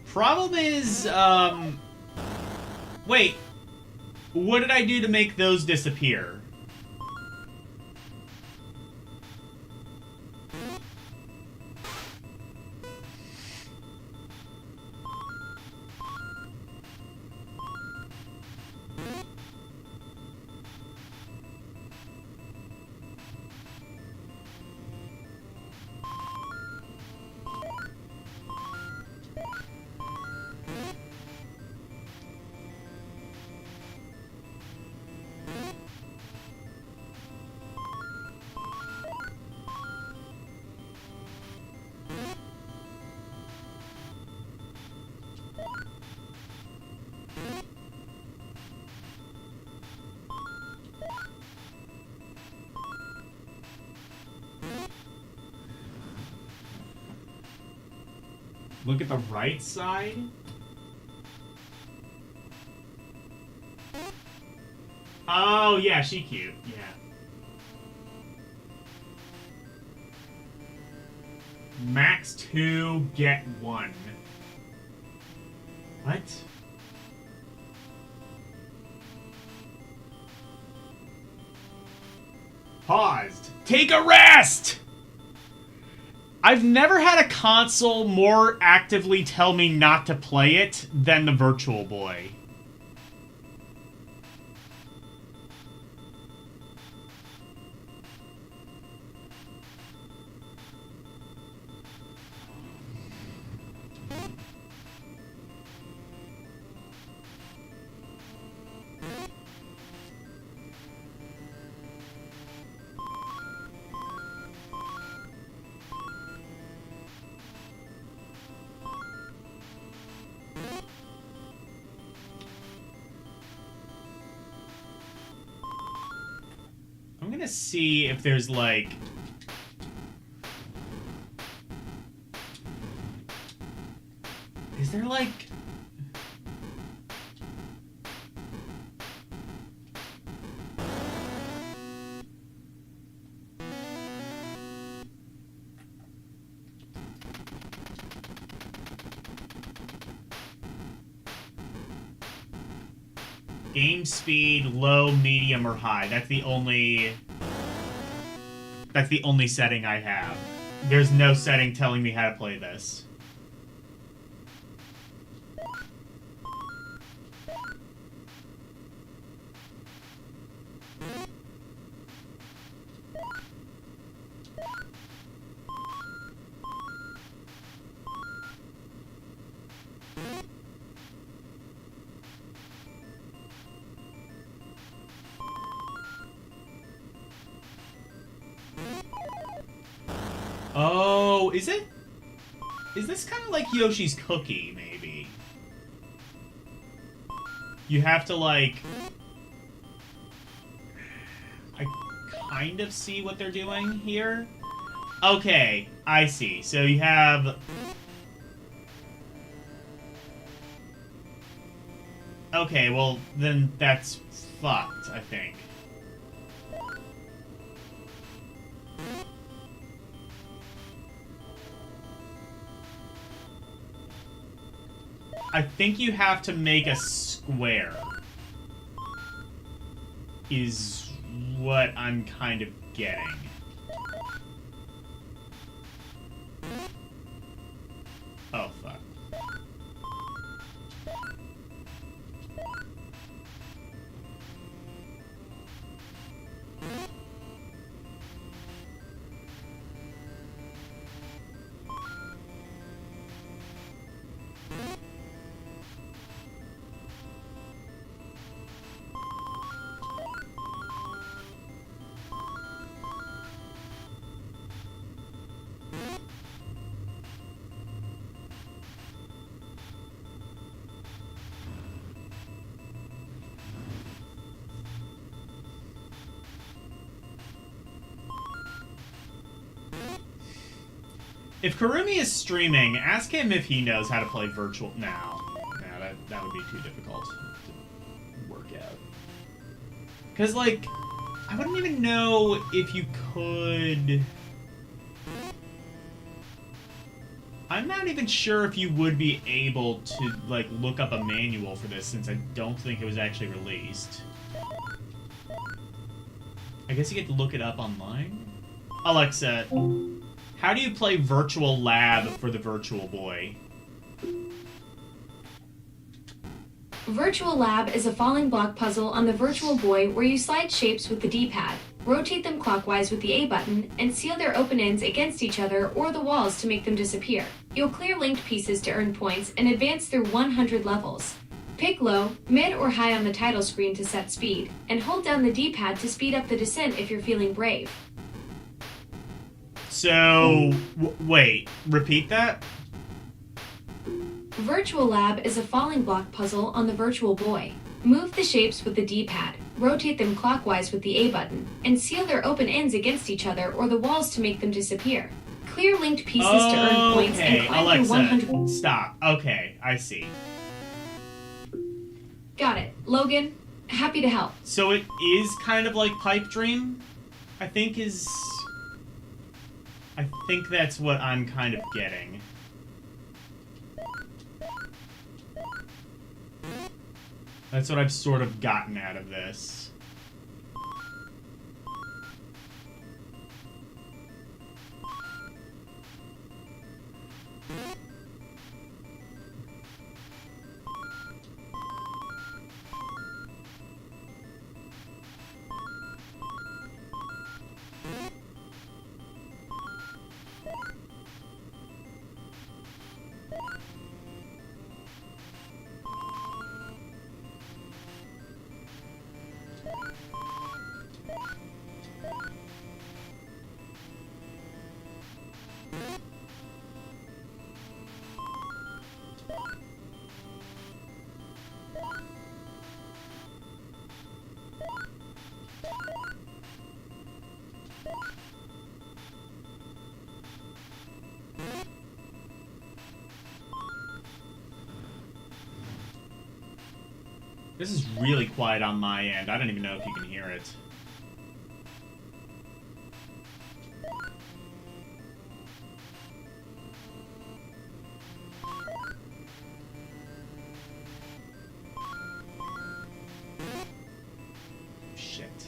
Problem is, wait. What did I do to make those disappear? Look at the right side. Oh, yeah, she cute. Yeah. Max 2, get 1. What? Paused. Take a rest! I've never had a console more actively tell me not to play it than the Virtual Boy. I'm gonna see if there's like... Is there like... Game speed, low, medium, or high. That's the only setting I have. There's no setting telling me how to play this. Oh, is it? Is this kind of like Yoshi's Cookie, maybe? You have to, like... I kind of see what they're doing here. Okay, I see. So you have... Okay, well, then that's fucked, I think. I think you have to make a square. Is what I'm kind of getting. Oh, fuck. If Kurumi is streaming, ask him if he knows how to play virtual... No, that would be too difficult to work out. Because, like, I wouldn't even know if you could... I'm not even sure if you would be able to, like, look up a manual for this, since I don't think it was actually released. I guess you get to look it up online? Alexa... How do you play Virtual Lab for the Virtual Boy? Virtual Lab is a falling block puzzle on the Virtual Boy where you slide shapes with the D-pad, rotate them clockwise with the A button, and seal their open ends against each other or the walls to make them disappear. You'll clear linked pieces to earn points and advance through 100 levels. Pick low, mid, or high on the title screen to set speed, and hold down the D-pad to speed up the descent if you're feeling brave. So, wait, repeat that? Virtual Lab is a falling block puzzle on the Virtual Boy. Move the shapes with the D-pad, rotate them clockwise with the A button, and seal their open ends against each other or the walls to make them disappear. Clear linked pieces to earn points and climb Alexa, through 100... Stop. Okay, I see. Got it. Logan, happy to help. So it is kind of like Pipe Dream, I think is... I think that's what I'm kind of getting. That's what I've sort of gotten out of this. This is really quiet on my end. I don't even know if you can hear it. Shit.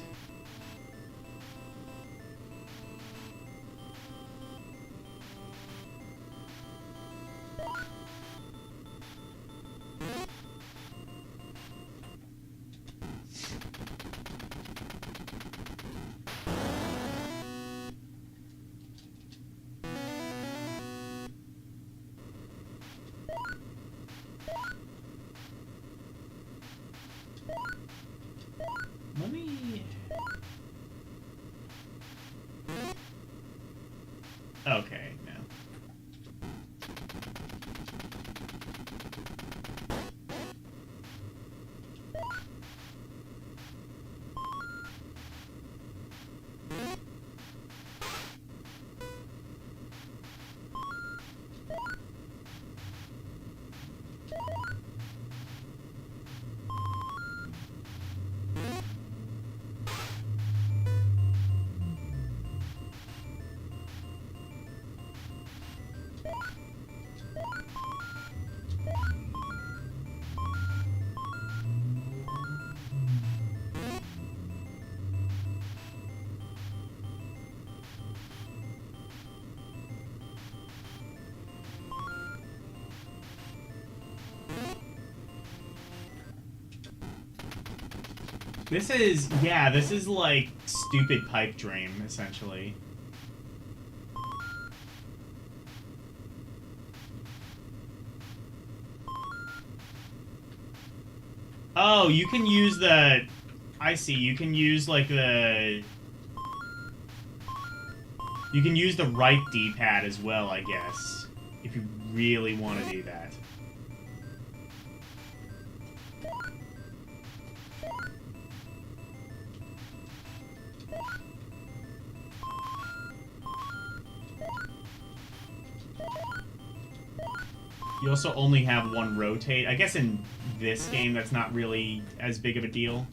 Okay, no. This is like stupid pipe dream, essentially. Oh, you can use the... I see, you can use, like, the... You can use the right D-pad as well, I guess. If you really want to do that. You also only have one rotate. I guess in this game that's not really as big of a deal.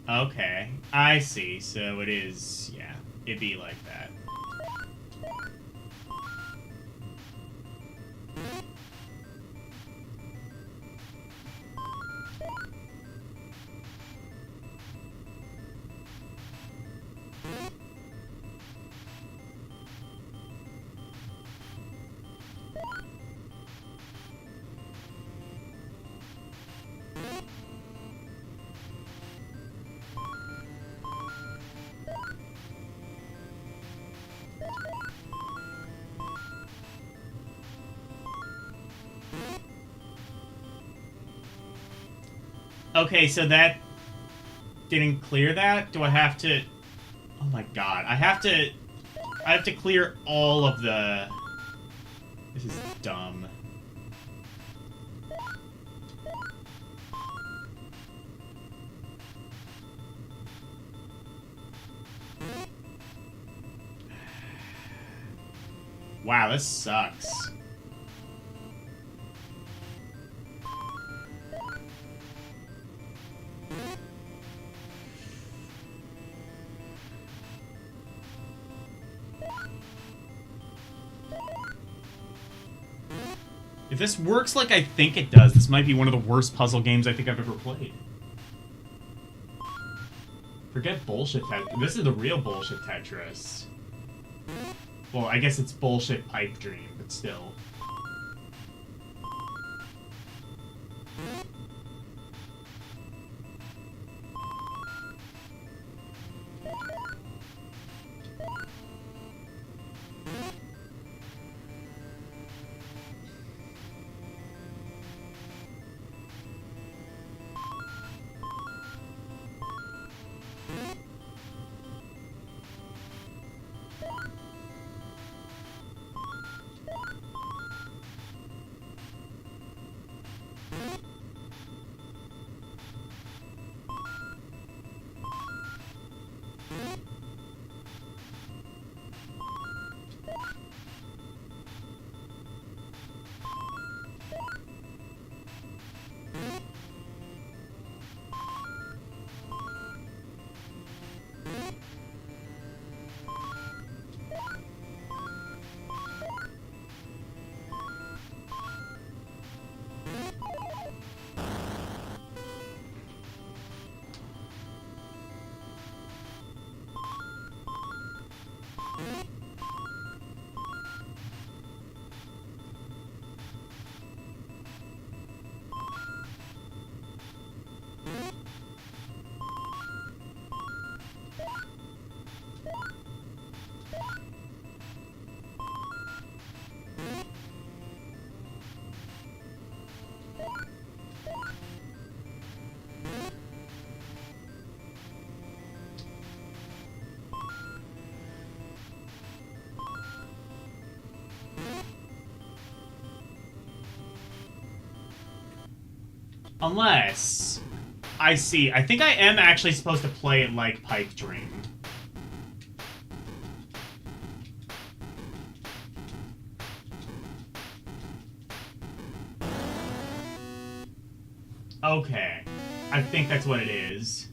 Okay, I see. So it is, yeah, it'd be like that. Okay, so that didn't clear that? Do I have to... Oh my god, I have to clear all of the... This is dumb. Wow, this sucks. If this works like I think it does, this might be one of the worst puzzle games I think I've ever played. Forget bullshit Tetris. This is the real bullshit Tetris. Well, I guess it's bullshit pipe dream, but still. Unless... I see. I think I am actually supposed to play it like Pipe Dream. Okay. I think that's what it is.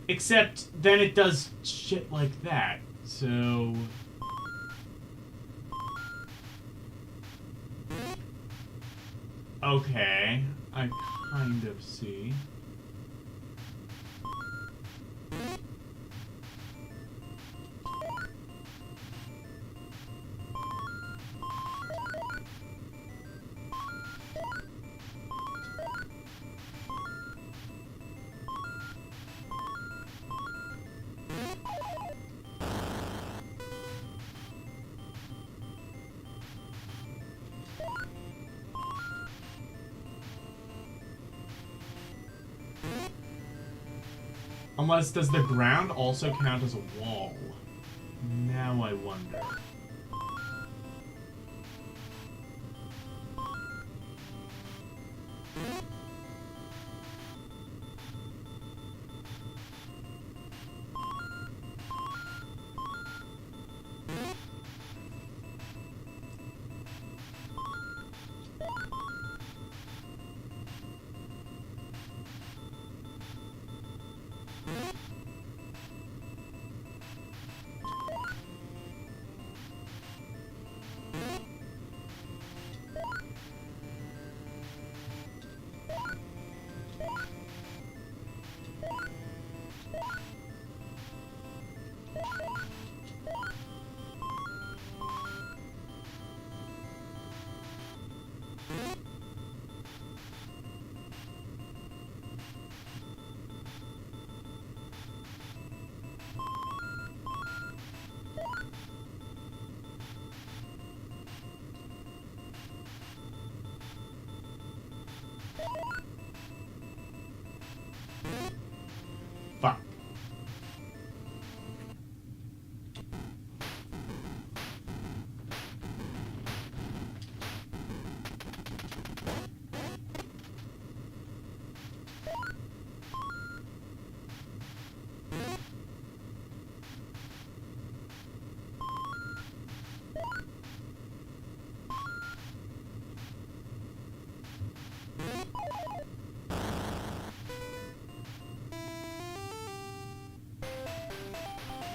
Except, then it does shit like that. So... Okay. I kind of see. Unless, does the ground also count as a wall? Now I wonder. Fuck.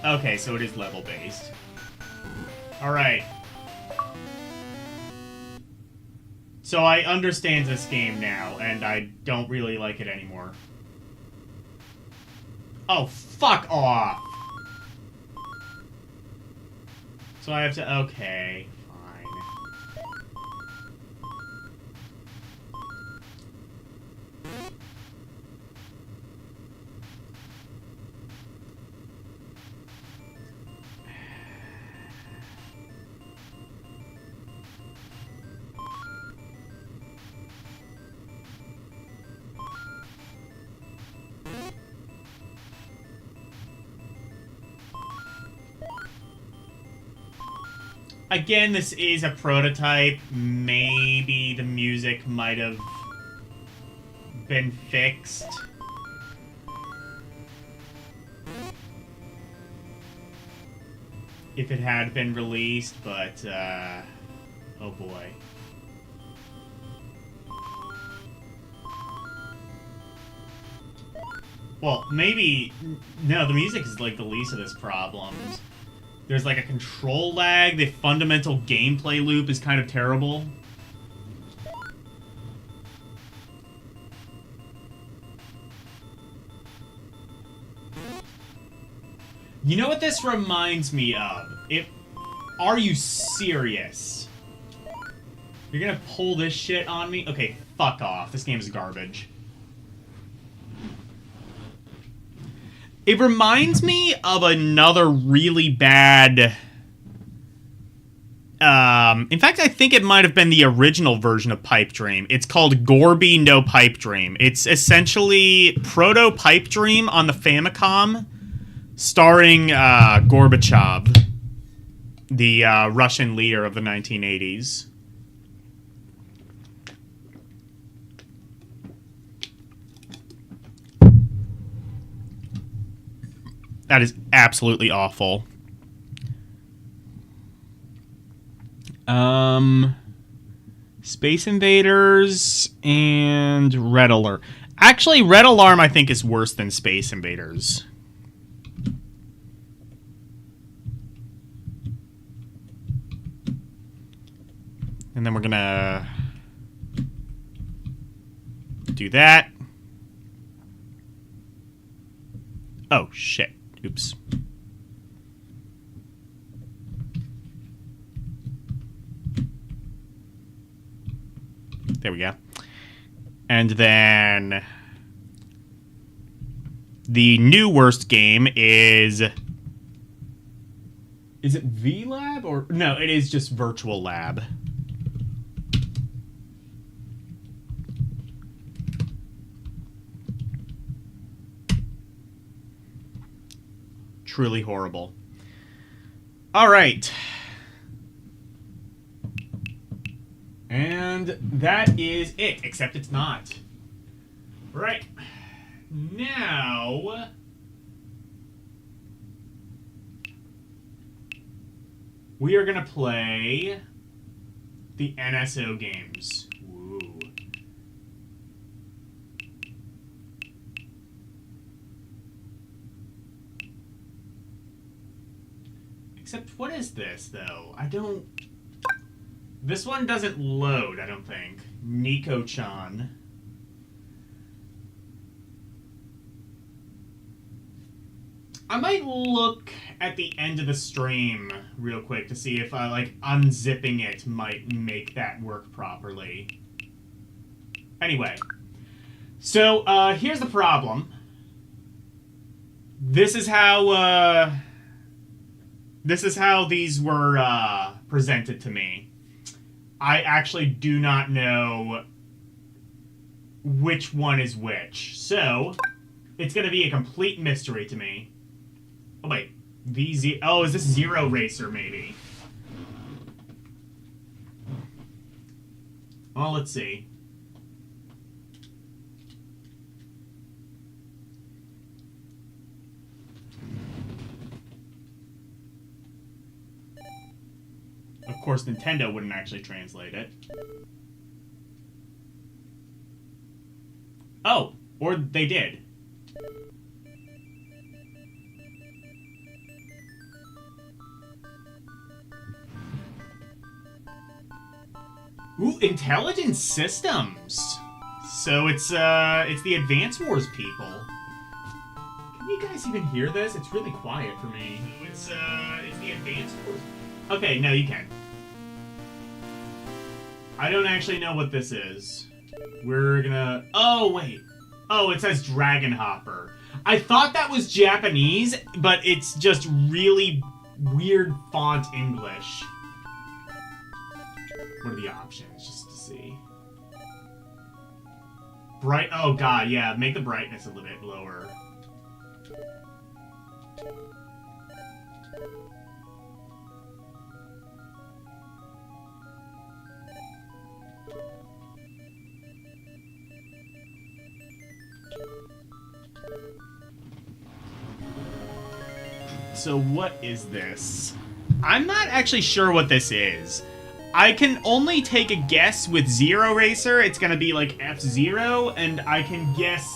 Okay, so it is level-based. Alright. So I understand this game now, and I don't really like it anymore. Oh, fuck off! So I have to... Okay, fine. Again, this is a prototype. Maybe the music might have been fixed. If it had been released, but, oh boy. Well, maybe... No, the music is, like, the least of its problems. There's, like, a control lag. The fundamental gameplay loop is kind of terrible. You know what this reminds me of? Are you serious? You're gonna pull this shit on me? Okay, fuck off. This game is garbage. It reminds me of another really bad... in fact, I think it might have been the original version of Pipe Dream. It's called Gorby No Pipe Dream. It's essentially proto-Pipe Dream on the Famicom, starring Gorbachev, the Russian leader of the 1980s. That is absolutely awful. Space Invaders and Red Alert. Actually, Red Alarm I think is worse than Space Invaders. And then we're gonna do that. Oh, shit. Oops. There we go. And then the new worst game is it VLab or no, it is just Virtual Lab. Truly horrible. All right. And that is it, except it's not. Right. Now, we are going to play the NSO games. Woo. Except, what is this, though? I don't... This one doesn't load, I don't think. Nico-chan. I might look at the end of the stream real quick to see if like unzipping it might make that work properly. Anyway. So, here's the problem. This is how these were presented to me. I actually do not know which one is which. So, it's going to be a complete mystery to me. Oh, wait. VZ... Oh, is this Zero Racer, maybe? Well, let's see. Of course, Nintendo wouldn't actually translate it. Oh, or they did. Ooh, Intelligent Systems. So it's the Advance Wars people. Can you guys even hear this? It's really quiet for me. It's the Advance Wars. Okay, no, you can. I don't actually know what this is. We're gonna... Oh, wait. Oh, it says Dragon Hopper. I thought that was Japanese, but it's just really weird font English. What are the options, just to see? Bright... Oh, God, yeah. Make the brightness a little bit lower. So what is this? I'm not actually sure what this is. I can only take a guess with Zero Racer. It's gonna be like F-Zero, and I can guess...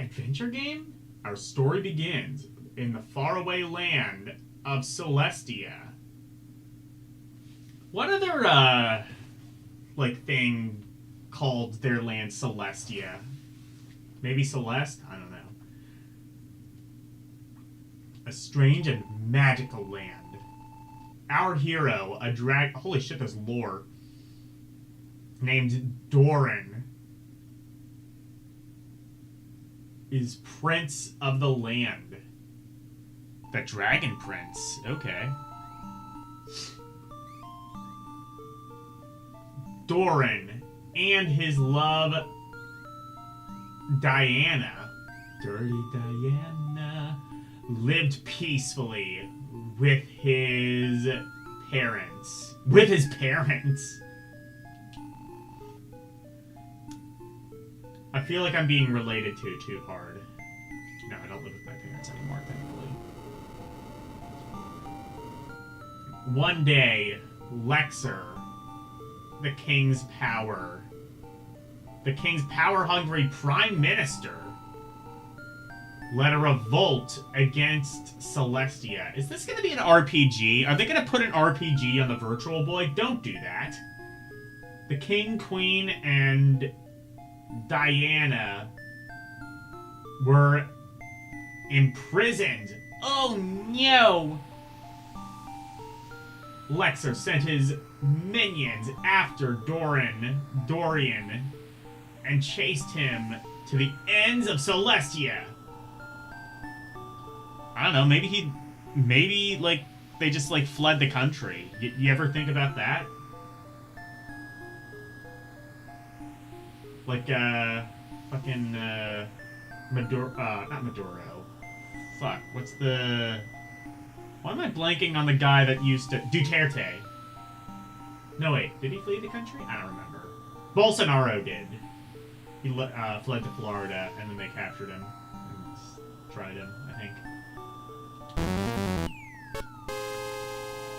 Adventure game? Our story begins in the faraway land of Celestia. What other, like, thing called their land Celestia? Maybe Celeste? I don't know. A strange and magical land. Our hero, a holy shit, there's lore. Named Doran, is Prince of the Land. The Dragon Prince. Okay. Doran and his love, Diana. Dirty Diana. Lived peacefully with his parents. With his parents. A feel like I'm being related to too hard. No, I don't live with my parents anymore, thankfully. One day, Lexer, the king's power-hungry prime minister, led a revolt against Celestia. Is this going to be an RPG? Are they going to put an RPG on the Virtual Boy? Don't do that. The king, queen, and Diana were imprisoned. Oh no! Lexer sent his minions after Dorian, and chased him to the ends of Celestia. I don't know, maybe, like, they just, like, fled the country. You ever think about that? Like, fucking, not Maduro. Fuck, what's the... Why am I blanking on the guy that used to... Duterte. No, wait, did he flee the country? I don't remember. Bolsonaro did. He fled to Florida, and then they captured him. And tried him, I think.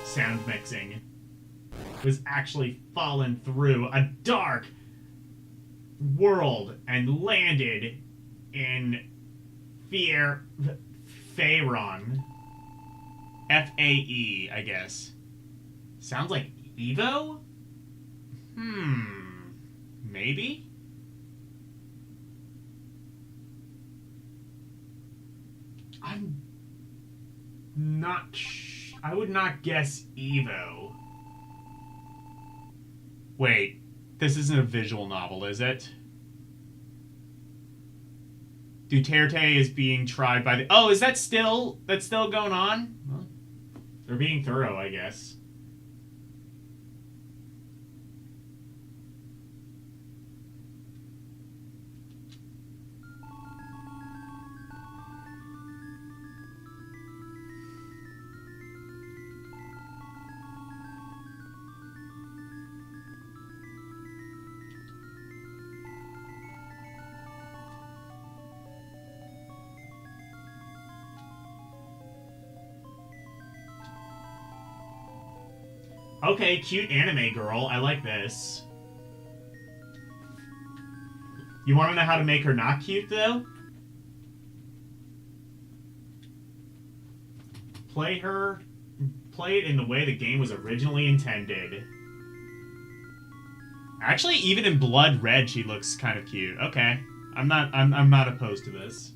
Sound mixing was actually fallen through a dark world and landed in Faerun. F-A-E, I guess. Sounds like Evo? Maybe? I'm not I would not guess Evo. Wait, this isn't a visual novel, is it? Duterte is being tried by the... Oh, is that still... That's still going on? Well, they're being thorough, I guess. Okay, cute anime girl. I like this. You want to know how to make her not cute, though? Play it in the way the game was originally intended. Actually, even in Blood Red, she looks kind of cute. Okay. I'm not opposed to this.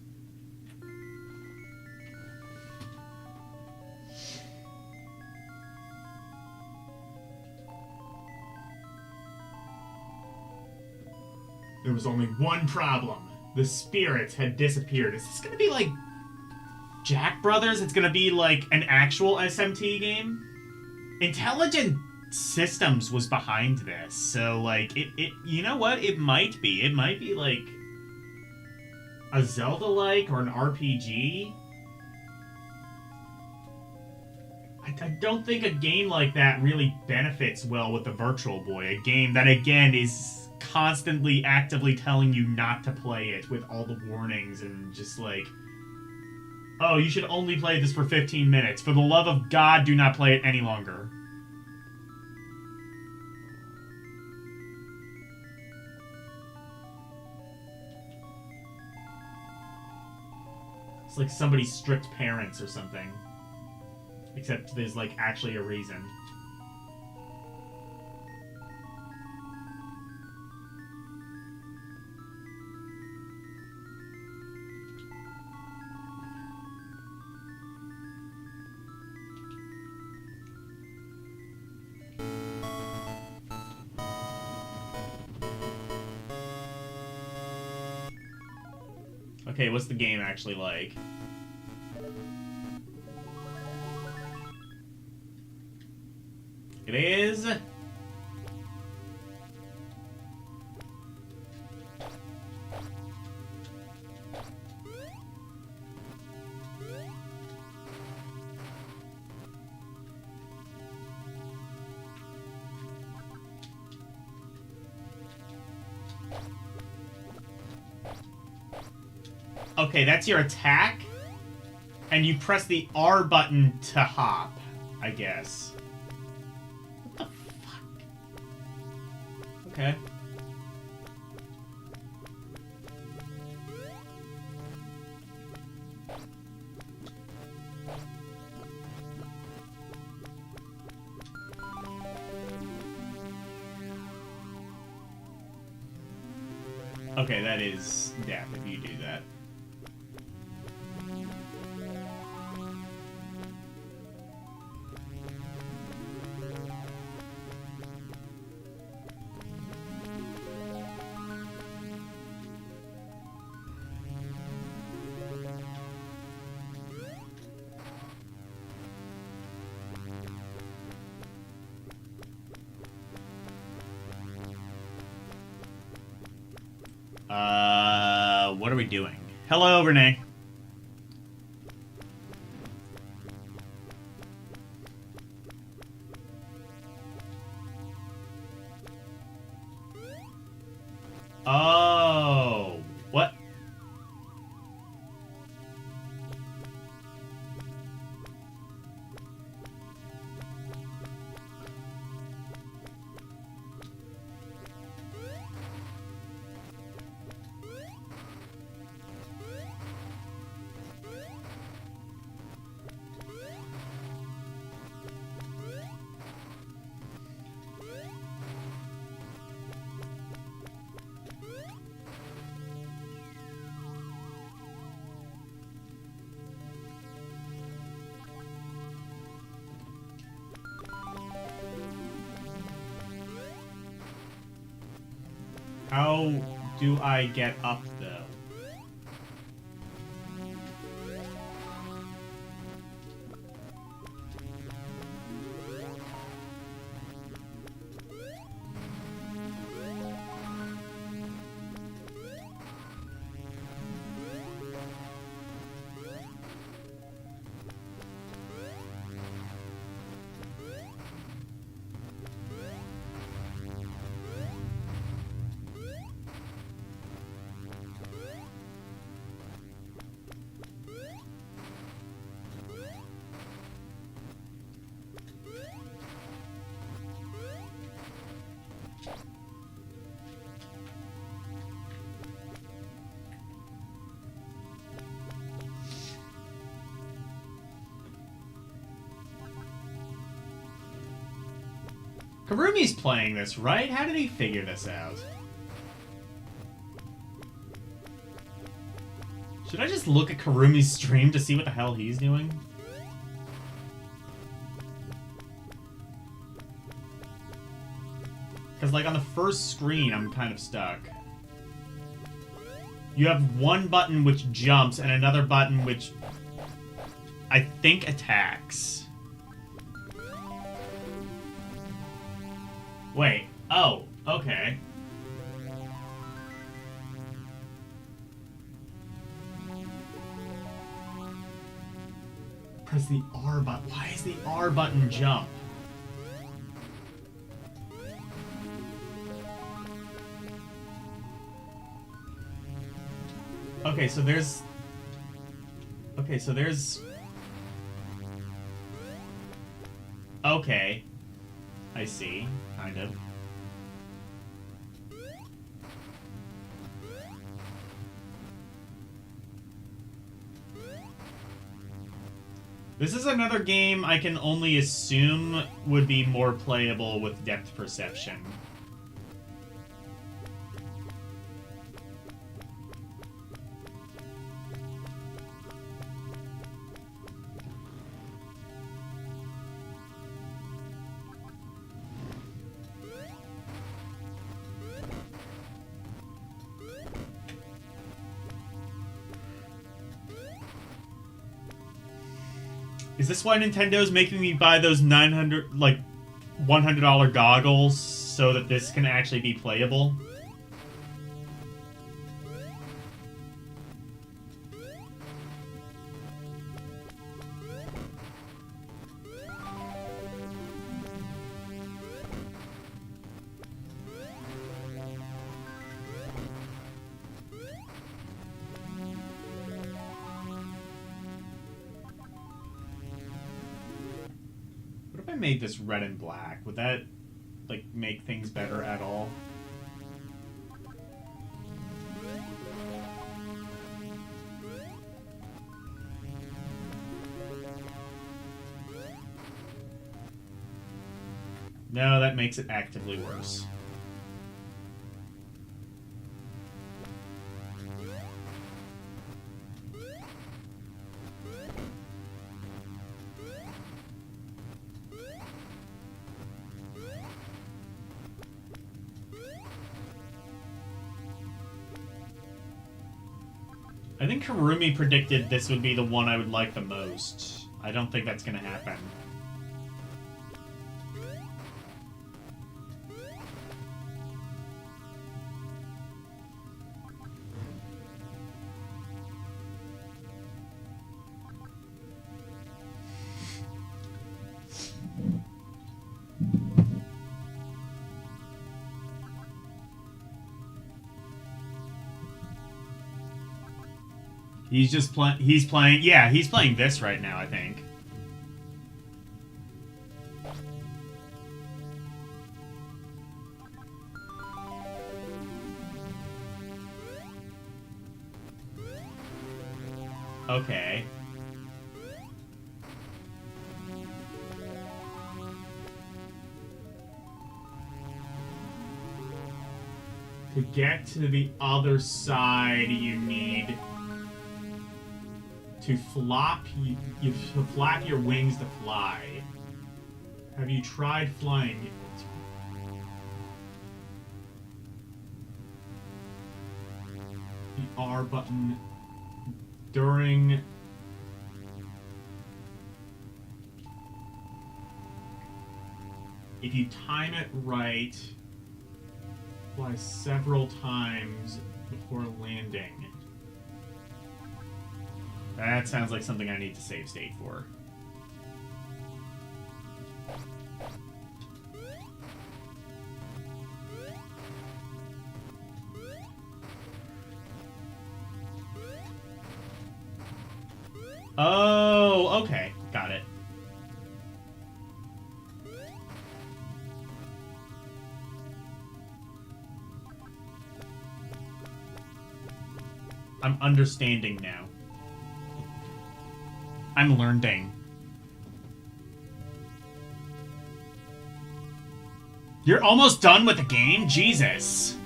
There was only one problem. The spirits had disappeared. Is this gonna be like Jack Brothers? It's gonna be like an actual SMT game? Intelligent Systems was behind this, so like it you know what? It might be. It might be like a Zelda-like or an RPG. I don't think a game like that really benefits well with the Virtual Boy. A game that, again, is constantly actively telling you not to play it with all the warnings and just like, oh, you should only play this for 15 minutes. For the love of God, do not play it any longer. It's like somebody's strict parents or something. Except there's like actually a reason. Okay, what's the game actually like? It is... Okay, that's your attack. And you press the R button to hop, I guess. What the fuck? Okay. Okay, that is death if you do that. What are we doing? Hello, Renee. Oh, what? How do I get up, though? Karumi's playing this, right? How did he figure this out? Should I just look at Karumi's stream to see what the hell he's doing? Because, like, on the first screen, I'm kind of stuck. You have one button which jumps and another button which I think attacks. Wait. Oh, okay. Press the R button. Why is the R button jump? Okay, so there's... Okay, so there's... Okay. I see, kind of. This is another game I can only assume would be more playable with depth perception. Is this why Nintendo's making me buy those $100 goggles so that this can actually be playable? made this red and black, would that, like, make things better at all? No, that makes it actively worse. I think Karumi predicted this would be the one I would like the most. I don't think that's gonna happen. He's just playing. He's playing. Yeah, he's playing this right now, I think. Okay. To get to the other side, you need to flop. You flap your wings to fly. Have you tried flying? The R button during. If you time it right, fly several times before landing. That sounds like something I need to save state for. Oh, okay. Got it. I'm understanding now. I'm learning. You're almost done with the game? Jesus.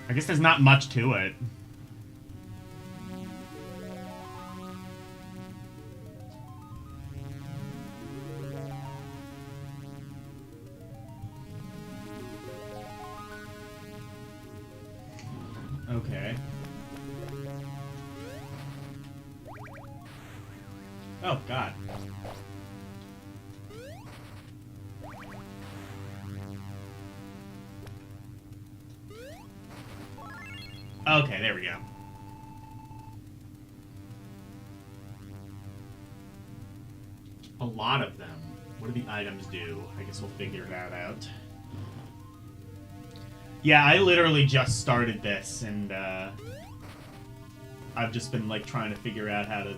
I guess there's not much to it. Okay. Oh, God. Okay, there we go. A lot of them. What do the items do? I guess we'll figure that out. Yeah, I literally just started this, and I've just been, like, trying to figure out how to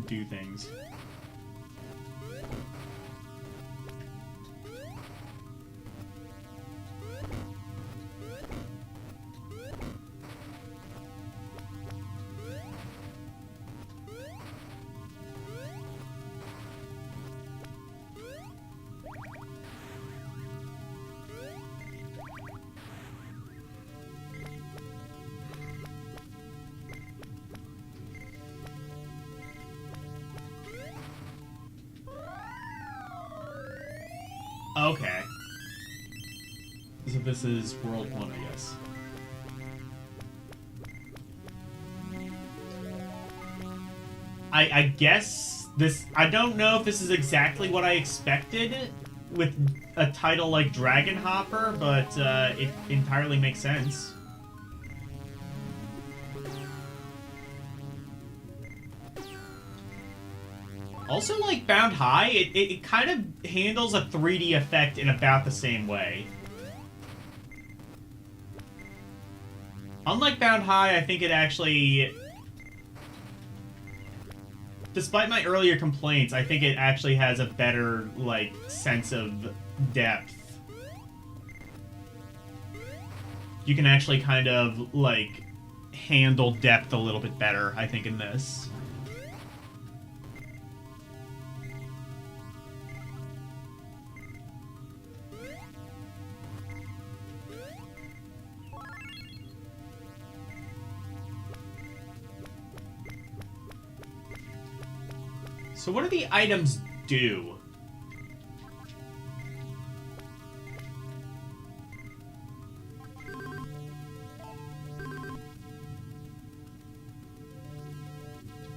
do things. Okay. So this is World 1, I guess. I guess this... I don't know if this is exactly what I expected with a title like Dragon Hopper, but it entirely makes sense. Also, like Bound High, it kind of handles a 3D effect in about the same way. Unlike Bound High, I think it actually... despite my earlier complaints, I think it actually has a better, like, sense of depth. You can actually kind of, like, handle depth a little bit better, I think, in this. So what do the items do?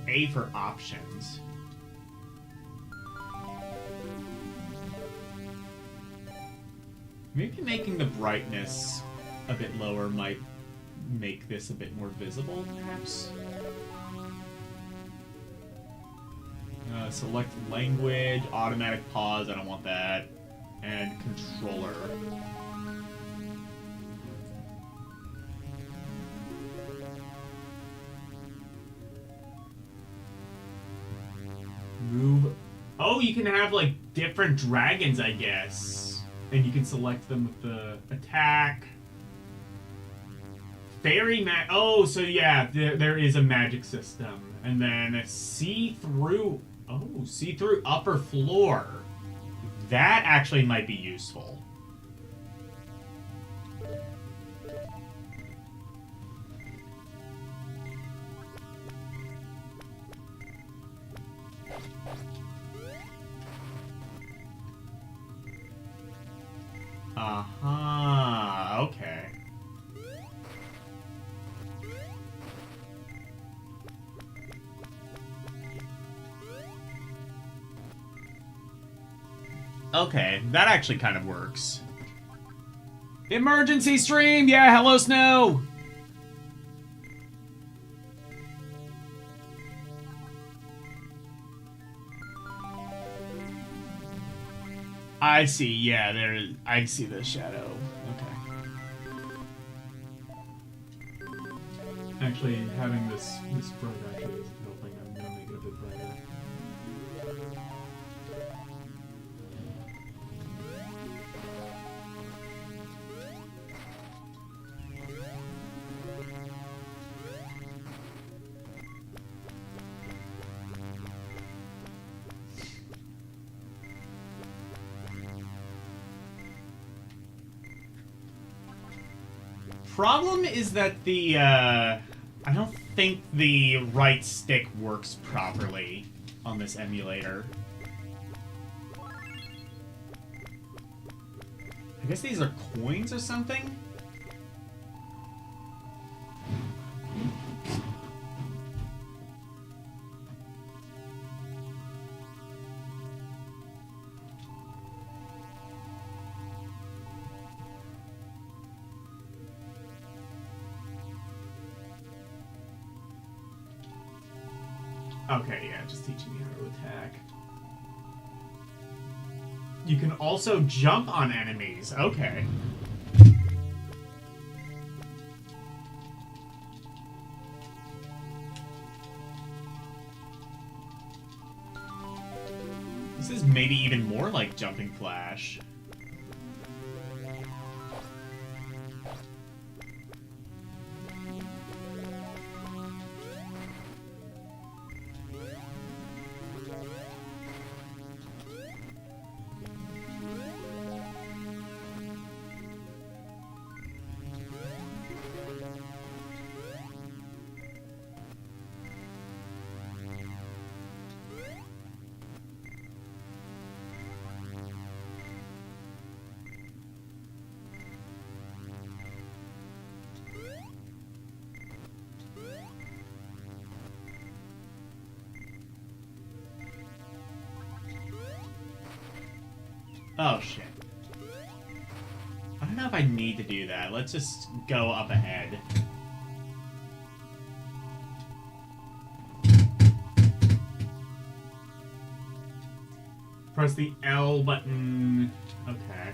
A for options. Maybe making the brightness a bit lower might make this a bit more visible, perhaps? Select language, automatic pause, I don't want that, and controller. Move. Oh, you can have, like, different dragons, I guess. And you can select them with the attack. Fairy oh, so yeah, there is a magic system. And then see-through... Oh, see-through upper floor. That actually might be useful. Uh-huh, okay. Okay, that actually kind of works. Emergency stream! Yeah, hello, Snow! I see, yeah, I see the shadow. Okay. Actually, having this bright actually isn't helping. I'm gonna make it a bit brighter. Problem is that the, I don't think the right stick works properly on this emulator. I guess these are coins or something? Okay, yeah, just teaching me how to attack. You can also jump on enemies. Okay. This is maybe even more like Jumping Flash. Oh, shit. I don't know if I need to do that. Let's just go up ahead. Press the L button. Okay.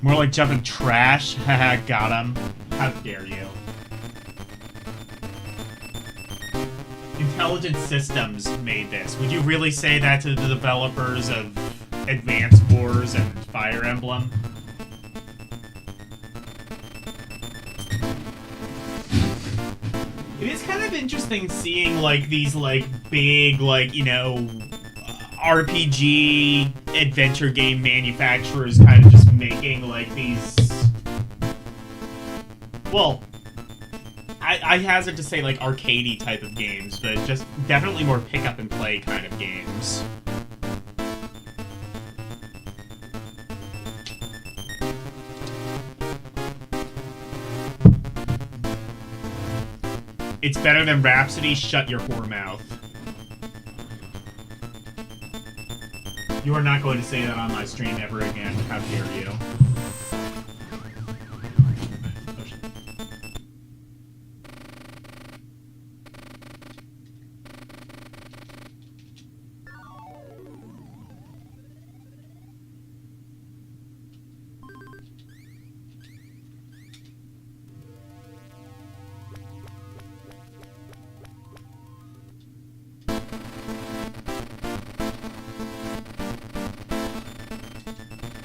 More like jumping trash. Haha, got him. How dare you. Intelligent Systems made this. Would you really say that to the developers of Advance Wars and Fire Emblem? It is kind of interesting seeing, like, these, like, big, like, you know, RPG adventure game manufacturers kind of just making, like, these... Well, I hazard to say, like, arcadey type of games, but just definitely more pick-up-and-play kind of games. It's better than Rhapsody, shut your whore mouth. You are not going to say that on my stream ever again, how dare you.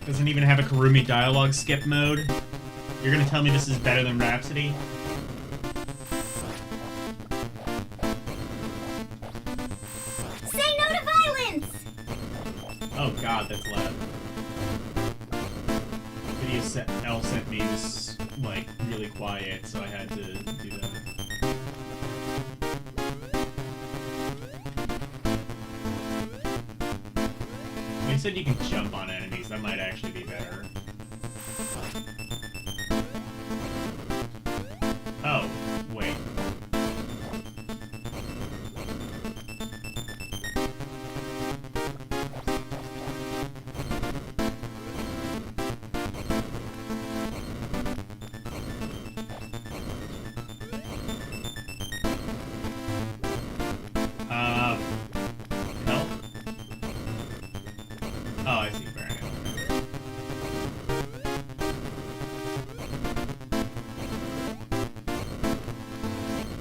Doesn't even have a Karumi dialogue skip mode. You're gonna tell me this is better than Rhapsody? Say no to violence! Oh god, that's loud. Video L sent me this, like, really quiet, so I had to do that. They said you can jump on enemies, that might actually be better. Oh, wait. Help? Oh, I see, Brian.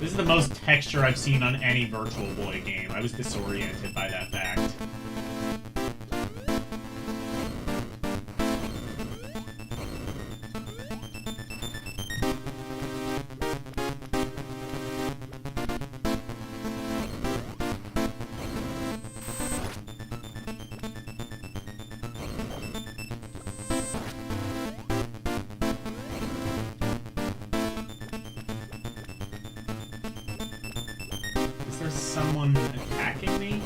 This is the most texture I've seen on any Virtual Boy game. I was disoriented by that fact. Is there someone attacking me?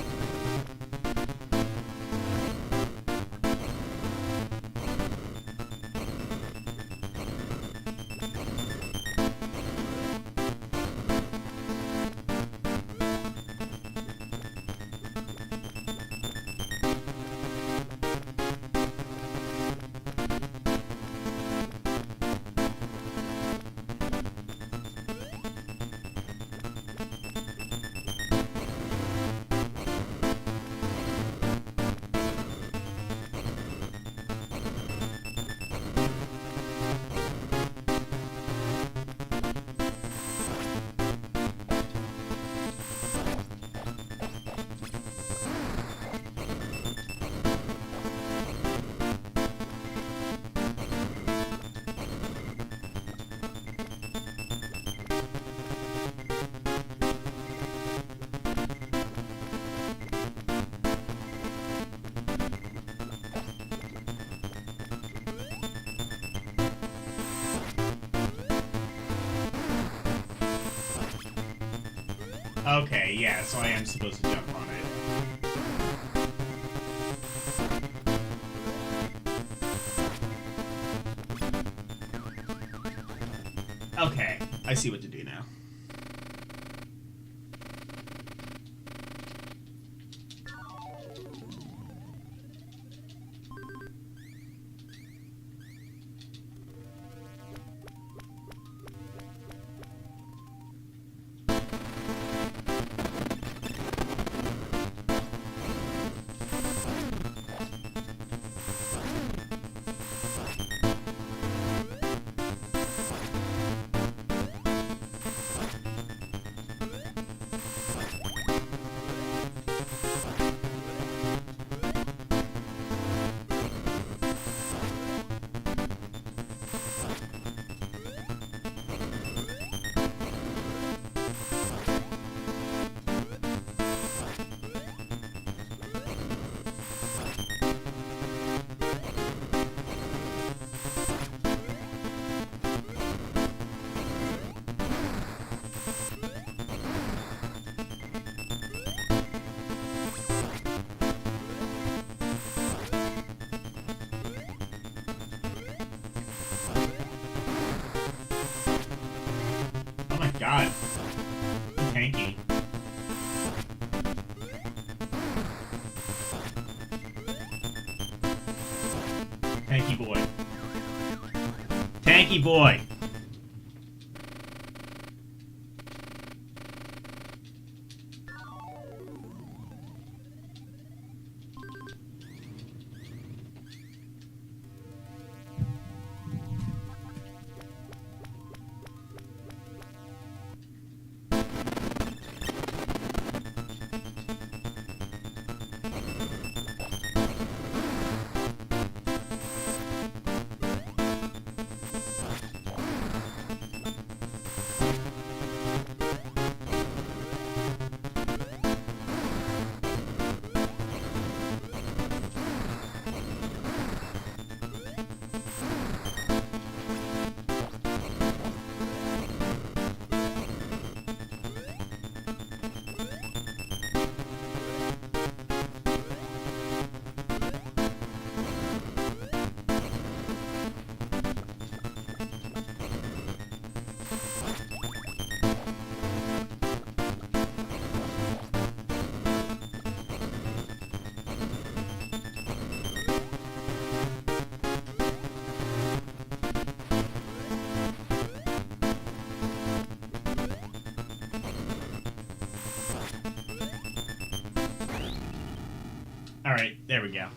Okay, yeah, so I am supposed to jump on it. Okay, I see what to do now. Tanky boy. Tanky boy. Alright, there we go.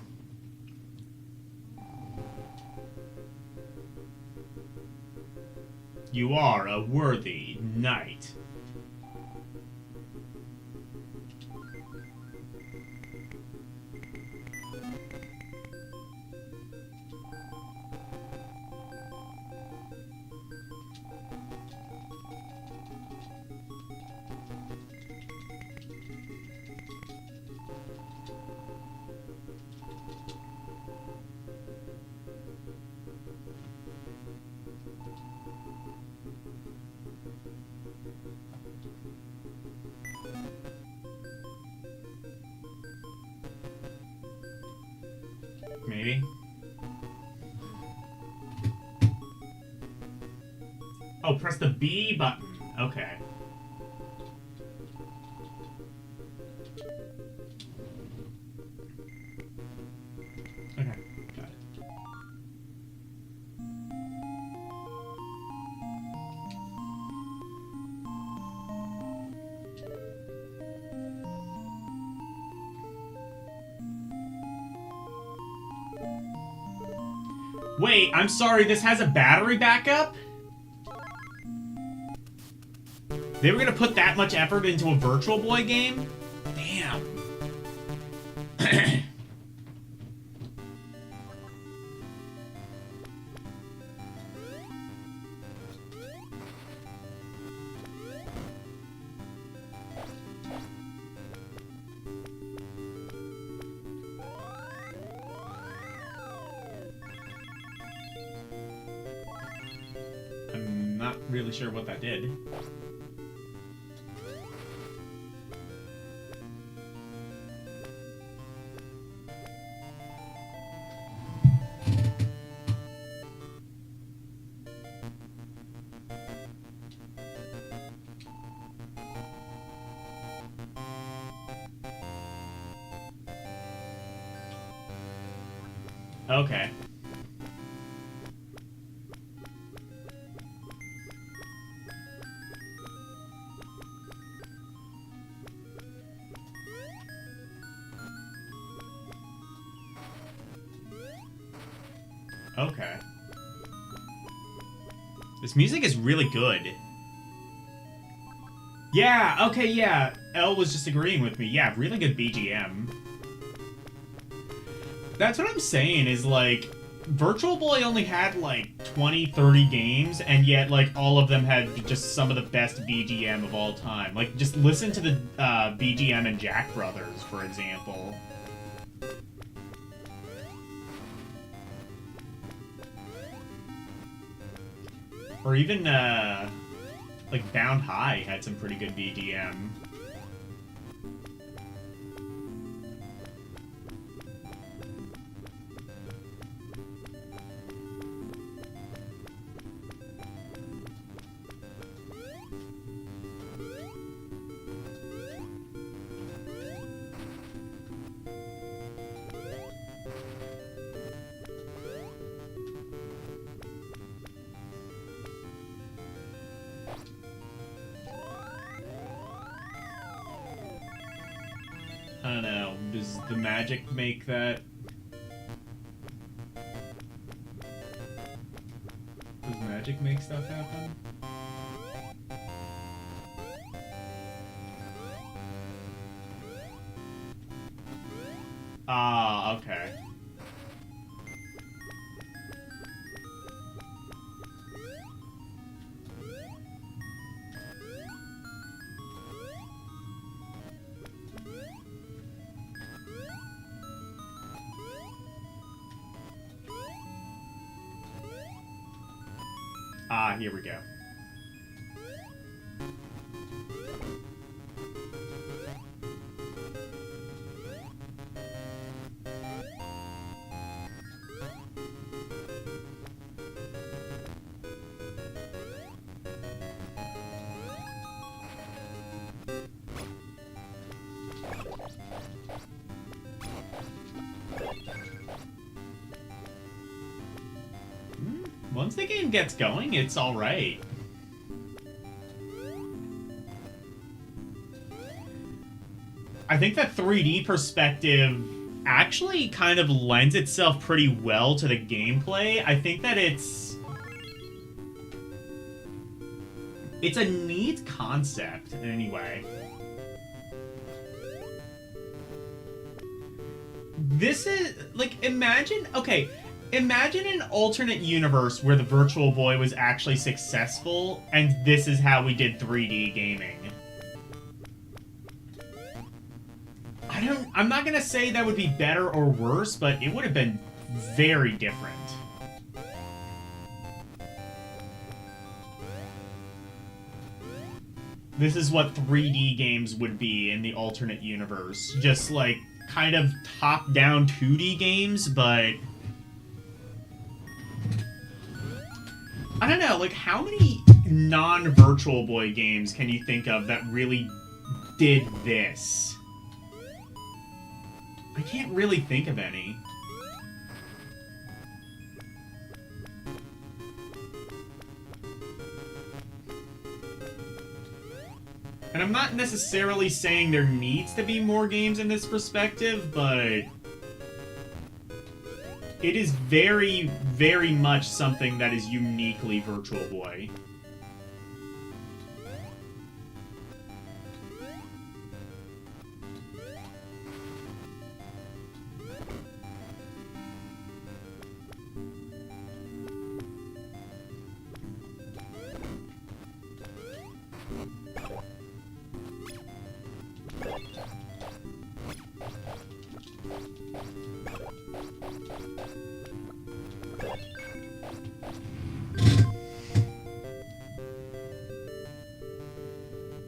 You are a worthy knight. Maybe. Oh, press the B button. Okay. Okay, got it. Wait, I'm sorry, this has a battery backup? They were gonna put that much effort into a Virtual Boy game? Damn. I'm not really sure what that did. Okay. Okay. This music is really good. Yeah, okay, yeah. Elle was just agreeing with me. Yeah, really good BGM. That's what I'm saying, is like, Virtual Boy only had like 20, 30 games, and yet like all of them had just some of the best BGM of all time. Like, just listen to the BGM in Jack Brothers, for example. Or even, like, Bound High had some pretty good BGM. does the magic make that? Does magic make stuff happen? Ah, okay. Ah, here we go. Once the game gets going, it's alright. I think that 3D perspective actually kind of lends itself pretty well to the gameplay. I think that it's a neat concept, anyway. This is, like, imagine an alternate universe where the Virtual Boy was actually successful, and this is how we did 3D gaming. I'm not gonna say that would be better or worse, but it would have been very different. This is what 3D games would be in the alternate universe. Just, like, kind of top-down 2D games, but I don't know, like, how many non-Virtual Boy games can you think of that really did this? I can't really think of any. And I'm not necessarily saying there needs to be more games in this perspective, but it is very, very much something that is uniquely Virtual Boy.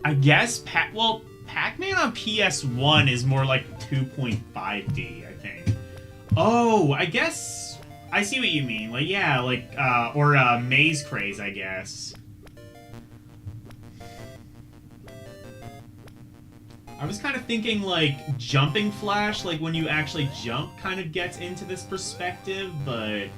I guess Pac-Man on PS1 is more like 2.5D, I think. Oh, I guess I see what you mean. Like, yeah, like or Maze Craze, I guess. I was kind of thinking like Jumping Flash, like when you actually jump kind of gets into this perspective, but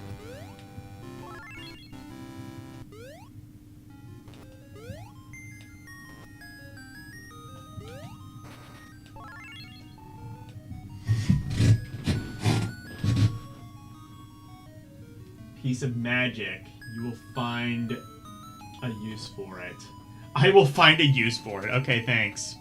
piece of magic, you will find a use for it. I will find a use for it. Okay, thanks.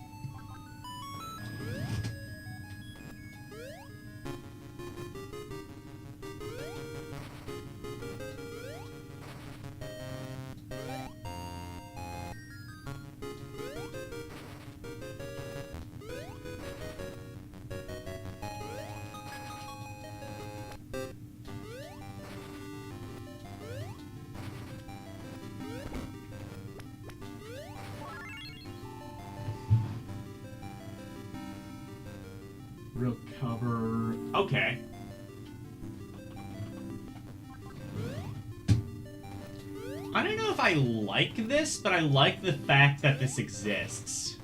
Recover. Okay. I don't know if I like this, but I like the fact that this exists.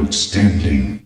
Outstanding.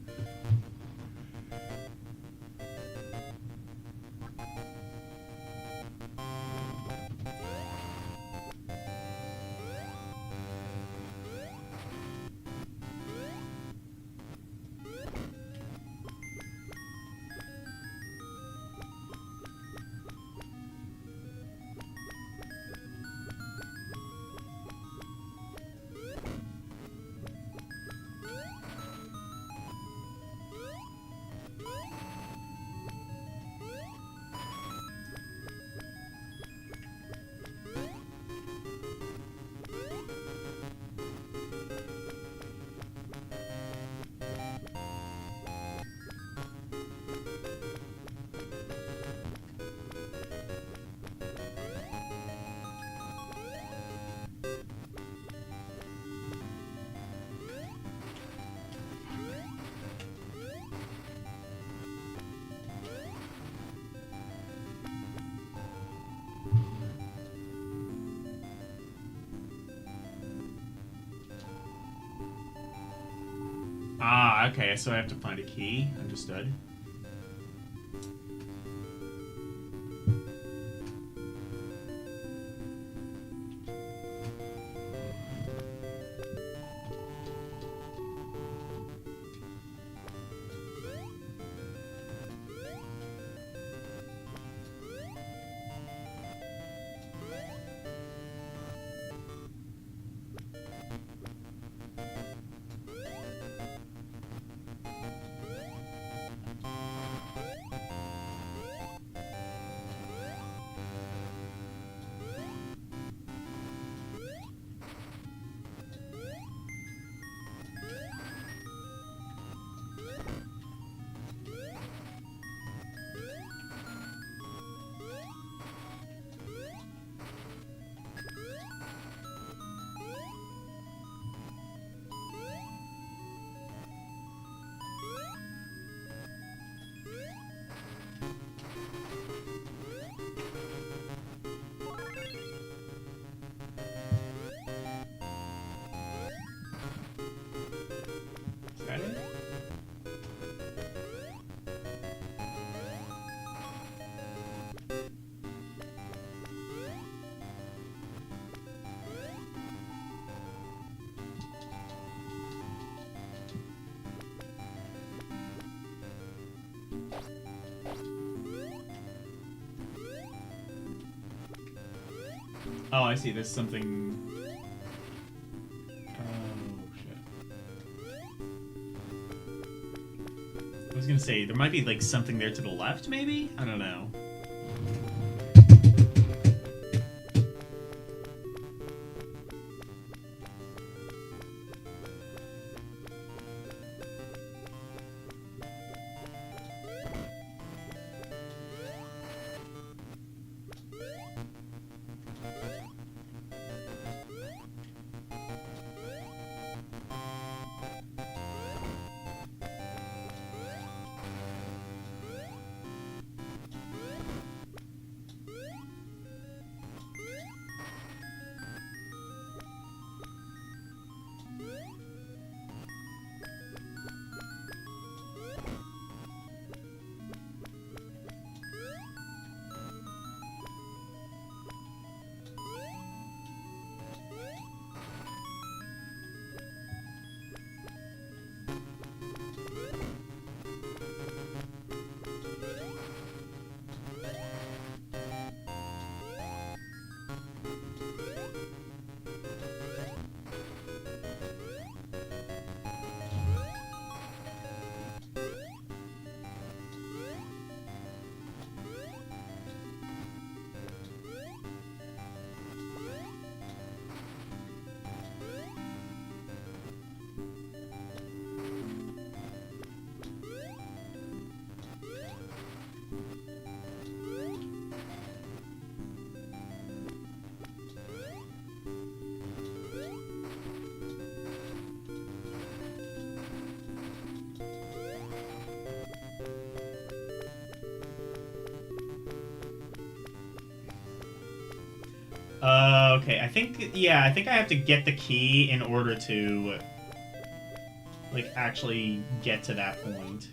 Ah, okay, so I have to find a key. Understood. Is that it? Oh, I see. There's something. Oh shit! I was gonna say there might be like something there to the left, maybe. I don't know. Okay, I think I have to get the key in order to like, actually get to that point.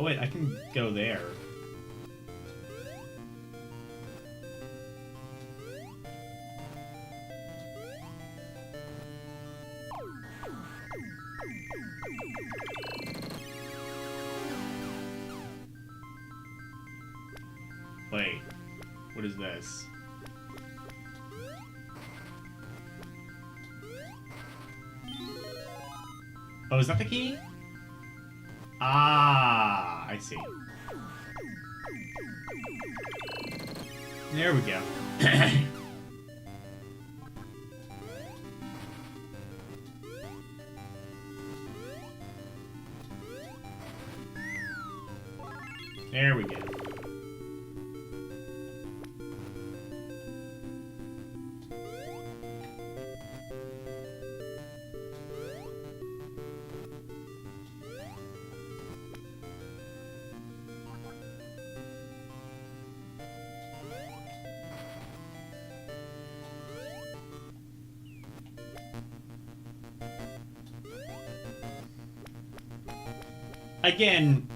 Oh wait, I can go there. Wait, what is this? Oh, is that the key? Ah, I see. There we go. There we go. Again,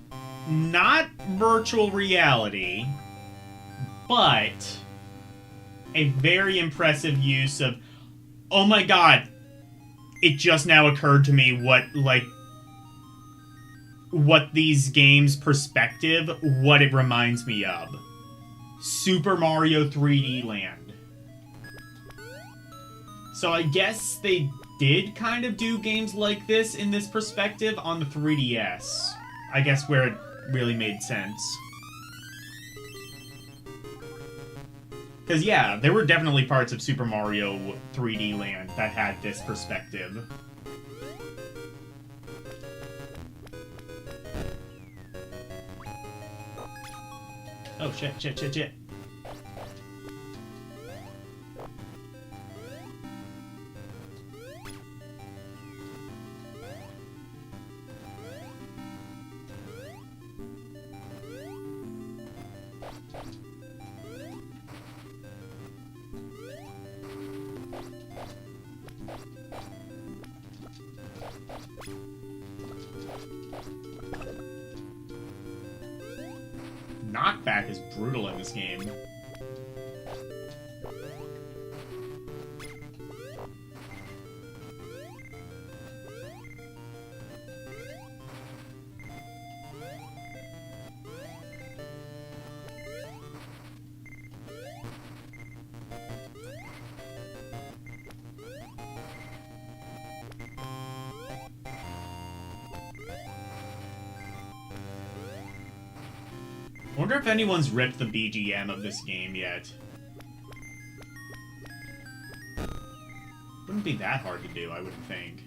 not virtual reality, but a very impressive use of, oh my god, it just now occurred to me what these games' perspective, what it reminds me of. Super Mario 3D Land. So I guess they did kind of do games like this in this perspective on the 3DS. I guess where it really made sense. Because, yeah, there were definitely parts of Super Mario 3D Land that had this perspective. Oh, shit. Knockback is brutal in this game. I wonder if anyone's ripped the BGM of this game yet. Wouldn't be that hard to do, I wouldn't think.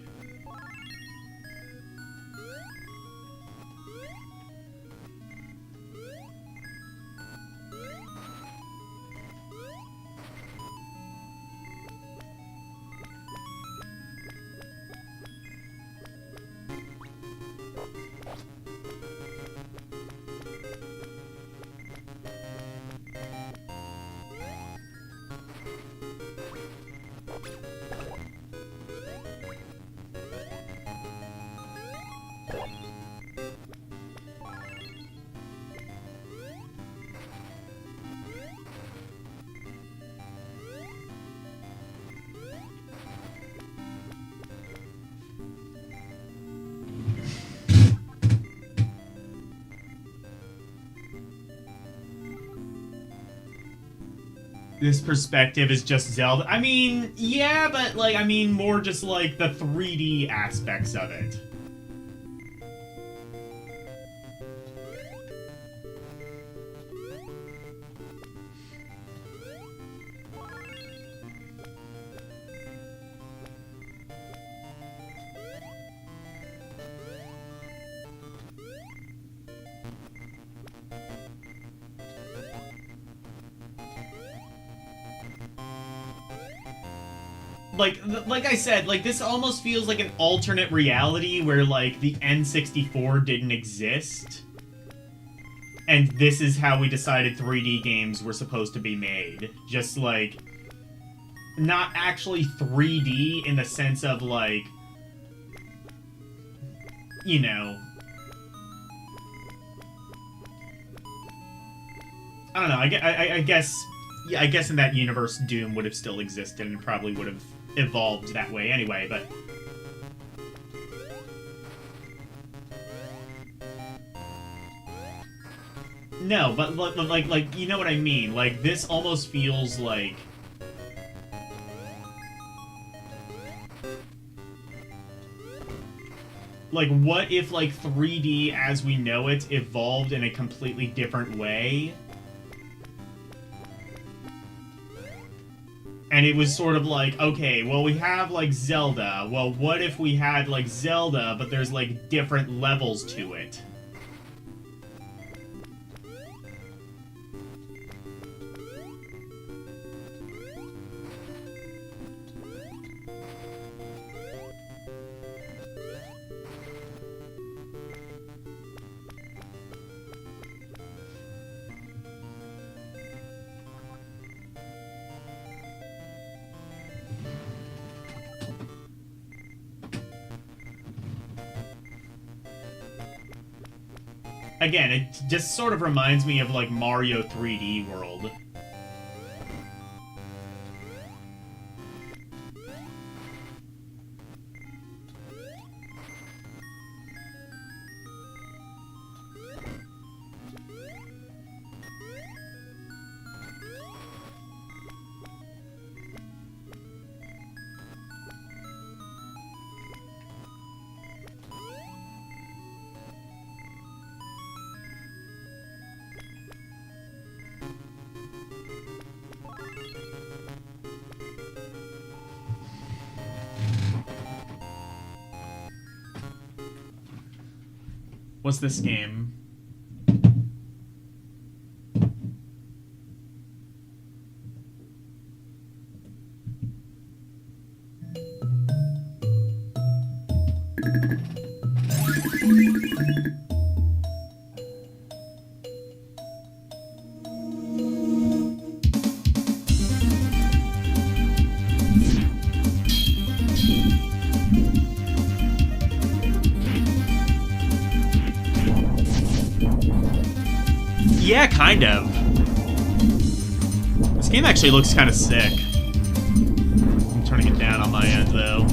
This perspective is just Zelda. I mean, yeah, but, like, I mean more just, like, the 3D aspects of it. Like I said, like, this almost feels like an alternate reality where, like, the N64 didn't exist. And this is how we decided 3D games were supposed to be made. Just, like, not actually 3D in the sense of, like, you know... I don't know, I guess... Yeah, I guess in that universe, Doom would have still existed and probably would have evolved that way anyway, but... No, but, like, you know what I mean? Like, this almost feels like... Like, what if, like, 3D as we know it evolved in a completely different way? And it was sort of like, okay, well, we have, like, Zelda. Well, what if we had, like, Zelda, but there's, like, different levels to it? Again, it just sort of reminds me of, like, Mario 3D World. What's this game? Yeah, kind of. This game actually looks kind of sick. I'm turning it down on my end, though.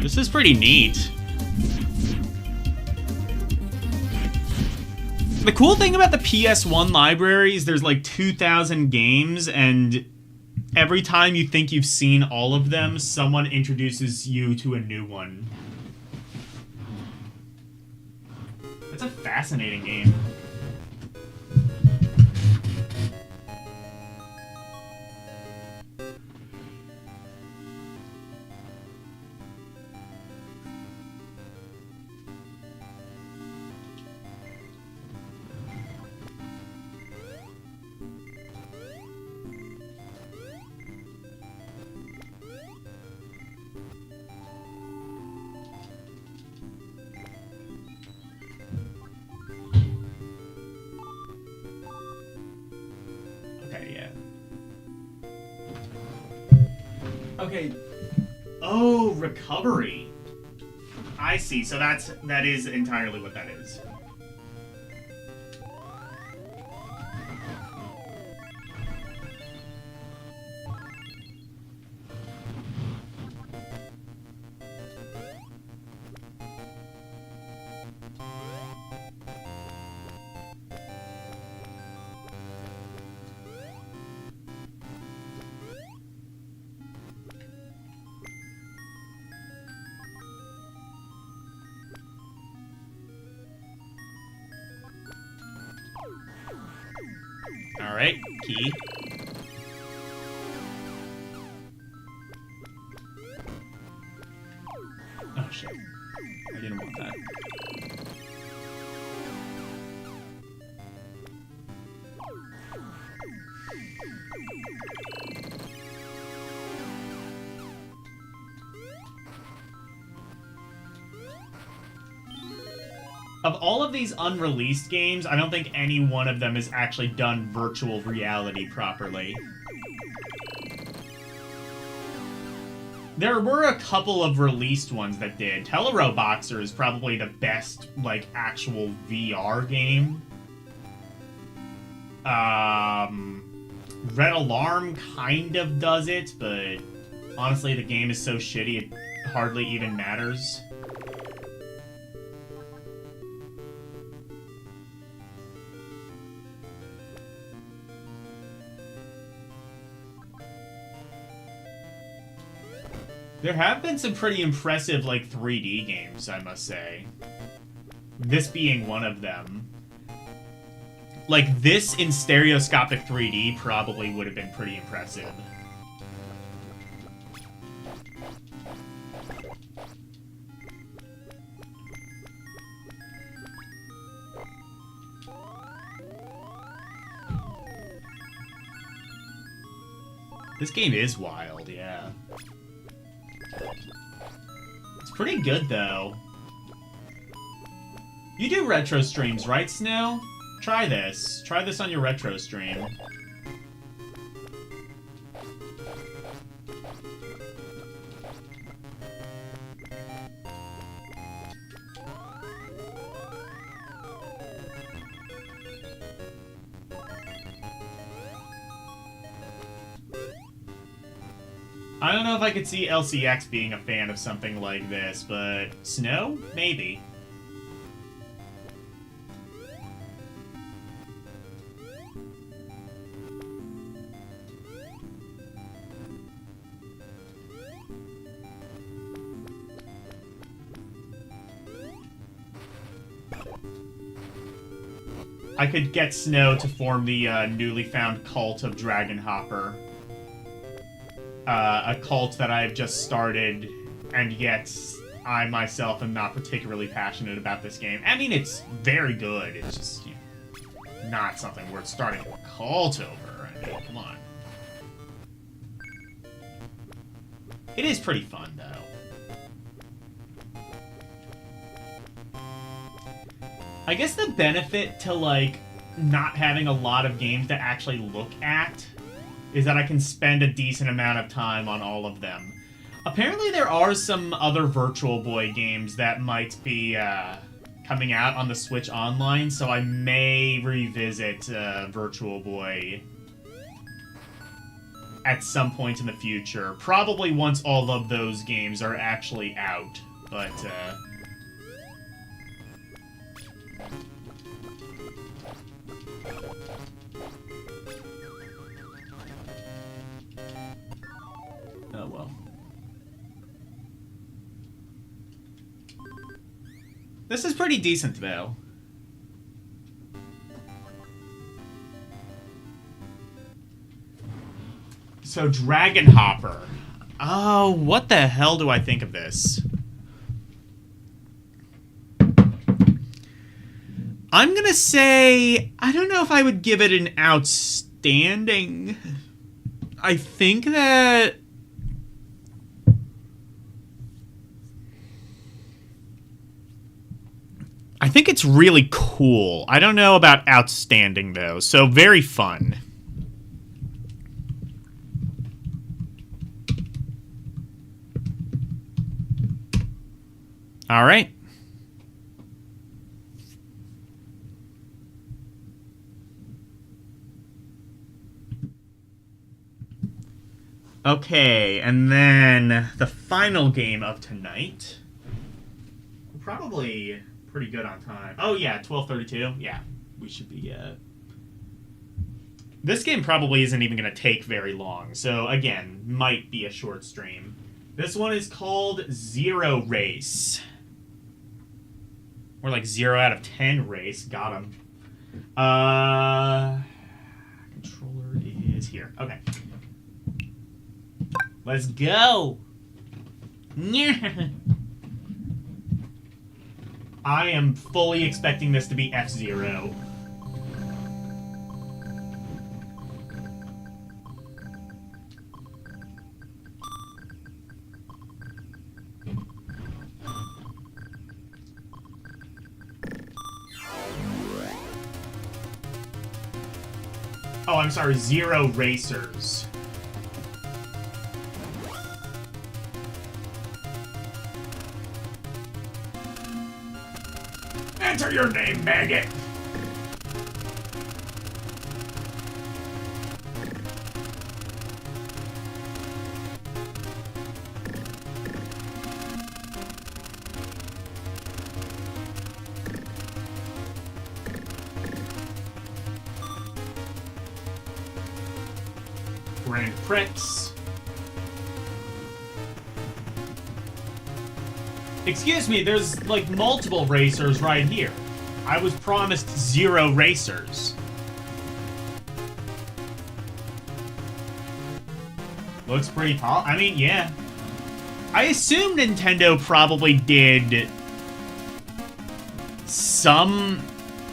This is pretty neat. The cool thing about the PS1 library is there's like 2,000 games, and every time you think you've seen all of them, someone introduces you to a new one. That's a fascinating game. Okay. Oh, recovery. I see. So that is entirely what that is. Alright, key. Oh, shit. I didn't want that. Of all of these unreleased games, I don't think any one of them has actually done virtual reality properly. There were a couple of released ones that did. Teleroboxer is probably the best, like, actual VR game. Red Alarm kind of does it, but honestly, the game is so shitty it hardly even matters. There have been some pretty impressive, like, 3D games, I must say. This being one of them. Like, this in stereoscopic 3D probably would have been pretty impressive. This game is wild, yeah. It's pretty good, though. You do retro streams, right, Snow? Try this. Try this on your retro stream. I don't know if I could see LCX being a fan of something like this, but Snow? Maybe. I could get Snow to form the newly found cult of Dragon Hopper. A cult that I have just started, and yet I myself am not particularly passionate about this game. I mean, it's very good. It's just, you know, not something worth starting a cult over. I mean, come on. It is pretty fun, though. I guess the benefit to, like, not having a lot of games to actually look at is that I can spend a decent amount of time on all of them. Apparently there are some other Virtual Boy games that might be coming out on the Switch Online, so I may revisit Virtual Boy at some point in the future. Probably once all of those games are actually out, but oh well. This is pretty decent, though. So, Dragon Hopper. Oh, what the hell do I think of this? I'm gonna say, I don't know if I would give it an outstanding. I think that I think it's really cool. I don't know about outstanding, though. So, very fun. All right. Okay, and then the final game of tonight. Probably pretty good on time. Oh yeah, 12:32. Yeah, we should be. This game probably isn't even going to take very long, so again, might be a short stream. This one is called Zero Race. Or like 0 out of 10 race. Got him. here. Okay. Let's go! I am fully expecting this to be F-Zero. Oh, I'm sorry, Zero Racers. Enter your name, maggot! Grand Prix. Excuse me, there's like multiple racers right here. I was promised 0 racers. Looks pretty tall. I mean, yeah. I assume Nintendo probably did some...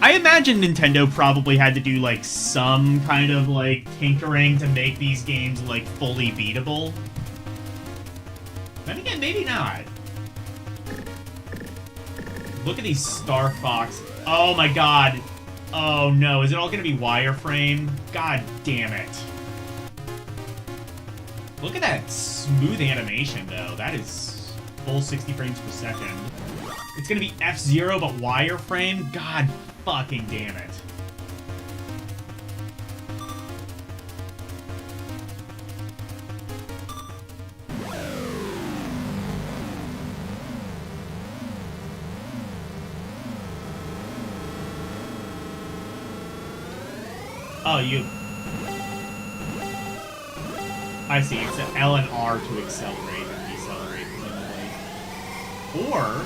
I imagine Nintendo probably had to do, like, some kind of, like, tinkering to make these games, like, fully beatable. Then again, maybe not. Look at these Star Fox. Oh my god. Oh no, is it all gonna be wireframe? God damn it. Look at that smooth animation, though. That is full 60 frames per second. It's gonna be F-Zero, but wireframe? God fucking damn it. Oh, you... I see, it's an L and R to accelerate and decelerate, presumably. Or...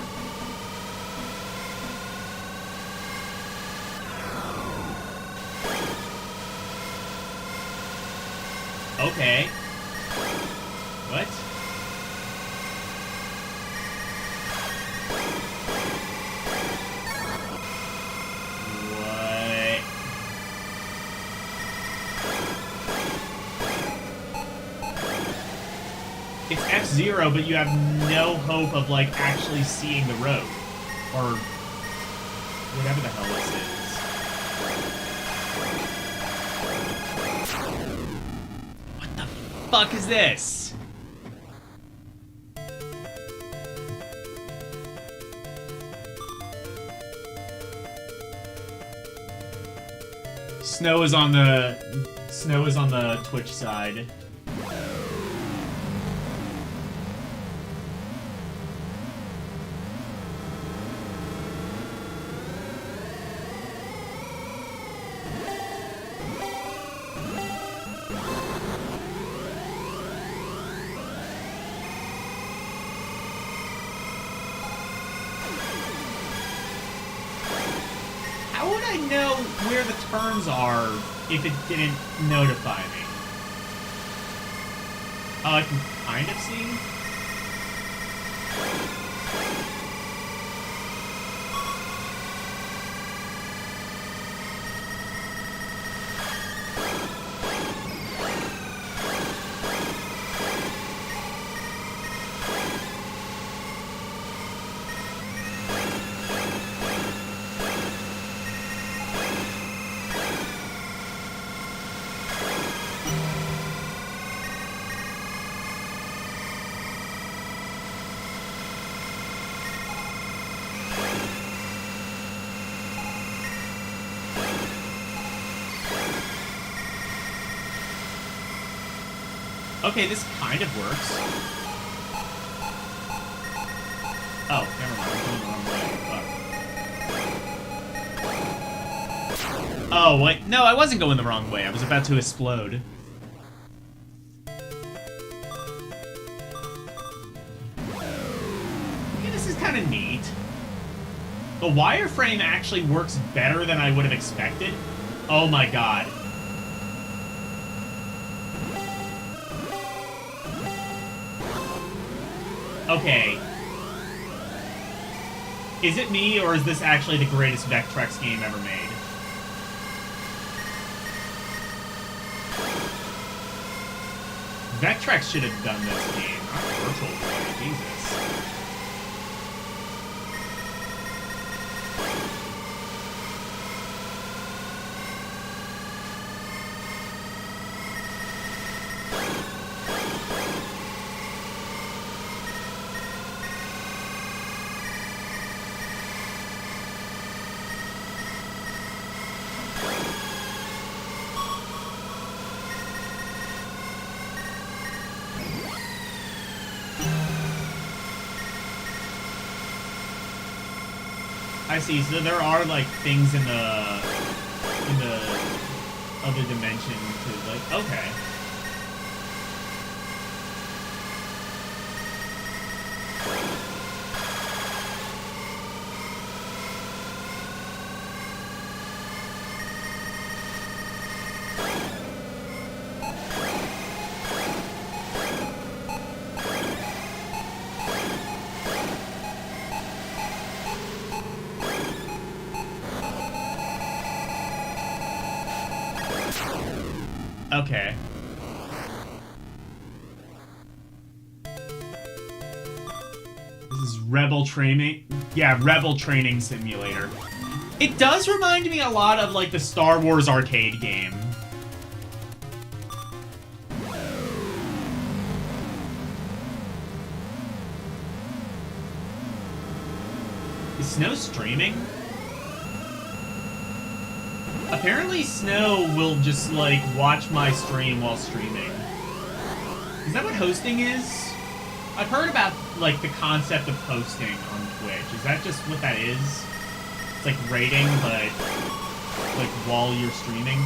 Okay. What? It's F-Zero, but you have no hope of, like, actually seeing the road. Or whatever the hell this is. What the fuck is this? Snow is on the Twitch side. Where the turns are if it didn't notify me. Oh, I can kind of see. Okay, this kind of works. Oh, never mind. I'm going the wrong way. Oh, wait. No, I wasn't going the wrong way. I was about to explode. Yeah, this is kind of neat. The wireframe actually works better than I would have expected. Oh my god. Okay. Is it me, or is this actually the greatest Vectrex game ever made? Vectrex should have done this game, not Virtual Boy, Jesus. I see. So there are like things in the other dimension to like. Okay. Okay. This is Rebel Training. Yeah, Rebel Training Simulator. It does remind me a lot of like the Star Wars arcade game. Is Snow streaming? Apparently Snow will just, like, watch my stream while streaming. Is that what hosting is? I've heard about, like, the concept of hosting on Twitch. Is that just what that is? It's like rating, but, like, while you're streaming?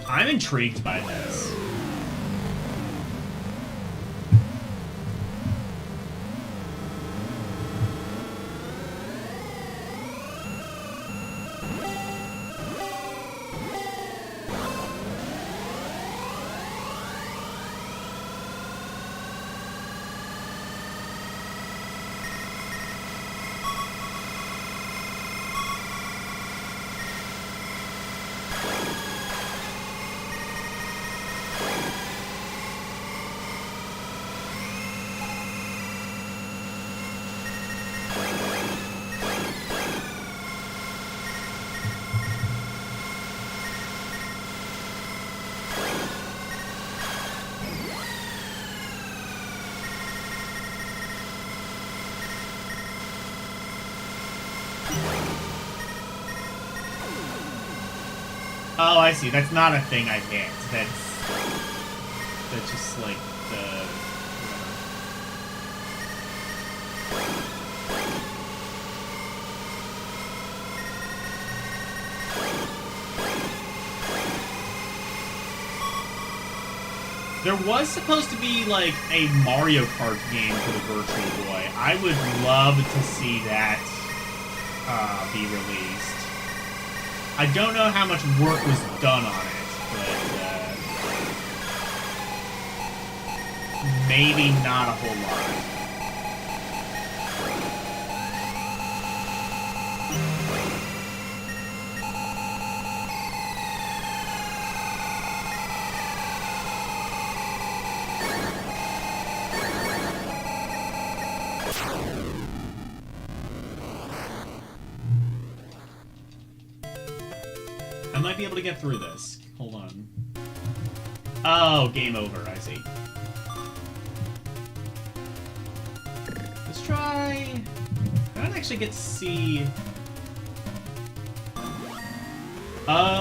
I'm intrigued by this. Oh, I see. That's not a thing I've hit. That's just like the... There was supposed to be, like, a Mario Kart game for the Virtual Boy. I would love to see that be released. I don't know how much work was done on it, but maybe not a whole lot. I might be able to get through this. Hold on. Oh, game over, I see. Let's try... I don't actually get to see... Alright,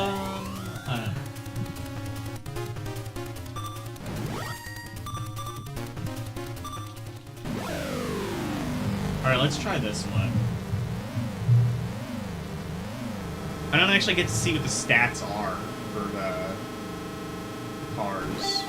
let's try this one. I don't actually get to see what the stats are for the cars.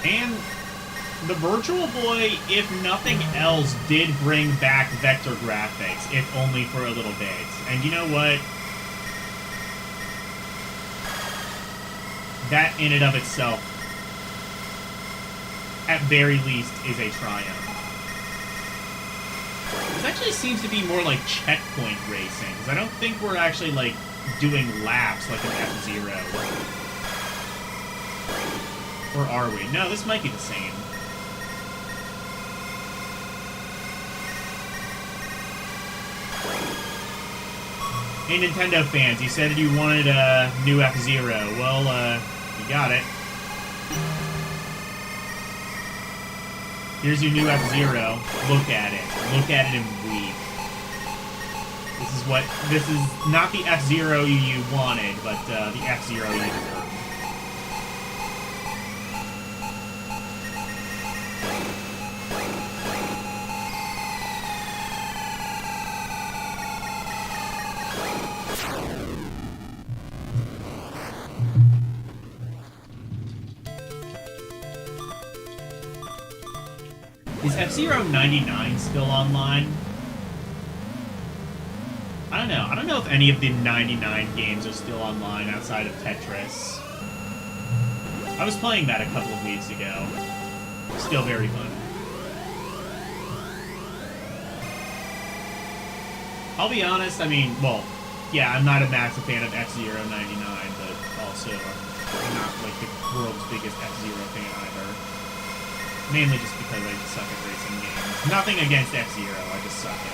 And the Virtual Boy, if nothing else, did bring back vector graphics, if only for a little bit. And you know what? That in and of itself, at very least, is a triumph. This actually seems to be more like checkpoint racing, because I don't think we're actually, like, doing laps like an F-Zero. Or are we? No, this might be the same. Hey, Nintendo fans, you said you wanted a new F-Zero. Well, you got it. Here's your new F-Zero. Look at it. Look at it and weep. This is not the F-Zero you wanted, but the F-Zero you deserve. Is F-Zero 99 still online? I don't know. I don't know if any of the 99 games are still online outside of Tetris. I was playing that a couple of weeks ago. Still very fun. I'll be honest, I mean, well, yeah, I'm not a massive fan of F-Zero 99, but also I'm not, like, the world's biggest F-Zero fan either. Mainly just because I suck at racing games. Nothing against F-Zero, I just suck at it.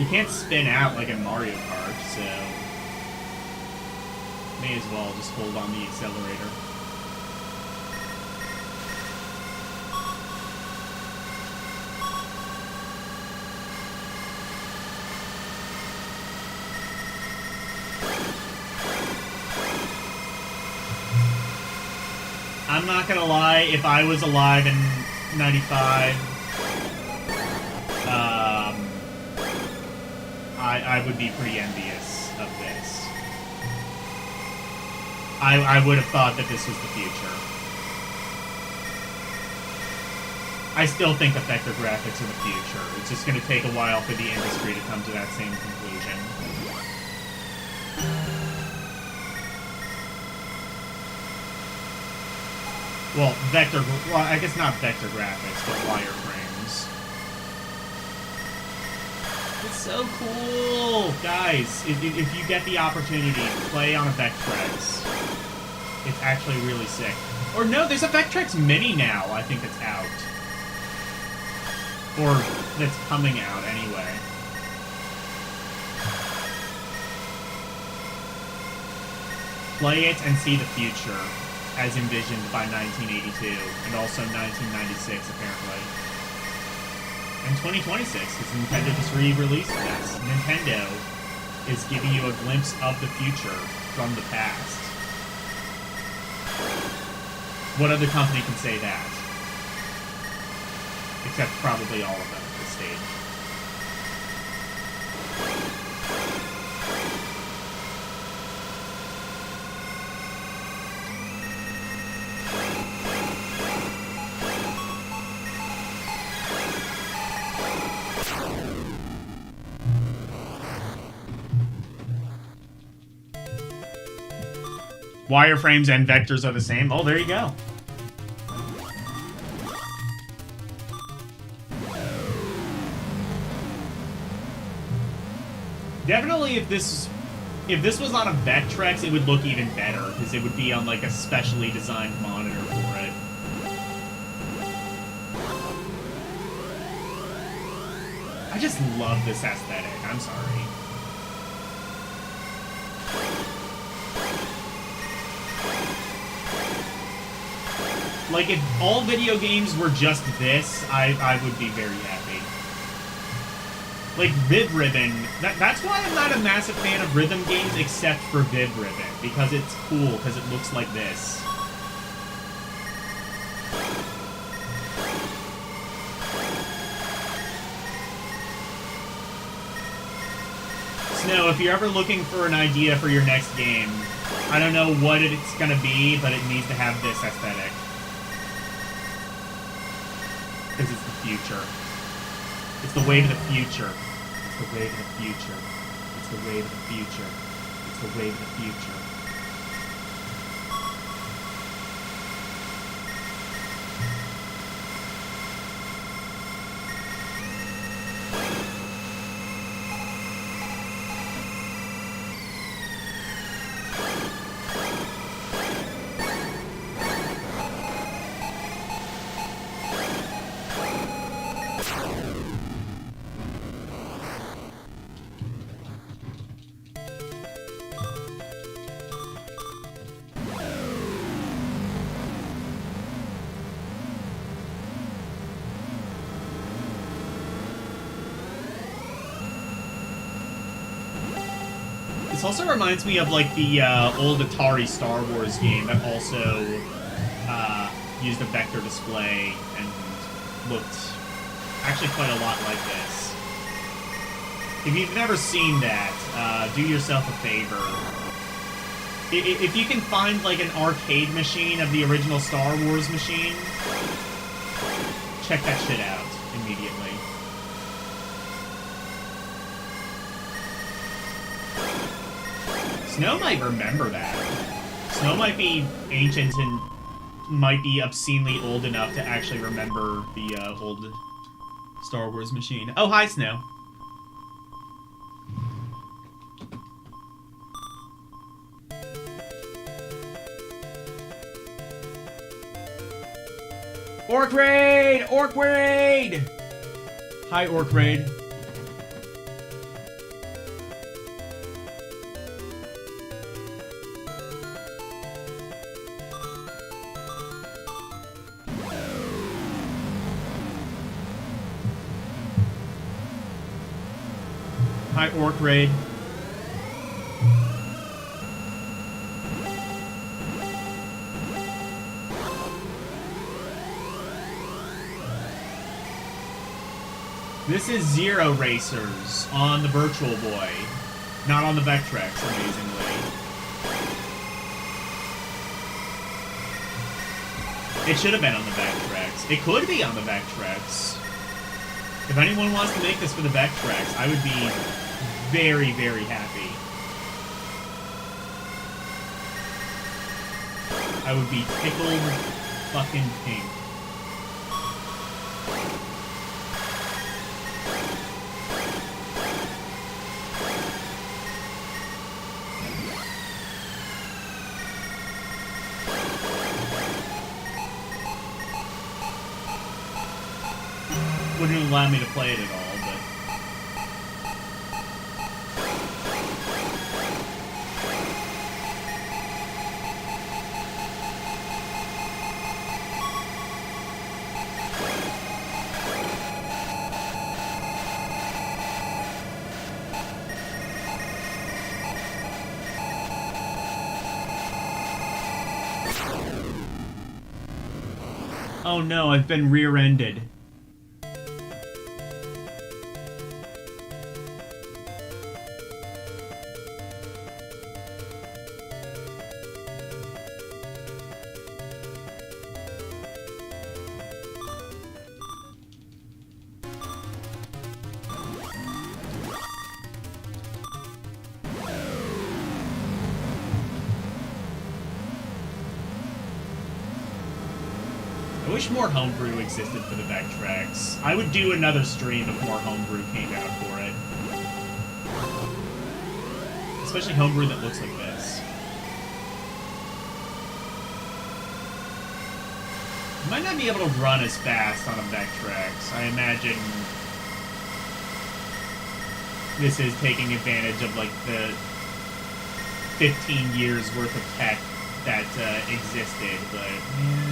You can't spin out like in Mario Kart, so may as well just hold on the accelerator. I'm not gonna lie, if I was alive in 95, I would be pretty envious of this. I would have thought that this was the future. I still think that vector graphics are the future. It's just gonna take a while for the industry to come to that same conclusion. Well, I guess not vector graphics, but wireframes. It's so cool! Guys, if you get the opportunity, play on a Vectrex. It's actually really sick. Or no, there's a Vectrex Mini now, I think that's out. Or that's coming out, anyway. Play it and see the future, as envisioned by 1982, and also 1996, apparently. And 2026, because Nintendo just re-released this. Nintendo is giving you a glimpse of the future from the past. What other company can say that? Except probably all of them at this stage. Wireframes and vectors are the same. Oh, there you go. Definitely, if this was on a Vectrex, it would look even better, because it would be on like a specially designed monitor for it. I just love this aesthetic. I'm sorry. Like, if all video games were just this, I would be very happy. Like, Viv Ribbon, that's why I'm not a massive fan of rhythm games except for Viv Ribbon, because it's cool, because it looks like this. Snow, if you're ever looking for an idea for your next game, I don't know what it's gonna be, but it needs to have this aesthetic. Because it's the future. It's the way to the future. It's the way to the future. It's the way to the future. It's the way to the future. This also reminds me of, like, the old Atari Star Wars game that also used a vector display and looked actually quite a lot like this. If you've never seen that, do yourself a favor. If you can find, like, an arcade machine of the original Star Wars machine, check that shit out immediately. Snow might remember that. Snow might be ancient and might be obscenely old enough to actually remember the old Star Wars machine. Oh, hi, Snow. Orc Raid! Orc Raid! Hi, Orc Raid. Hi, Orc Raid. This is Zero Racers on the Virtual Boy, not on the Vectrex, amazingly. It should have been on the Vectrex. It could be on the Vectrex. If anyone wants to make this for the Vectrex, I would be very, very happy. I would be tickled fucking pink. Wouldn't allow me to play it at all, but... Oh no, I've been rear-ended. I wish more homebrew existed for the Vectrex. I would do another stream if more homebrew came out for it. Especially homebrew that looks like this. You might not be able to run as fast on a Vectrex. I imagine this is taking advantage of, like, the 15 years worth of tech that existed, but, man...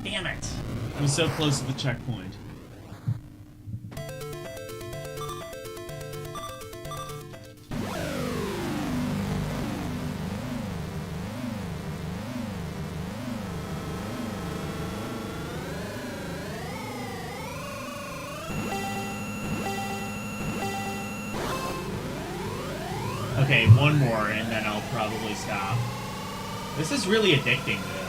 Damn it! I was so close to the checkpoint. Okay, one more and then I'll probably stop. This is really addicting, though.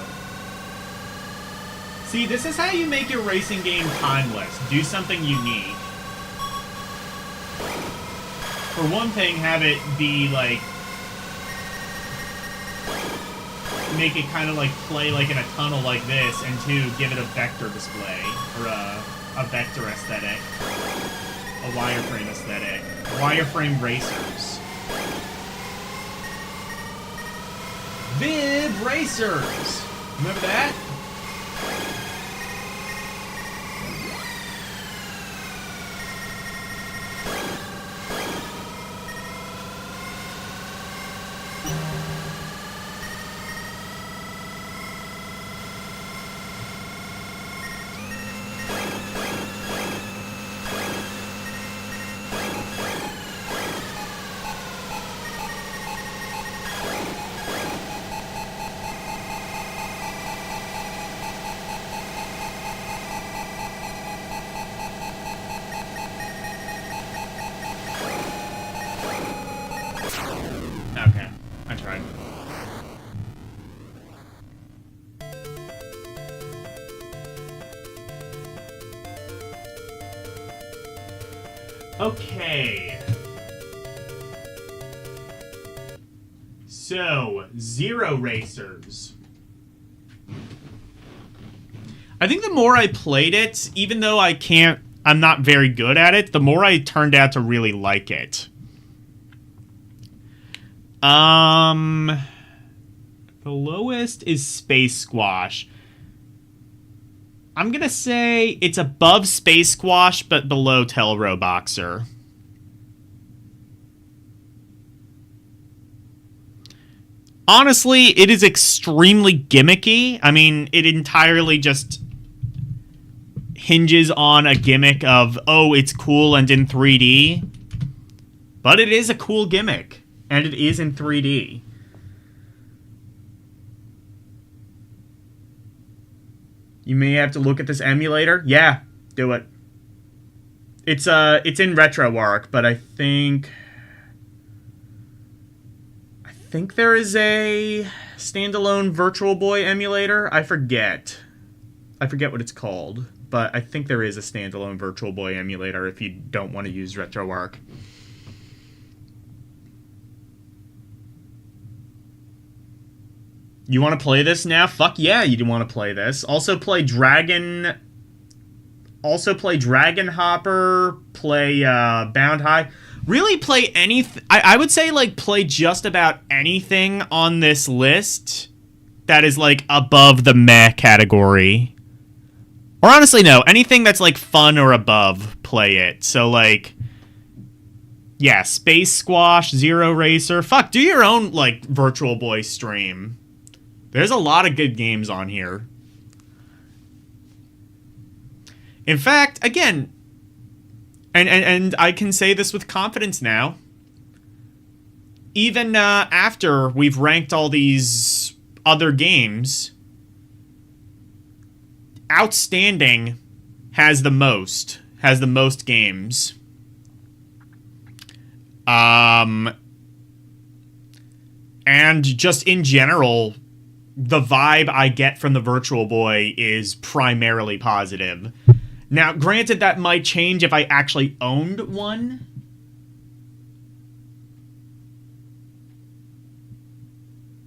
See, this is how you make your racing game timeless. Do something unique. for one thing, have it be like, make it kind of like play like in a tunnel like this, and two, give it a vector display, or a vector aesthetic, a wireframe aesthetic, wireframe racers. Vib racers! Remember that? Okay, I tried. Okay. So, Zero Racers. I think the more I played it, even though I'm not very good at it, the more I turned out to really like it. The lowest is Space Squash. I'm gonna say it's above Space Squash, but below Telro Boxer. Honestly, it is extremely gimmicky. I mean, it entirely just hinges on a gimmick of, oh, it's cool and in 3D. But it is a cool gimmick, and it is in 3D. You may have to look at this emulator. Yeah, do it. It's in RetroArch, but I think there is a standalone Virtual Boy emulator. I forget what it's called, but I think there is a standalone Virtual Boy emulator if you don't want to use RetroArch. You want to play this now? Fuck yeah, you want to play this. Also play Dragon Hopper, play Bound High. Really play anything. I would say, like, play just about anything on this list that is, like, above the meh category. Or honestly, no. Anything that's, like, fun or above, play it. So, like, yeah, Space Squash, Zero Racer. Fuck, do your own, like, Virtual Boy stream. There's a lot of good games on here. In fact, again, and I can say this with confidence now, even after we've ranked all these other games, Outstanding has the most games. And just in general, the vibe I get from the Virtual Boy is primarily positive. Now, granted, that might change if I actually owned one.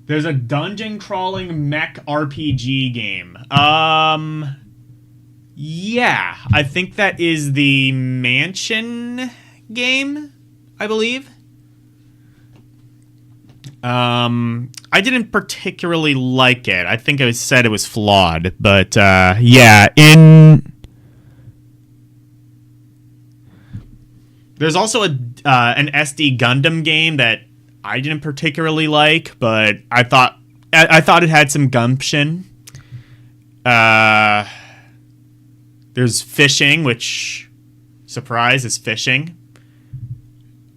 There's a dungeon crawling mech RPG game. Yeah, I think that is the Mansion game, I believe. I didn't particularly like it. I think I said it was flawed, but yeah, there's also an SD Gundam game that I didn't particularly like, but I thought it had some gumption. There's fishing, which, surprise, is fishing.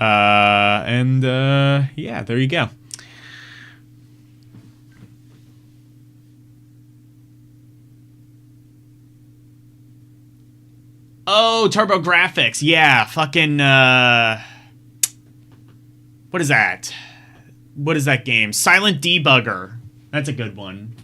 Yeah, there you go. Oh, TurboGrafx. Yeah, fucking, what is that? What is that game? Silent Debugger. That's a good one.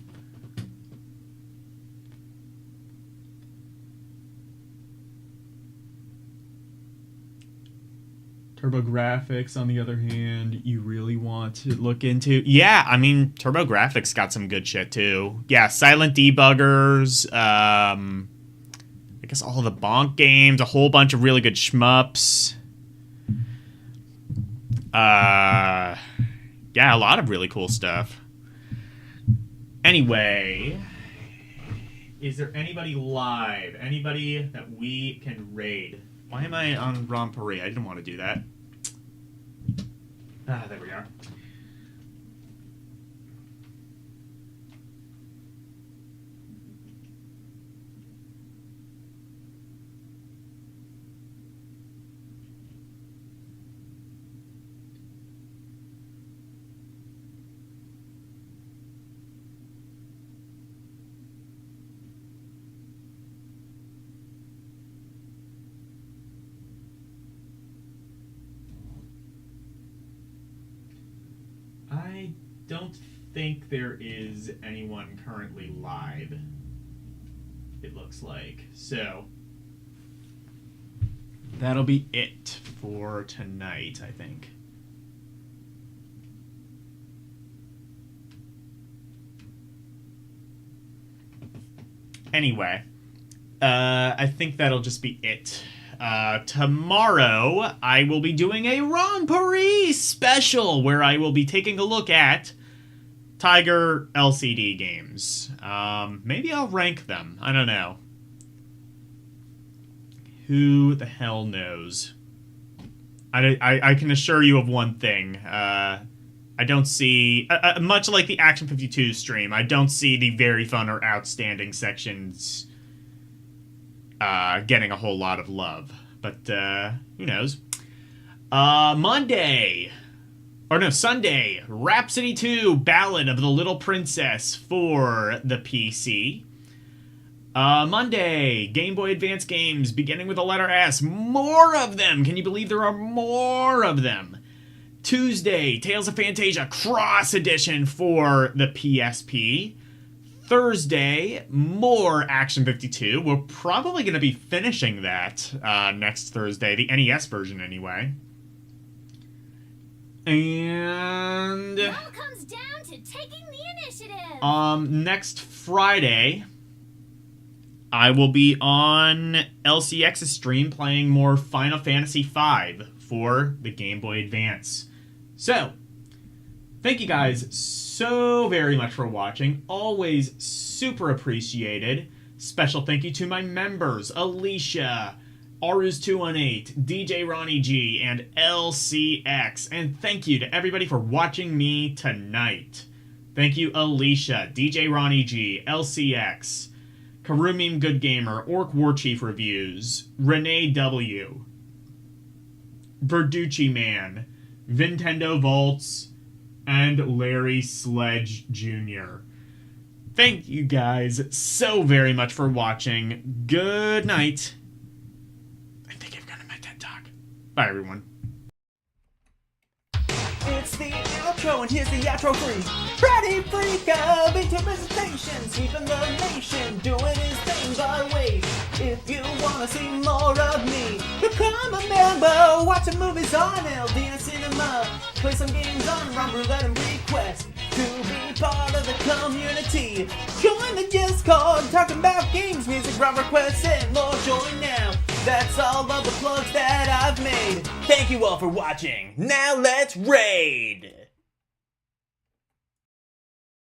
TurboGrafx, on the other hand, you really want to look into. Yeah, I mean, TurboGrafx got some good shit too. Yeah, Silent Debuggers, I guess all the Bonk games, a whole bunch of really good shmups. Yeah, a lot of really cool stuff. Anyway, is there anybody live? Anybody that we can raid? Why am I on Ron Paris? I didn't want to do that. Ah, there we are. I don't think there is anyone currently live, it looks like. So, that'll be it for tonight, I think. Anyway, I think that'll just be it. Tomorrow, I will be doing a Ron Paris special where I will be taking a look at Tiger LCD games. Maybe I'll rank them. I don't know. Who the hell knows? I can assure you of one thing. I don't see... much like the Action 52 stream, I don't see the very fun or outstanding sections getting a whole lot of love. But, who knows? Sunday, Rhapsody 2, Ballad of the Little Princess for the PC. Monday, Game Boy Advance games, beginning with the letter S. More of them! Can you believe there are more of them? Tuesday, Tales of Phantasia Cross Edition for the PSP. Thursday, more Action 52. We're probably going to be finishing that next Thursday, the NES version anyway. And it all comes down to taking the initiative. Next Friday, I will be on LCX's stream playing more Final Fantasy V for the Game Boy Advance. So, thank you guys so very much for watching. Always super appreciated. Special thank you to my members, Alicia, Arus218, DJ Ronnie G, and LCX. And thank you to everybody for watching me tonight. Thank you, Alicia, DJ Ronnie G, LCX, Karumim Good Gamer, Orc War Chief Reviews, Renee W, Verducci Man, Nintendo Vaults, and Larry Sledge Jr. Thank you guys so very much for watching. Good night. I think I've got my TED Talk. Bye, everyone. It's the outro, and here's the outro freeze. Freddy Freak of Intimidation, sweeping the nation, doing his things our way. If you wanna see more of me, become a member, watch some movies on LD and Cinema, play some games on Rum Roulette and Request. To be part of the community, join the Discord, talking about games, music, Rum requests, and more. Join now. That's all of the plugs that I've made. Thank you all for watching. Now let's raid!